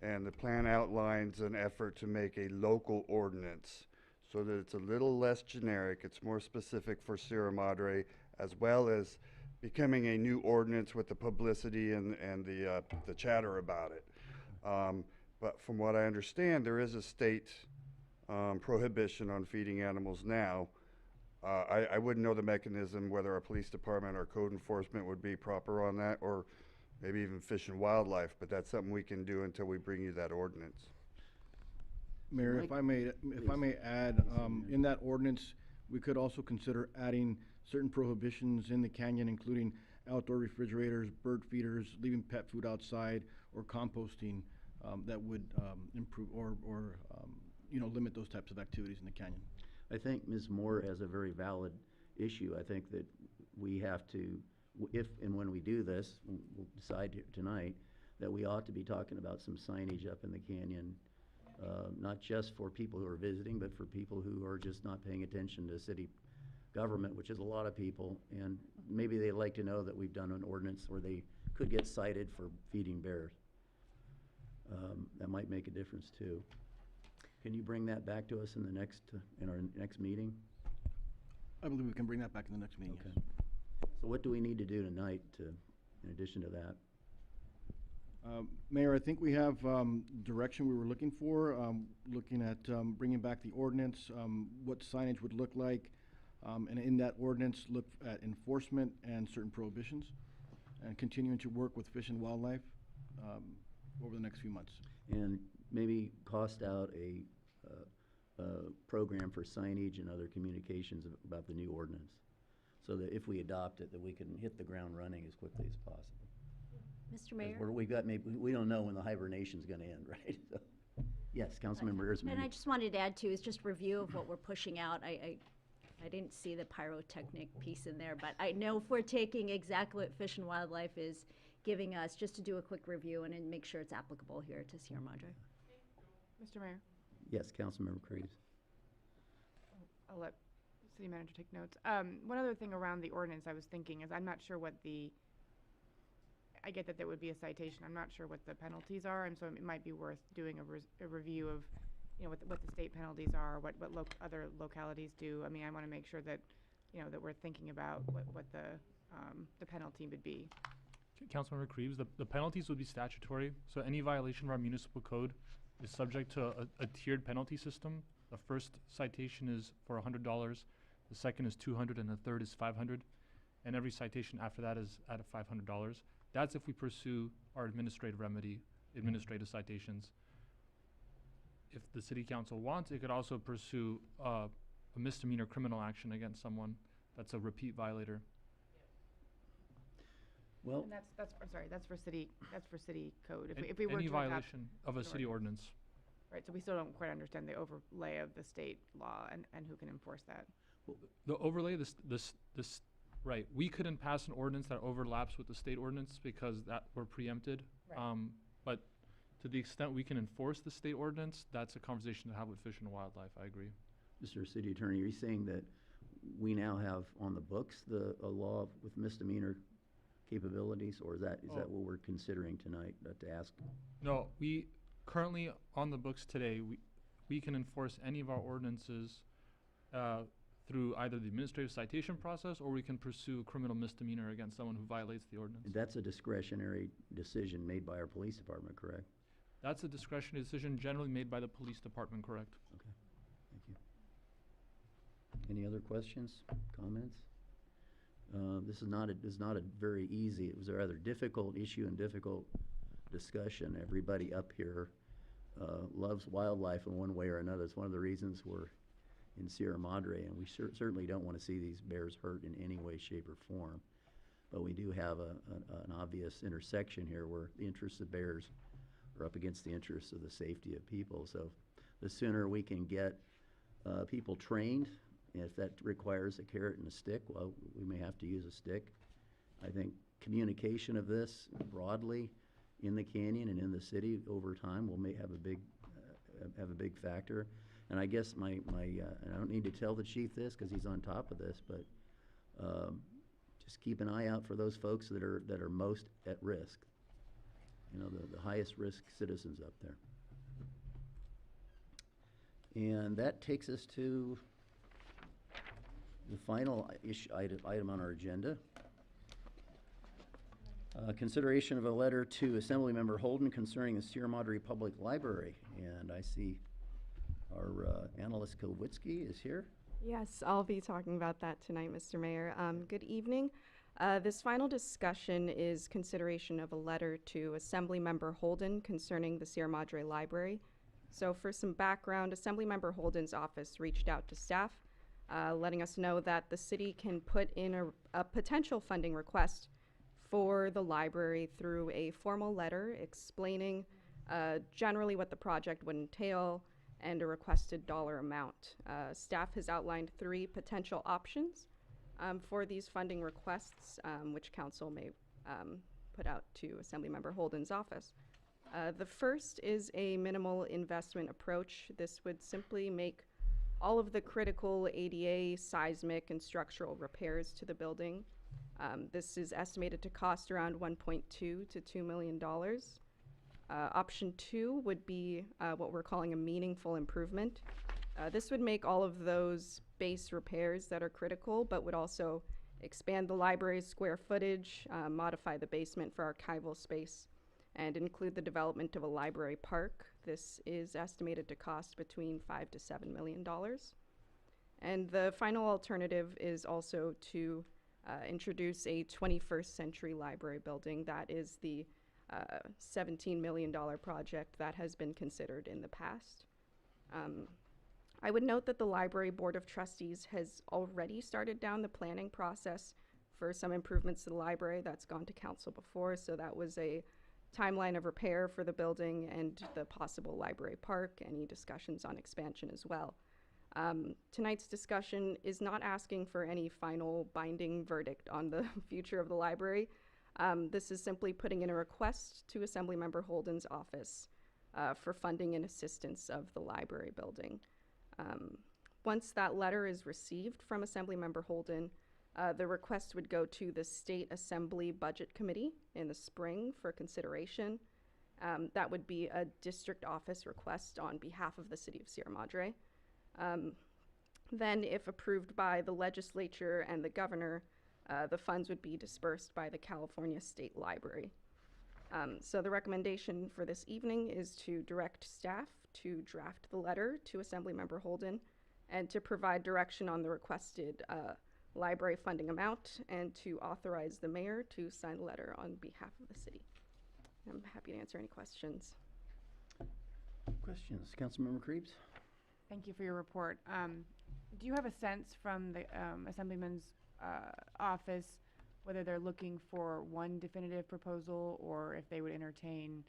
And the plan outlines an effort to make a local ordinance so that it's a little less generic, it's more specific for Sierra Madre, as well as becoming a new ordinance with the publicity and the chatter about it. But from what I understand, there is a state prohibition on feeding animals now. I wouldn't know the mechanism, whether our police department or code enforcement would be proper on that, or maybe even Fish and Wildlife, but that's something we can do until we bring you that ordinance. Mayor, Mike, if I may add, in that ordinance, we could also consider adding certain prohibitions in the canyon, including outdoor refrigerators, bird feeders, leaving pet food outside, or composting, that would improve or limit those types of activities in the canyon. I think Ms. Moore has a very valid issue. I think that we have to, if and when we do this, we'll decide tonight, that we ought to be talking about some signage up in the canyon, not just for people who are visiting, but for people who are just not paying attention to city government, which is a lot of people, and maybe they'd like to know that we've done an ordinance where they could get cited for feeding bears. That might make a difference too. Can you bring that back to us in our next meeting? I believe we can bring that back in the next meeting. Okay. So what do we need to do tonight in addition to that? Mayor, I think we have direction we were looking for, looking at bringing back the ordinance, what signage would look like, and in that ordinance, look at enforcement and certain prohibitions, and continuing to work with Fish and Wildlife over the next few months. And maybe cost out a program for signage and other communications about the new ordinance, so that if we adopt it, that we can hit the ground running as quickly as possible. Mr. Mayor? We don't know when the hibernation's gonna end, right? So, yes, Councilmember Erzman. And I just wanted to add too, is just review of what we're pushing out. I didn't see the pyrotechnic piece in there, but I know if we're taking exactly what Fish and Wildlife is giving us, just to do a quick review and then make sure it's applicable here to Sierra Madre. Mr. Mayor, Yes, Councilmember Creed. I'll let the city manager take notes. One other thing around the ordinance I was thinking is I'm not sure what I get that there would be a citation. I'm not sure what the penalties are, and so it might be worth doing a review of, what the state penalties are, what other localities do. I mean, I want to make sure that, that we're thinking about what the penalty would be. Councilmember Creeves, the penalties would be statutory, so any violation of our municipal code is subject to a tiered penalty system. The first citation is for $100, the second is $200, and the third is $500, and every citation after that is at $500. That's if we pursue our administrative remedy, administrative citations. If the city council wants, it could also pursue a misdemeanor criminal action against someone that's a repeat violator. Well, And that's for city code. If we were Any to adopt violation of a an city ordinance. Right, so we still don't quite understand the overlay of the state law and who can enforce that. The overlay, right, we couldn't pass an ordinance that overlaps with the state ordinance because that we're preempted. Right. But to the extent we can enforce the state ordinance, that's a conversation to have with Fish and Wildlife, I agree. Mr. City Attorney, are you saying that we now have on the books a law with misdemeanor capabilities, or is that what we're considering tonight, to ask? No, we currently on the books today, we can enforce any of our ordinances through either the administrative citation process, or we can pursue a criminal misdemeanor against someone who violates the ordinance. That's a discretionary decision made by our police department, correct? That's a discretionary decision generally made by the police department, correct? Okay, thank you. Any other questions, comments? This is not a very easy, it was a rather difficult issue and difficult discussion. Everybody up here loves wildlife in one way or another. It's one of the reasons we're in Sierra Madre, and we certainly don't want to see these bears hurt in any way, shape, or form. But we do have an obvious intersection here where the interests of bears are up against the interests of the safety of people. So the sooner we can get people trained, and if that requires a carrot and a stick, well, we may have to use a stick. I think communication of this broadly in the canyon and in the city over time may have a big factor. And I guess and I don't need to tell the chief this because he's on top of this, but just keep an eye out for those folks that are most at risk. The highest risk citizens up there. And that takes us to the final item on our agenda. Consideration of a letter to Assemblymember Holden concerning the Sierra Madre Public Library. And I see our analyst Kowitsky is here. Yes, I'll be talking about that tonight, Mr. Mayor. Good evening. This final discussion is consideration of a letter to Assemblymember Holden concerning the Sierra Madre Library. So for some background, Assemblymember Holden's office reached out to staff, letting us know that the city can put in a potential funding request for the library through a formal letter explaining generally what the project would entail and a requested dollar amount. Staff has outlined 3 potential options for these funding requests, which council may put out to Assemblymember Holden's office. The first is a minimal investment approach. This would simply make all of the critical ADA, seismic, and structural repairs to the building. This is estimated to cost around $1.2 to $2 million. Option 2 would be what we're calling a meaningful improvement. This would make all of those base repairs that are critical, but would also expand the library's square footage, modify the basement for archival space, and include the development of a library park. This is estimated to cost between $5 to $7 million. And the final alternative is also to introduce a 21st century library building. That is the $17 million project that has been considered in the past. I would note that the Library Board of Trustees has already started down the planning process for some improvements to the library. That's gone to council before, so that was a timeline of repair for the building and the possible library park, any discussions on expansion as well. Tonight's discussion is not asking for any final binding verdict on the future of the library. This is simply putting in a request to Assemblymember Holden's office for funding and assistance of the library building. Once that letter is received from Assemblymember Holden, the request would go to the State Assembly Budget Committee in the spring for consideration. That would be a district office request on behalf of the City of Sierra Madre. Then, if approved by the legislature and the governor, the funds would be dispersed by the California State Library. So the recommendation for this evening is to direct staff to draft the letter to Assemblymember Holden and to provide direction on the requested library funding amount and to authorize the mayor to sign the letter on behalf of the city. I'm happy to answer any questions. Questions? Councilmember Creeps? Thank you for your report. Do you have a sense from the Assemblyman's office whether they're looking for one definitive proposal or if they would entertain,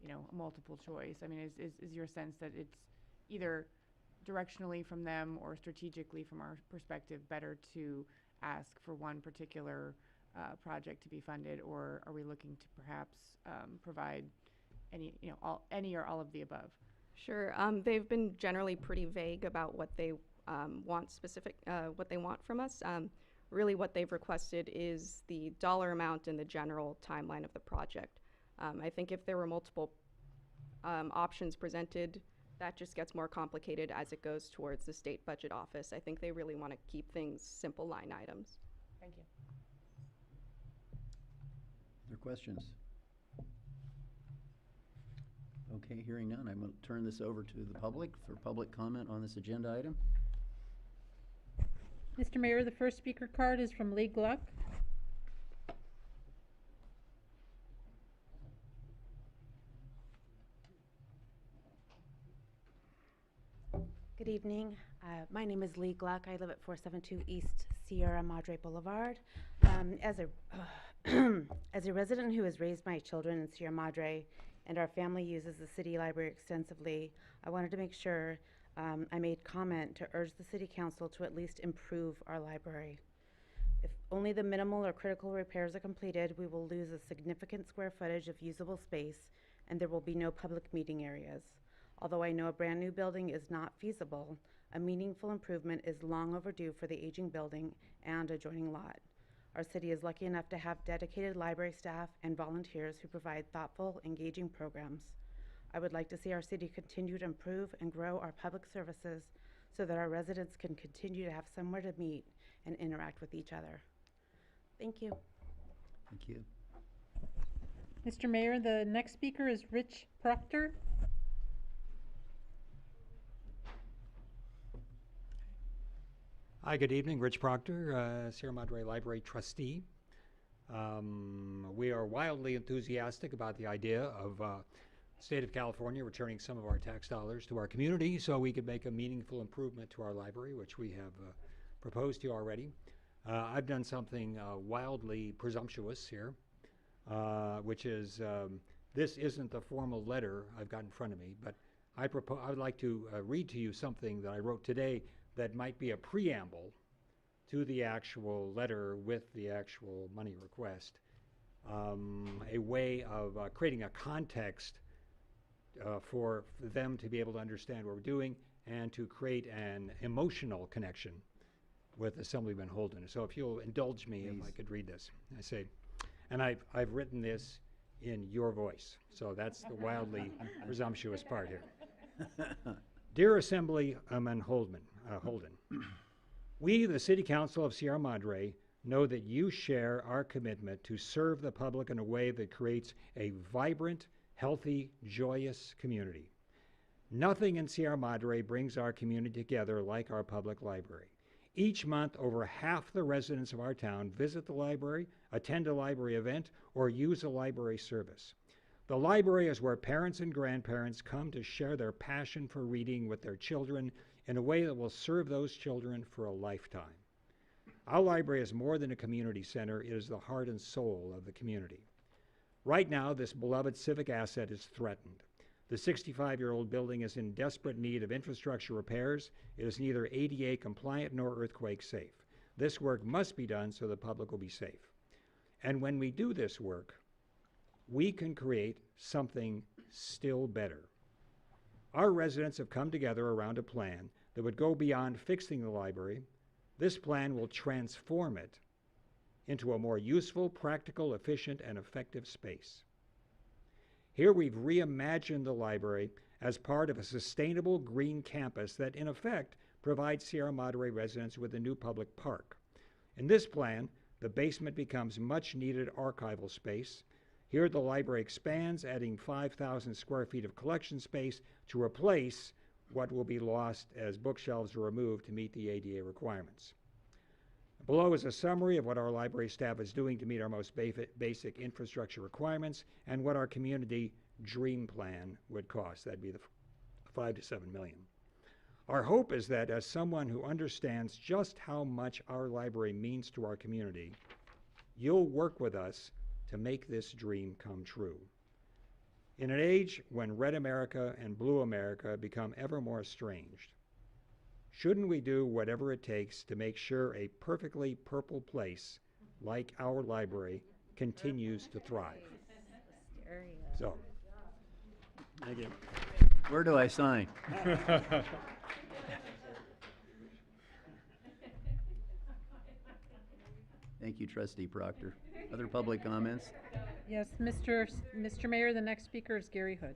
a multiple choice? I mean, is your sense that it's either directionally from them or strategically from our perspective better to ask for one particular project to be funded, or are we looking to perhaps provide any or all of the above? Sure. They've been generally pretty vague about what they want from us. Really what they've requested is the dollar amount and the general timeline of the project. I think if there were multiple options presented, that just gets more complicated as it goes towards the state budget office. I think they really want to keep things simple line items. Thank you. Other questions? Okay, hearing none, I'm going to turn this over to the public for public comment on this agenda item. Mr. Mayor, the first speaker card is from Lee Gluck. Good evening. My name is Lee Gluck. I live at 472 East Sierra Madre Boulevard. As a resident who has raised my children in Sierra Madre and our family uses the city library extensively, I wanted to make sure I made comment to urge the city council to at least improve our library. If only the minimal or critical repairs are completed, we will lose a significant square footage of usable space and there will be no public meeting areas. Although I know a brand new building is not feasible, a meaningful improvement is long overdue for the aging building and adjoining lot. Our city is lucky enough to have dedicated library staff and volunteers who provide thoughtful, engaging programs. I would like to see our city continue to improve and grow our public services so that our residents can continue to have somewhere to meet and interact with each other. Thank you. Thank you. Mr. Mayor, the next speaker is Rich Proctor. Hi, good evening. Rich Proctor, Sierra Madre Library Trustee. We are wildly enthusiastic about the idea of State of California returning some of our tax dollars to our community so we could make a meaningful improvement to our library, which we have proposed to you already. I've done something wildly presumptuous here, which is this isn't the formal letter I've got in front of me, but I would like to read to you something that I wrote today that might be a preamble to the actual letter with the actual money request, a way of creating a context for them to be able to understand what we're doing and to create an emotional connection with Assemblyman Holden. So if you'll indulge me, if I could read this. I say, and I've written this in your voice, so that's the wildly presumptuous part here. Dear Assemblyman Holden, we, the City Council of Sierra Madre, know that you share our commitment to serve the public in a way that creates a vibrant, healthy, joyous community. Nothing in Sierra Madre brings our community together like our public library. Each month, over half the residents of our town visit the library, attend a library event, or use a library service. The library is where parents and grandparents come to share their passion for reading with their children in a way that will serve those children for a lifetime. Our library is more than a community center, it is the heart and soul of the community. Right now, this beloved civic asset is threatened. The 65-year-old building is in desperate need of infrastructure repairs. It is neither ADA compliant nor earthquake safe. This work must be done so the public will be safe. And when we do this work, we can create something still better. Our residents have come together around a plan that would go beyond fixing the library. This plan will transform it into a more useful, practical, efficient, and effective space. Here we've reimagined the library as part of a sustainable green campus that, in effect, provides Sierra Madre residents with a new public park. In this plan, the basement becomes much-needed archival space. Here the library expands, adding 5,000 square feet of collection space to replace what will be lost as bookshelves are removed to meet the ADA requirements. Below is a summary of what our library staff is doing to meet our most basic infrastructure requirements and what our community dream plan would cost. That'd be the 5 to 7 million. Our hope is that as someone who understands just how much our library means to our community, you'll work with us to make this dream come true. In an age when Red America and Blue America become ever more estranged, shouldn't we do whatever it takes to make sure a perfectly purple place like our library continues to thrive? So, thank you. Where do I sign? Thank you, Trustee Proctor. Other public comments? Yes, Mr. Mayor, the next speaker is Gary Hood.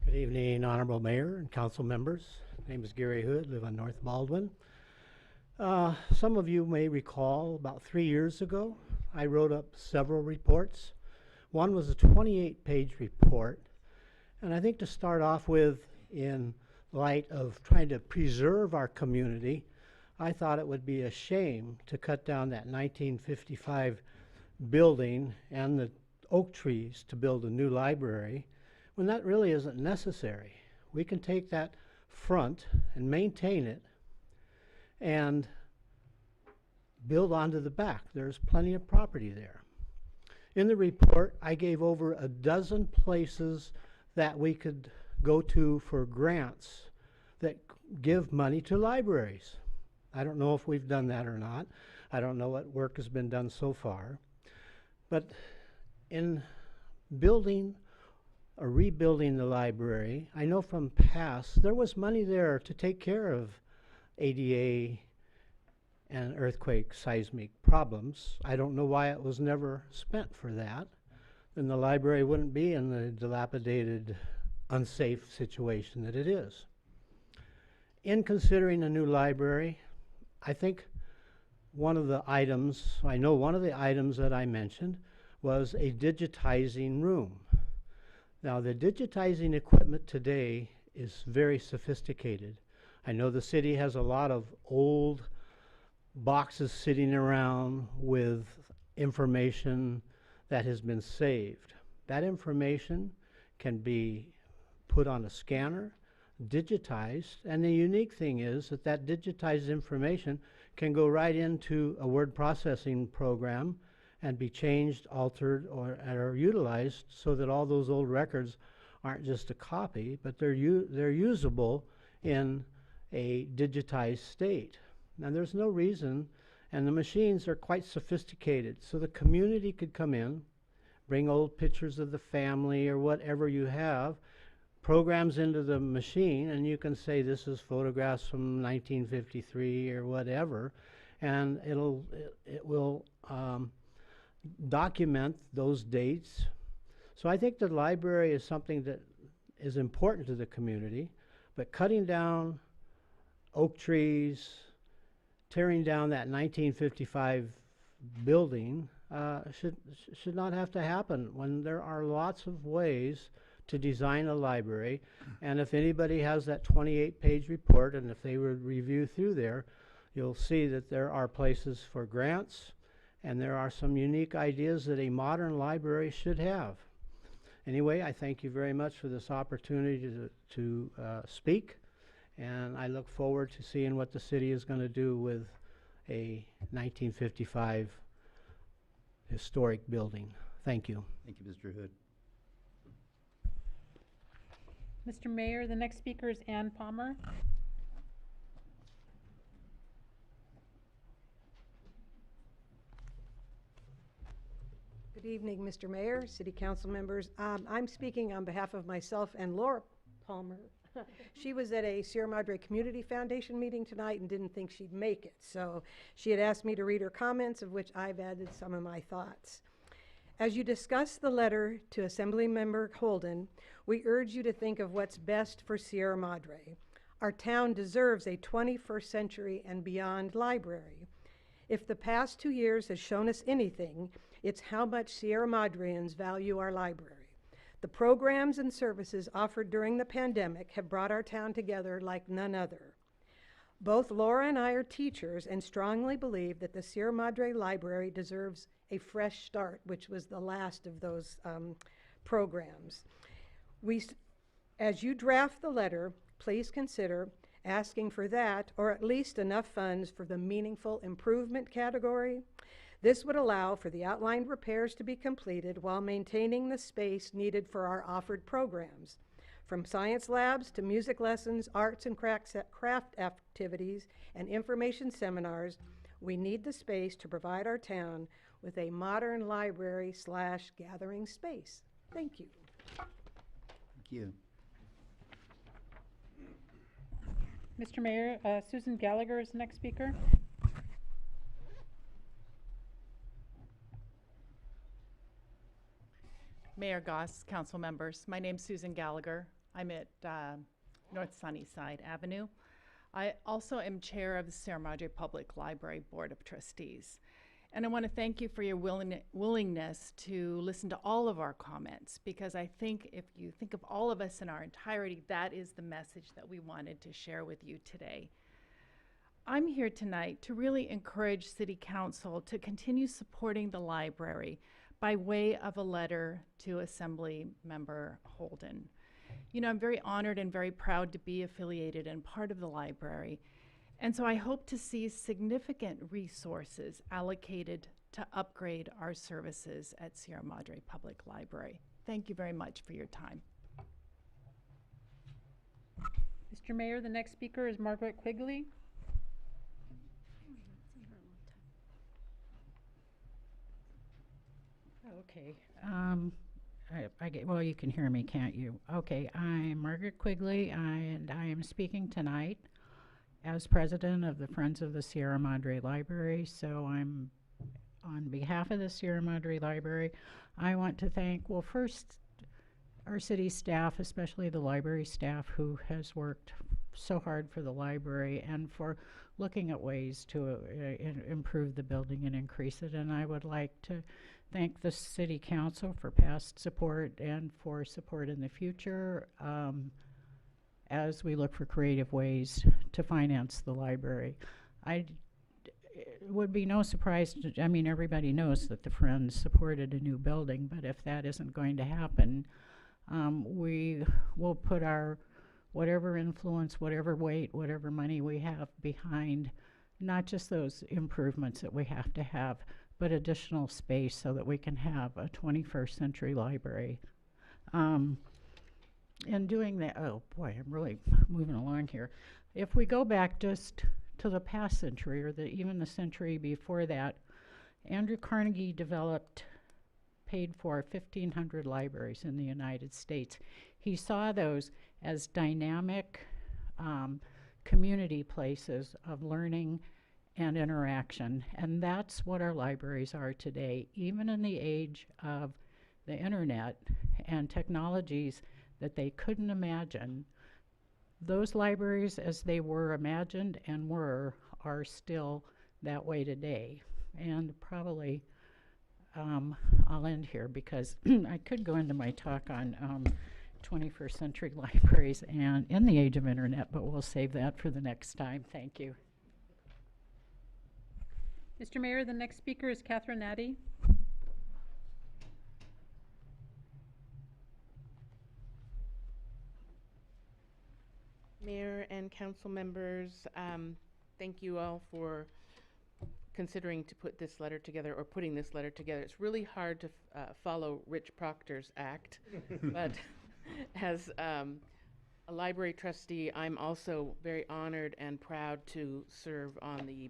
Good evening, Honorable Mayor and Council members. My name is Gary Hood, live on North Baldwin. Some of you may recall about 3 years ago, I wrote up several reports. One was a 28-page report, and I think to start off with, in light of trying to preserve our community, I thought it would be a shame to cut down that 1955 building and the oak trees to build a new library, when that really isn't necessary. We can take that front and maintain it and build onto the back. There's plenty of property there. In the report, I gave over a dozen places that we could go to for grants that give money to libraries. I don't know if we've done that or not. I don't know what work has been done so far. But in building or rebuilding the library, I know from past there was money there to take care of ADA and earthquake seismic problems. I don't know why it was never spent for that. Then the library wouldn't be in the dilapidated, unsafe situation that it is. In considering a new library, I think one of the items that I mentioned was a digitizing room. Now, the digitizing equipment today is very sophisticated. I know the city has a lot of old boxes sitting around with information that has been saved. That information can be put on a scanner, digitized, and the unique thing is that that digitized information can go right into a word processing program and be changed, altered, or utilized so that all those old records aren't just a copy, but they're usable in a digitized state. Now there's no reason, and the machines are quite sophisticated, so the community could come in, bring old pictures of the family or whatever you have, programs into the machine, and you can say this is photographs from 1953 or whatever, and it will document those dates. So I think the library is something that is important to the community, but cutting down oak trees, tearing down that 1955 building should not have to happen when there are lots of ways to design a library. And if anybody has that 28-page report, and if they would review through there, you'll see that there are places for grants, and there are some unique ideas that a modern library should have. Anyway, I thank you very much for this opportunity to speak, and I look forward to seeing what the city is going to do with a 1955 historic building. Thank you. Thank you, Mr. Hood. Mr. Mayor, the next speaker is Ann Palmer. Good evening, Mr. Mayor, City Council members. I'm speaking on behalf of myself and Laura Palmer. She was at a Sierra Madre Community Foundation meeting tonight and didn't think she'd make it. So she had asked me to read her comments, of which I've added some of my thoughts. As you discuss the letter to Assemblymember Holden, we urge you to think of what's best for Sierra Madre. Our town deserves a 21st century and beyond library. If the past 2 years has shown us anything, it's how much Sierra Madreans value our library. The programs and services offered during the pandemic have brought our town together like none other. Both Laura and I are teachers and strongly believe that the Sierra Madre Library deserves a fresh start, which was the last of those programs. As you draft the letter, please consider asking for that, or at least enough funds for the meaningful improvement category. This would allow for the outlined repairs to be completed while maintaining the space needed for our offered programs. From science labs to music lessons, arts and craft activities, and information seminars, we need the space to provide our town with a modern library/gathering space. Thank you. Thank you. Mr. Mayor, Susan Gallagher is the next speaker. Mayor Goss, council members, my name's Susan Gallagher. I'm at North Sunnyside Avenue. I also am chair of the Sierra Madre Public Library Board of Trustees. And I want to thank you for your willingness to listen to all of our comments, because I think if you think of all of us in our entirety, that is the message that we wanted to share with you today. I'm here tonight to really encourage City Council to continue supporting the library by way of a letter to Assembly Member Holden. You know, I'm very honored and very proud to be affiliated and part of the library. And so I hope to see significant resources allocated to upgrade our services at Sierra Madre Public Library. Thank you very much for your time. Mr. Mayor, the next speaker is Margaret Quigley. Okay. Well, you can hear me, can't you? Okay, I'm Margaret Quigley, and I am speaking tonight as president of the Friends of the Sierra Madre Library. So I'm on behalf of the Sierra Madre Library. I want to thank, well, first, our city staff, especially the library staff, who has worked so hard for the library and for looking at ways to improve the building and increase it. And I would like to thank the City Council for past support and for support in the future. as we look for creative ways to finance the library. It would be no surprise to, I mean, everybody knows that the Friends supported a new building, but if that isn't going to happen, we will put our whatever influence, whatever weight, whatever money we have behind not just those improvements that we have to have, but additional space so that we can have a 21st century library. In doing that, oh boy, I'm really moving along here. If we go back just to the past century, or even the century before that, Andrew Carnegie paid for 1,500 libraries in the United States. He saw those as dynamic community places of learning and interaction, and that's what our libraries are today. Even in the age of the internet and technologies that they couldn't imagine, those libraries as they were imagined and are still that way today. And probably I'll end here because I could go into my talk on 21st century libraries and in the age of internet, but we'll save that for the next time. Thank you. Mr. Mayor, the next speaker is Catherine Addy. Mayor and council members, thank you all for considering to put this letter together, or putting this letter together. It's really hard to follow Rich Proctor's act, but as a library trustee, I'm also very honored and proud to serve on the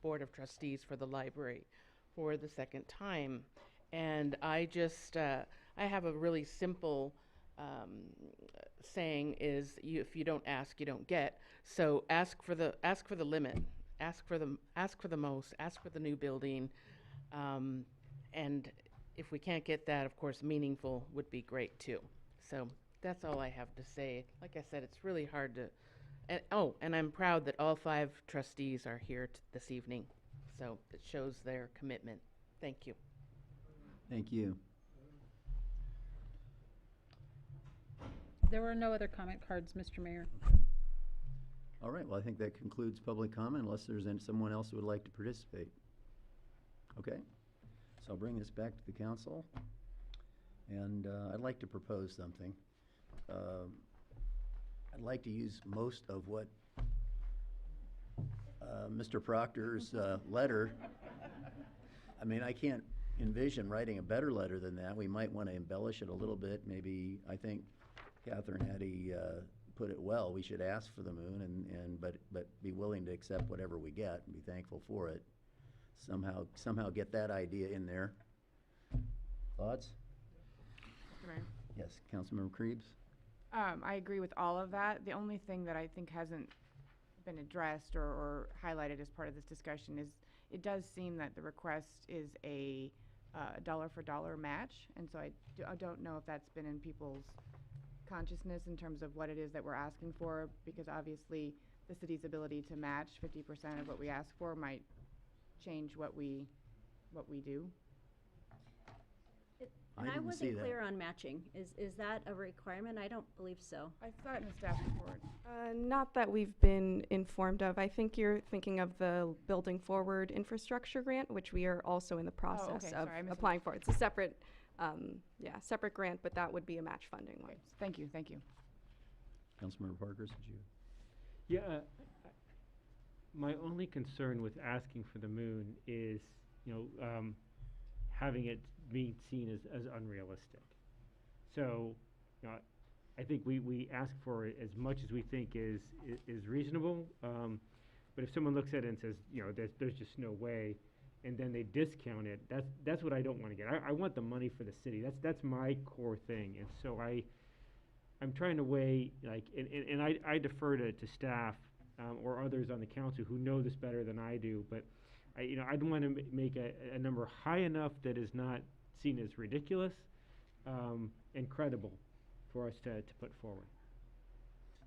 Board of Trustees for the library for the second time. And I just, I have a really simple saying is, if you don't ask, you don't get. So ask for the limit, ask for the most, ask for the new building, and if we can't get that, of course, meaningful would be great too. So that's all I have to say. Like I said, it's really hard to. And I'm proud that all 5 trustees are here this evening. So it shows their commitment. Thank you. Thank you. There were no other comment cards, Mr. Mayor. All right, well, I think that concludes public comment unless there's someone else who would like to participate. Okay, so I'll bring this back to the council. And I'd like to propose something. I'd like to use most of what Mr. Proctor's letter. I mean, I can't envision writing a better letter than that. We might want to embellish it a little bit. Maybe, I think Catherine Addy put it well. We should ask for the moon, but be willing to accept whatever we get and be thankful for it. Somehow get that idea in there. Thoughts? Mayor. Yes, Councilmember Krebs. I agree with all of that. The only thing that I think hasn't been addressed or highlighted as part of this discussion is it does seem that the request is a dollar for dollar match, and so I don't know if that's been in people's consciousness in terms of what it is that we're asking for, because obviously the city's ability to match 50% of what we ask for might change what we do. And I wasn't clear on matching. Is that a requirement? I don't believe so. I saw it in the staff report. Not that we've been informed of. I think you're thinking of the Building Forward Infrastructure Grant, which we are also in the process of applying for. It's a separate, separate grant, but that would be a match funding one. Thank you, thank you. Councilmember Parker, did you? Yeah, my only concern with asking for the moon is, having it being seen as unrealistic. So, I think we ask for as much as we think is reasonable. But if someone looks at it and says, there's just no way, and then they discount it, that's what I don't want to get. I want the money for the city. That's my core thing. And so I'm trying to weigh, and I defer to staff or others on the council who know this better than I do. But I don't want to make a number high enough that is not seen as ridiculous and credible for us to put forward.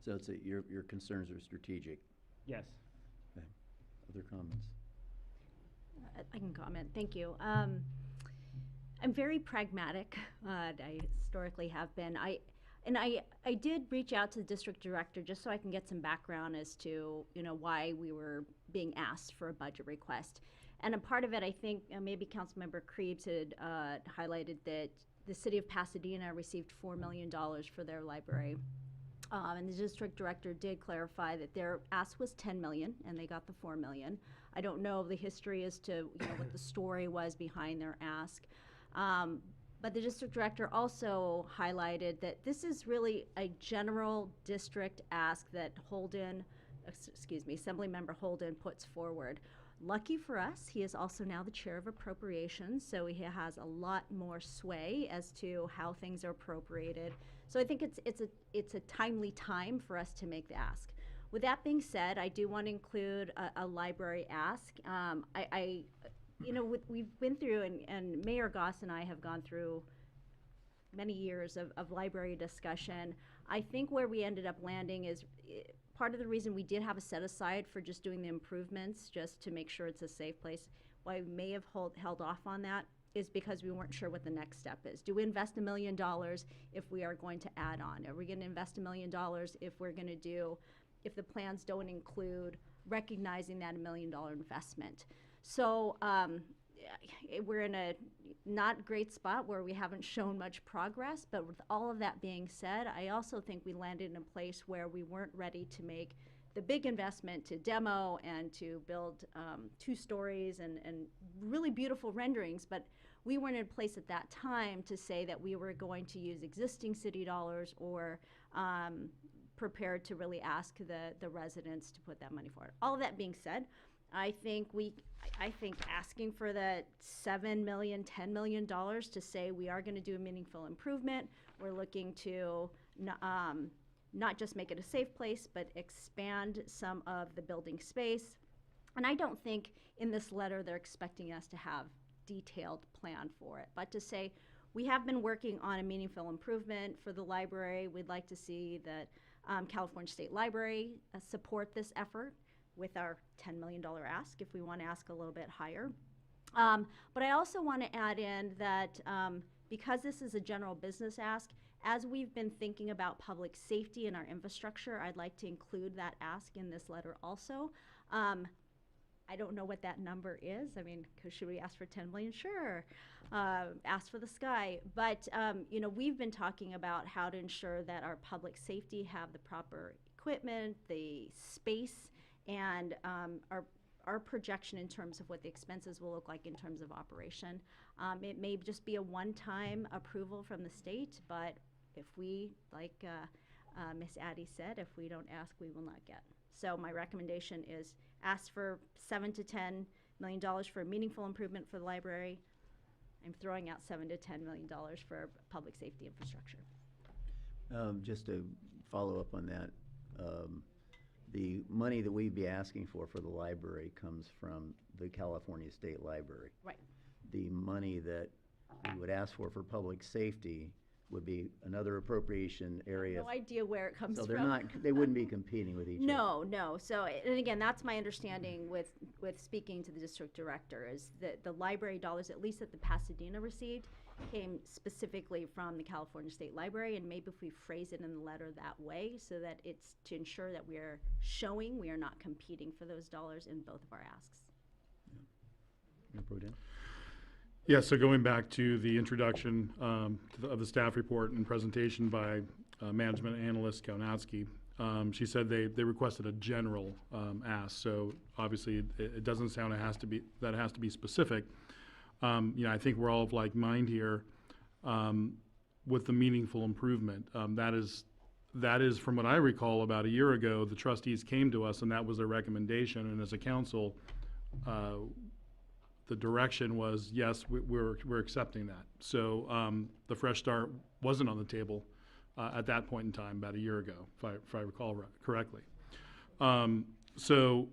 So it's your concerns are strategic. Yes. Okay. Other comments? I can comment. Thank you. I'm very pragmatic. I historically have been. And I did reach out to the district director just so I can get some background as to, you know, why we were being asked for a budget request. And a part of it, I think, maybe Councilmember Krebs had highlighted that the city of Pasadena received $4 million for their library. And the district director did clarify that their ask was $10 million, and they got the $4 million. I don't know the history as to, you know, what the story was behind their ask. But the district director also highlighted that this is really a general district ask that Holden, Assemblymember Holden puts forward. Lucky for us, he is also now the chair of appropriations, so he has a lot more sway as to how things are appropriated. So I think it's a timely time for us to make the ask. With that being said, I do want to include a library ask. You know, we've been through, and Mayor Goss and I have gone through many years of library discussion. I think where we ended up landing is part of the reason we did have a set aside for just doing the improvements, just to make sure it's a safe place. Why we may have held off on that is because we weren't sure what the next step is. Do we invest $1 million if we are going to add on? Are we going to invest $1 million if the plans don't include recognizing that $1 million investment? So we're in a not great spot where we haven't shown much progress, but with all of that being said, I also think we landed in a place where we weren't ready to make the big investment to demo and to build 2 stories and really beautiful renderings, but we weren't in a place at that time to say that we were going to use existing city dollars or prepared to really ask the residents to put that money forward. All of that being said, I think asking for the $7 million, $10 million to say we are going to do a meaningful improvement, we're looking to not just make it a safe place, but expand some of the building space. And I don't think in this letter they're expecting us to have detailed plan for it, but to say we have been working on a meaningful improvement for the library. We'd like to see that California State Library support this effort with our $10 million ask, if we want to ask a little bit higher. But I also want to add in that because this is a general business ask, as we've been thinking about public safety and our infrastructure, I'd like to include that ask in this letter also. I don't know what that number is. I mean, should we ask for 10 million? Sure. Ask for the sky. But, you know, we've been talking about how to ensure that our public safety have the proper equipment, the space, and our projection in terms of what the expenses will look like in terms of operation. It may just be a one-time approval from the state, but if we, like Ms. Addy said, if we don't ask, we will not get. So my recommendation is ask for $7 to $10 million for a meaningful improvement for the library. I'm throwing out $7 to $10 million for public safety infrastructure. Just to follow up on that, the money that we'd be asking for the library comes from the California State Library. Right. The money that we would ask for public safety would be another appropriation area. No idea where it comes So from. they wouldn't be competing with each other. No. So, and again, that's my understanding with speaking to the district director, is that the library dollars, at least that the Pasadena received, came specifically from the California State Library, and maybe if we phrase it in the letter that way, so that it's to ensure that we are showing we are not competing for those dollars in both of our asks. Yeah, so going back to the introduction of the staff report and presentation by management analyst Kaunatsky, she said they requested a general ask. So obviously it doesn't sound it has to be specific. You know, I think we're all of like mind here with the meaningful improvement. That is from what I recall about a year ago, the trustees came to us and that was their recommendation. And as a council, the direction was, yes, we're accepting that. So the Fresh Start wasn't on the table at that point in time, about a year ago, if I recall correctly. So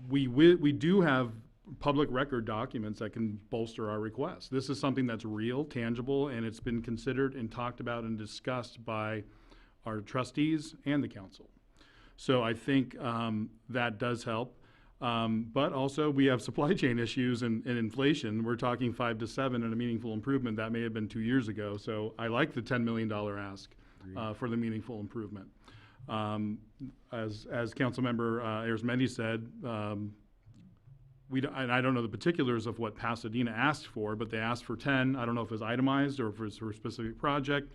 we do have public record documents that can bolster our request. This is something that's real, tangible, and it's been considered and talked about and discussed by our trustees and the council. So I think that does help. But also we have supply chain issues and inflation. We're talking 5 to 7 and a meaningful improvement. That may have been 2 years ago. So I like the $10 million ask. for the meaningful improvement. As Councilmember Arizmendi said, and I don't know the particulars of what Pasadena asked for, but they asked for 10. I don't know if it was itemized or if it was for a specific project.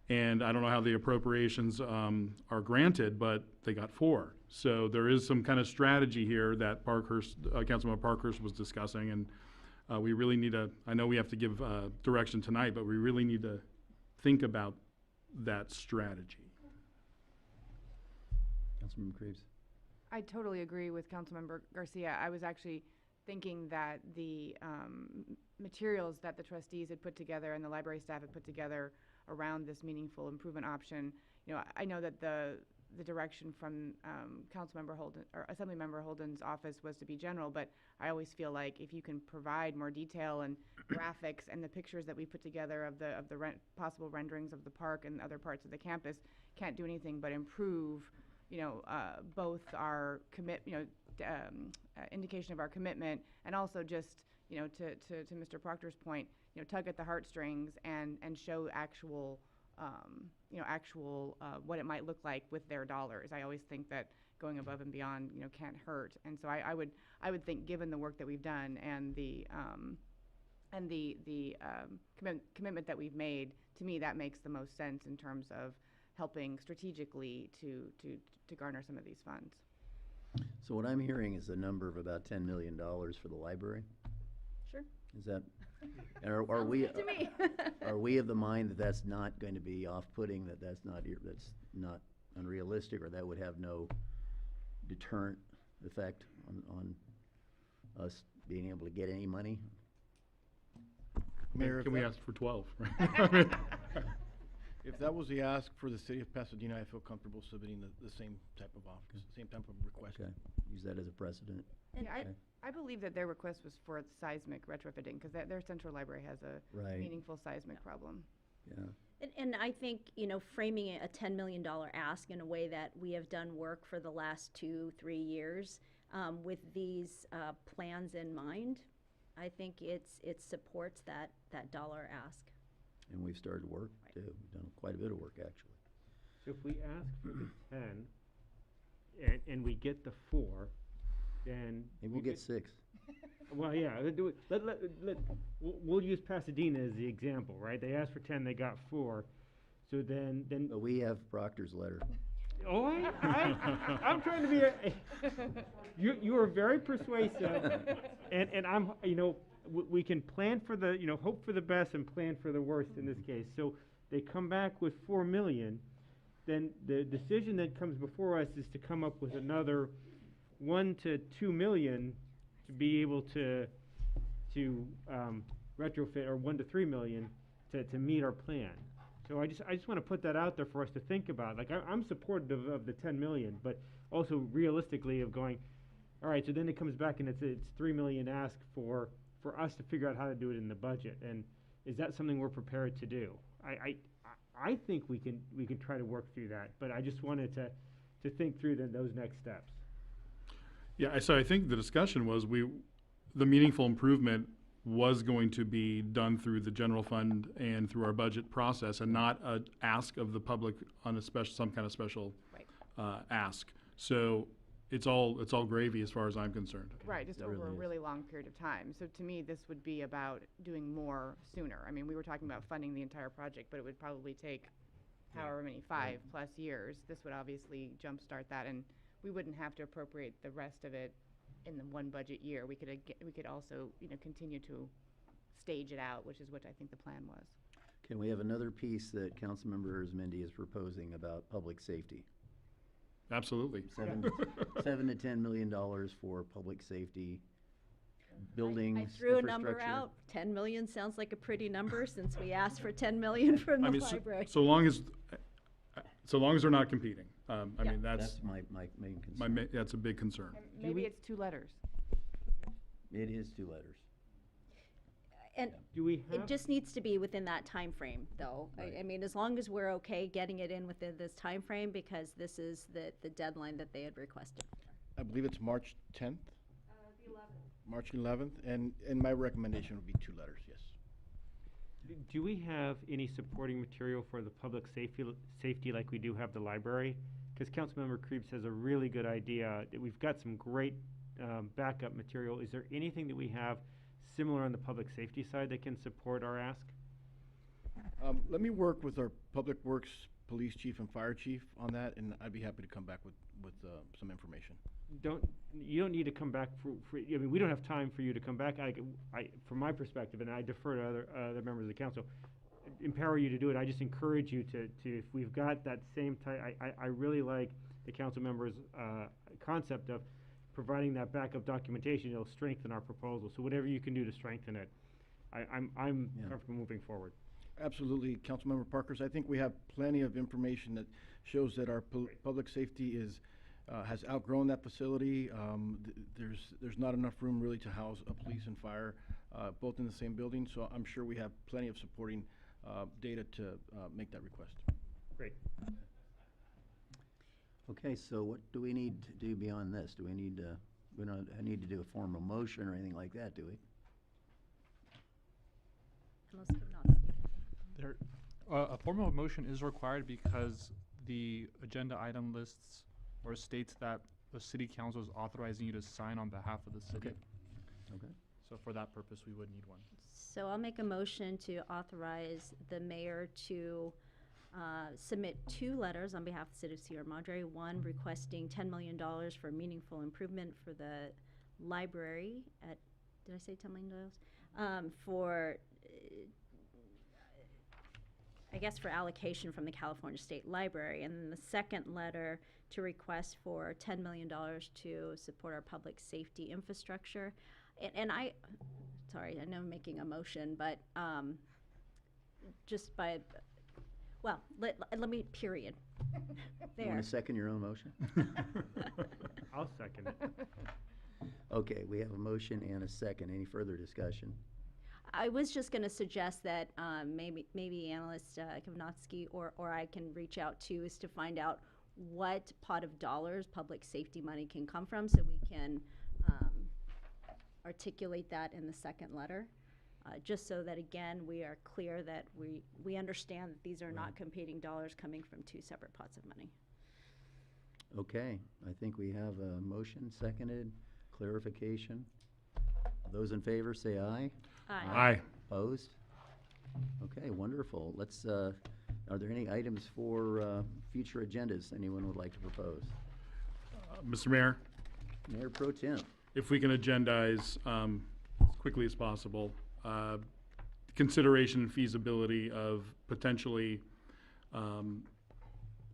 And I don't know how the appropriations are granted, but they got 4. So there is some kind of strategy here that Councilmember Parkhurst was discussing, and we really need to, I know we have to give direction tonight, but we really need to think about that strategy. Councilmember Creeves. I totally agree with Councilmember Garcia. I was actually thinking that the materials that the trustees had put together and the library staff had put together around this meaningful improvement option, you know, I know that the direction from Councilmember Holden or Assemblymember Holden's office was to be general, but I always feel like if you can provide more detail and graphics and the pictures that we put together of the possible renderings of the park and other parts of the campus, can't do anything but improve, you know, both our indication of our commitment, and also just, you know, to Mr. Proctor's point, you know, tug at the heartstrings and show actual, what it might look like with their dollars. I always think that going above and beyond, you know, can't hurt. And so I would think, given the work that we've done and the commitment that we've made, to me that makes the most sense in terms of helping strategically to garner some of these funds. So what I'm hearing is a number of about $10 million for the library. Sure. Is that, are we, good to me. are we of the mind that that's not going to be off-putting, that's not unrealistic, or that would have no deterrent effect on us being able to get any money? Mayor, Can we ask for 12? Right? If that was the ask for the city of Pasadena, I feel comfortable submitting the same type of same type of request. Okay, use that as a precedent. Yeah, Okay. I believe that their request was for seismic retrofitting, because their central library has a Right. meaningful seismic problem. Yeah. And I think, you know, framing it a $10 million ask in a way that we have done work for the last 2-3 years with these plans in mind, I think it supports that dollar ask. And we've started work too. We've done quite a bit of work, actually. So if we ask for the 10 and we get the 4, then Maybe we'll get 6. Well, yeah, we'll use Pasadena as the example, right? They asked for 10, they got 4. So then But we have Proctor's letter. oh, I'm trying to be you are very persuasive, and I'm, you know, we can plan for the, you know, hope for the best and plan for the worst in this case. So they come back with 4 million, then the decision that comes before us is to come up with another 1 to 2 million to be able to retrofit, or 1 to 3 million to meet our plan. So I just want to put that out there for us to think about. Like, I'm supportive of the 10 million, but also realistically of going, all right, so then it comes back and it's 3 million ask for us to figure out how to do it in the budget. And is that something we're prepared to do? I think we can try to work through that, but I just wanted to think through those next steps. Yeah, so I think the discussion was the meaningful improvement was going to be done through the general fund and through our budget process, and not a ask of the public on some kind of special ask. So it's all gravy as far as I'm concerned. Right, just over a really long period of time. So to me, this would be about doing more sooner. I mean, we were talking about funding the entire project, but it would probably take however many, 5+ years. This would obviously jumpstart that, and we wouldn't have to appropriate the rest of it in the one budget year. We could also, you know, continue to stage it out, which is what I think the plan was. Can we have another piece that Councilmember Arizmendi is proposing about public safety? Absolutely. $7 to $10 million for public safety, buildings, I threw a number infrastructure. out. 10 million sounds like a pretty number since we asked for 10 million from the library. So long as they're not competing. I mean, That's my main concern. That's a big concern. And maybe it's 2 letters. It is 2 letters. And Do we have? it just needs to be within that time frame, though. Right. I mean, as long as we're okay getting it in within this time frame, because this is the deadline that they had requested. I believe it's March 10th? The 11th. March 11th, and my recommendation would be 2 letters, yes. Do we have any supporting material for the public safety like we do have the library? Because Councilmember Krebs has a really good idea. We've got some great backup material. Is there anything that we have similar on the public safety side that can support our ask? Let me work with our Public Works, Police Chief, and Fire Chief on that, and I'd be happy to come back with some information. You don't need to come back I mean, we don't have time for you to come back. From my perspective, and I defer to other members of the council, empower you to do it. I just encourage you to if we've got that same type, I really like the council members' concept of providing that backup documentation. It'll strengthen our proposal. So whatever you can do to strengthen it, I'm comfortable moving forward. Absolutely, Councilmember Parkhurst. I think we have plenty of information that shows that our public safety has outgrown that facility. There's not enough room really to house a police and fire, both in the same building. So I'm sure we have plenty of supporting data to make that request. Great. Okay, so what do we need to do beyond this? Do we need to, we don't need to do a formal motion or anything like that, do we? A formal motion is required because the agenda item lists or states that the city council is authorizing you to sign on behalf of the city. Okay. So for that purpose, we would need one. So I'll make a motion to authorize the mayor to submit 2 letters on behalf of the city of Sierra Madre. One requesting $10 million for meaningful improvement for the library at, did I say $10 million? For, I guess for allocation from the California State Library. And then the second letter to request for $10 million to support our public safety infrastructure. And sorry, I know I'm making a motion, but just by, well, let me, period. You want to second your own motion? I'll second it. Okay, we have a motion and a second. Any further discussion? I was just going to suggest that maybe analyst Kovnowski or I can reach out to is to find out what pot of dollars public safety money can come from, so we can articulate that in the second letter, just so that again we are clear that we understand that these are not competing dollars coming from 2 separate pots of money. Okay, I think we have a motion, seconded, clarification. Those in favor say aye. Aye. Aye. Opposed? Okay, wonderful. Let's, are there any items for future agendas anyone would like to propose? Mr. Mayor, Mayor Pro Tem. if we can agendize as quickly as possible, consideration and feasibility of potentially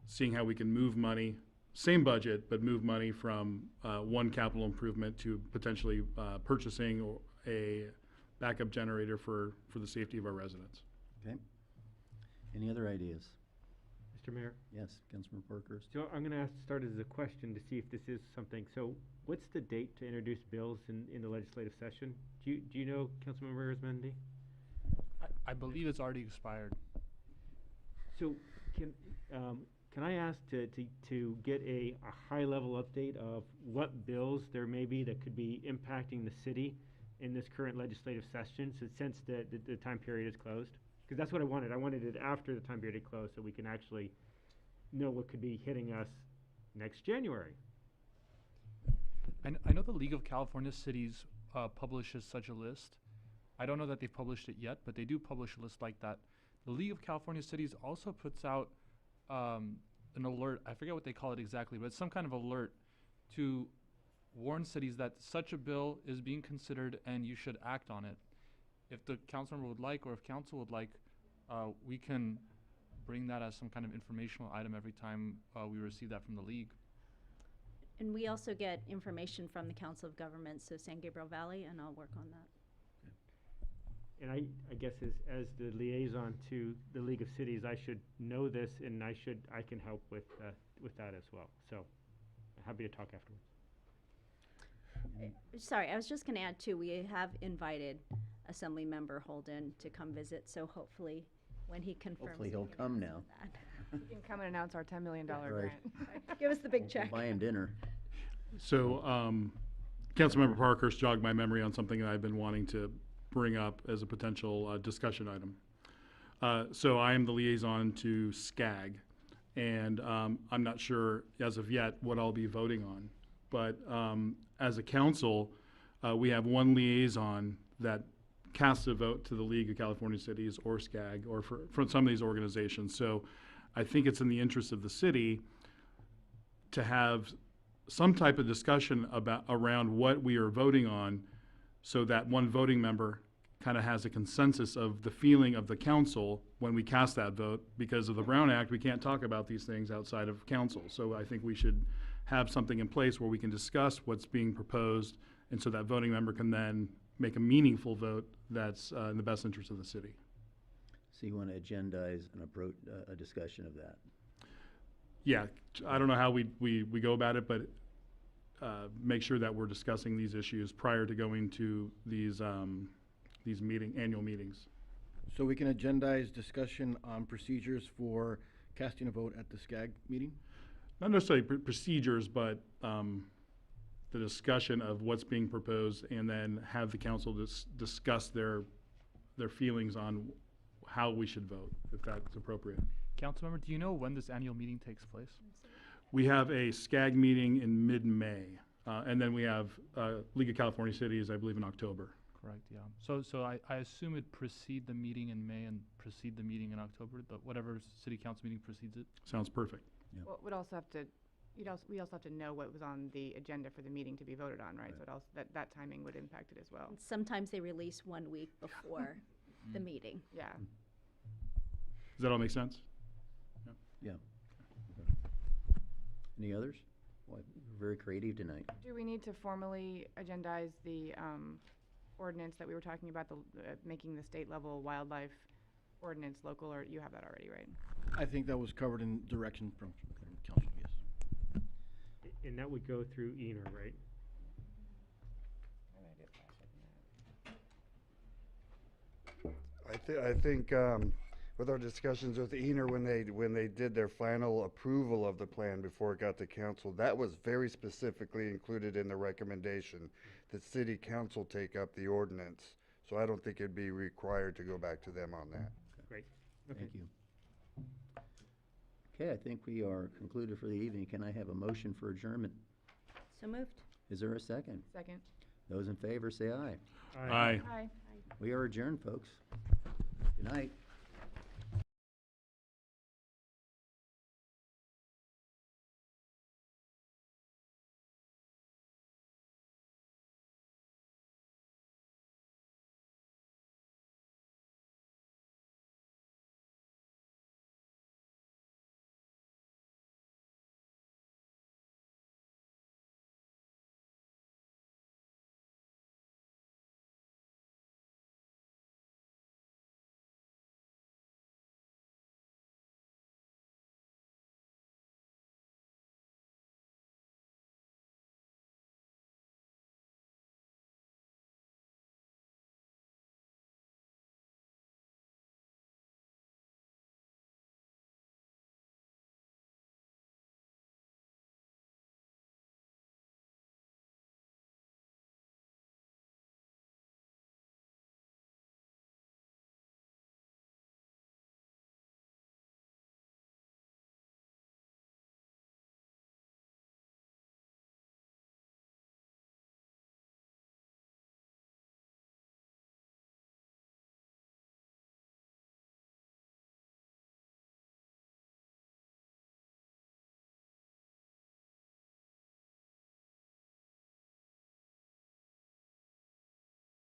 seeing how we can move money, same budget, but move money from one capital improvement to potentially purchasing a backup generator for the safety of our residents. Okay. Any other ideas? Mr. Mayor? Yes, Councilman Parkhurst. So I'm going to start as a question to see if this is something. So what's the date to introduce bills in the legislative session? Do you know, Councilmember Arizmendi? I believe it's already expired. So can I ask to get a high-level update of what bills there may be that could be impacting the city in this current legislative session, so since the time period is closed? Because that's what I wanted. I wanted it after the time period had closed so we can actually know what could be hitting us next January. I know the League of California Cities publishes such a list. I don't know that they've published it yet, but they do publish a list like that. The League of California Cities also puts out an alert. I forget what they call it exactly, but it's some kind of alert to warn cities that such a bill is being considered and you should act on it. If the council member would like, or if council would like, we can bring that as some kind of informational item every time we receive that from the league. And we also get information from the Council of Governments, so San Gabriel Valley, and I'll work on that. And I guess as the liaison to the League of Cities, I should know this, and I can help with that as well. So happy to talk afterwards. Sorry, I was just going to add too, we have invited Assembly Member Holden to come visit, so hopefully when he confirms. Hopefully he'll come now. You can come and announce our $10 million Right. grant. Give us the big check. Buying dinner. So, Councilmember Parkhurst jogged my memory on something that I've been wanting to bring up as a potential discussion item. So I am the liaison to SCAG, and I'm not sure as of yet what I'll be voting on. But as a council, we have one liaison that casts a vote to the League of California Cities or SCAG or for some of these organizations. So I think it's in the interest of the city to have some type of discussion around what we are voting on, so that one voting member kind of has a consensus of the feeling of the council when we cast that vote. Because of the Brown Act, we can't talk about these things outside of council. So I think we should have something in place where we can discuss what's being proposed, and so that voting member can then make a meaningful vote that's in the best interest of the city. So you want to agendize and approach a discussion of that? Yeah, I don't know how we go about it, but make sure that we're discussing these issues prior to going to these annual meetings. So we can agendize discussion on procedures for casting a vote at the SCAG meeting? Not necessarily procedures, but the discussion of what's being proposed, and then have the council discuss their feelings on how we should vote, if that's appropriate. Councilmember, do you know when this annual meeting takes place? We have a SCAG meeting in mid-May, and then we have League of California Cities, I believe, in October. Correct, yeah. So I assume it precede the meeting in May and precede the meeting in October, whatever city council meeting precedes it? Sounds perfect. Well, we also have to know what was on the agenda for the meeting to be voted on, right? So it also, that timing would impact it as well. And sometimes they release 1 week before the meeting. Yeah. Does that all make sense? Yeah. Any others? Well, we're very creative tonight. Do we need to formally agendize the ordinance that we were talking about, making the state level wildlife ordinance local, or you have that already, right? I think that was covered in direction from council, yes. And that would go through ENR, right? I think with our discussions with ENR, when they did their final approval of the plan before it got to council, that was very specifically included in the recommendation that city council take up the ordinance. So I don't think it'd be required to go back to them on that. Great. Okay. Thank you. Okay, I think we are concluded for the evening. Can I have a motion for adjournment? So moved. Is there a second? Second. Those in favor say aye. Aye. Aye. We are adjourned, folks. Good night.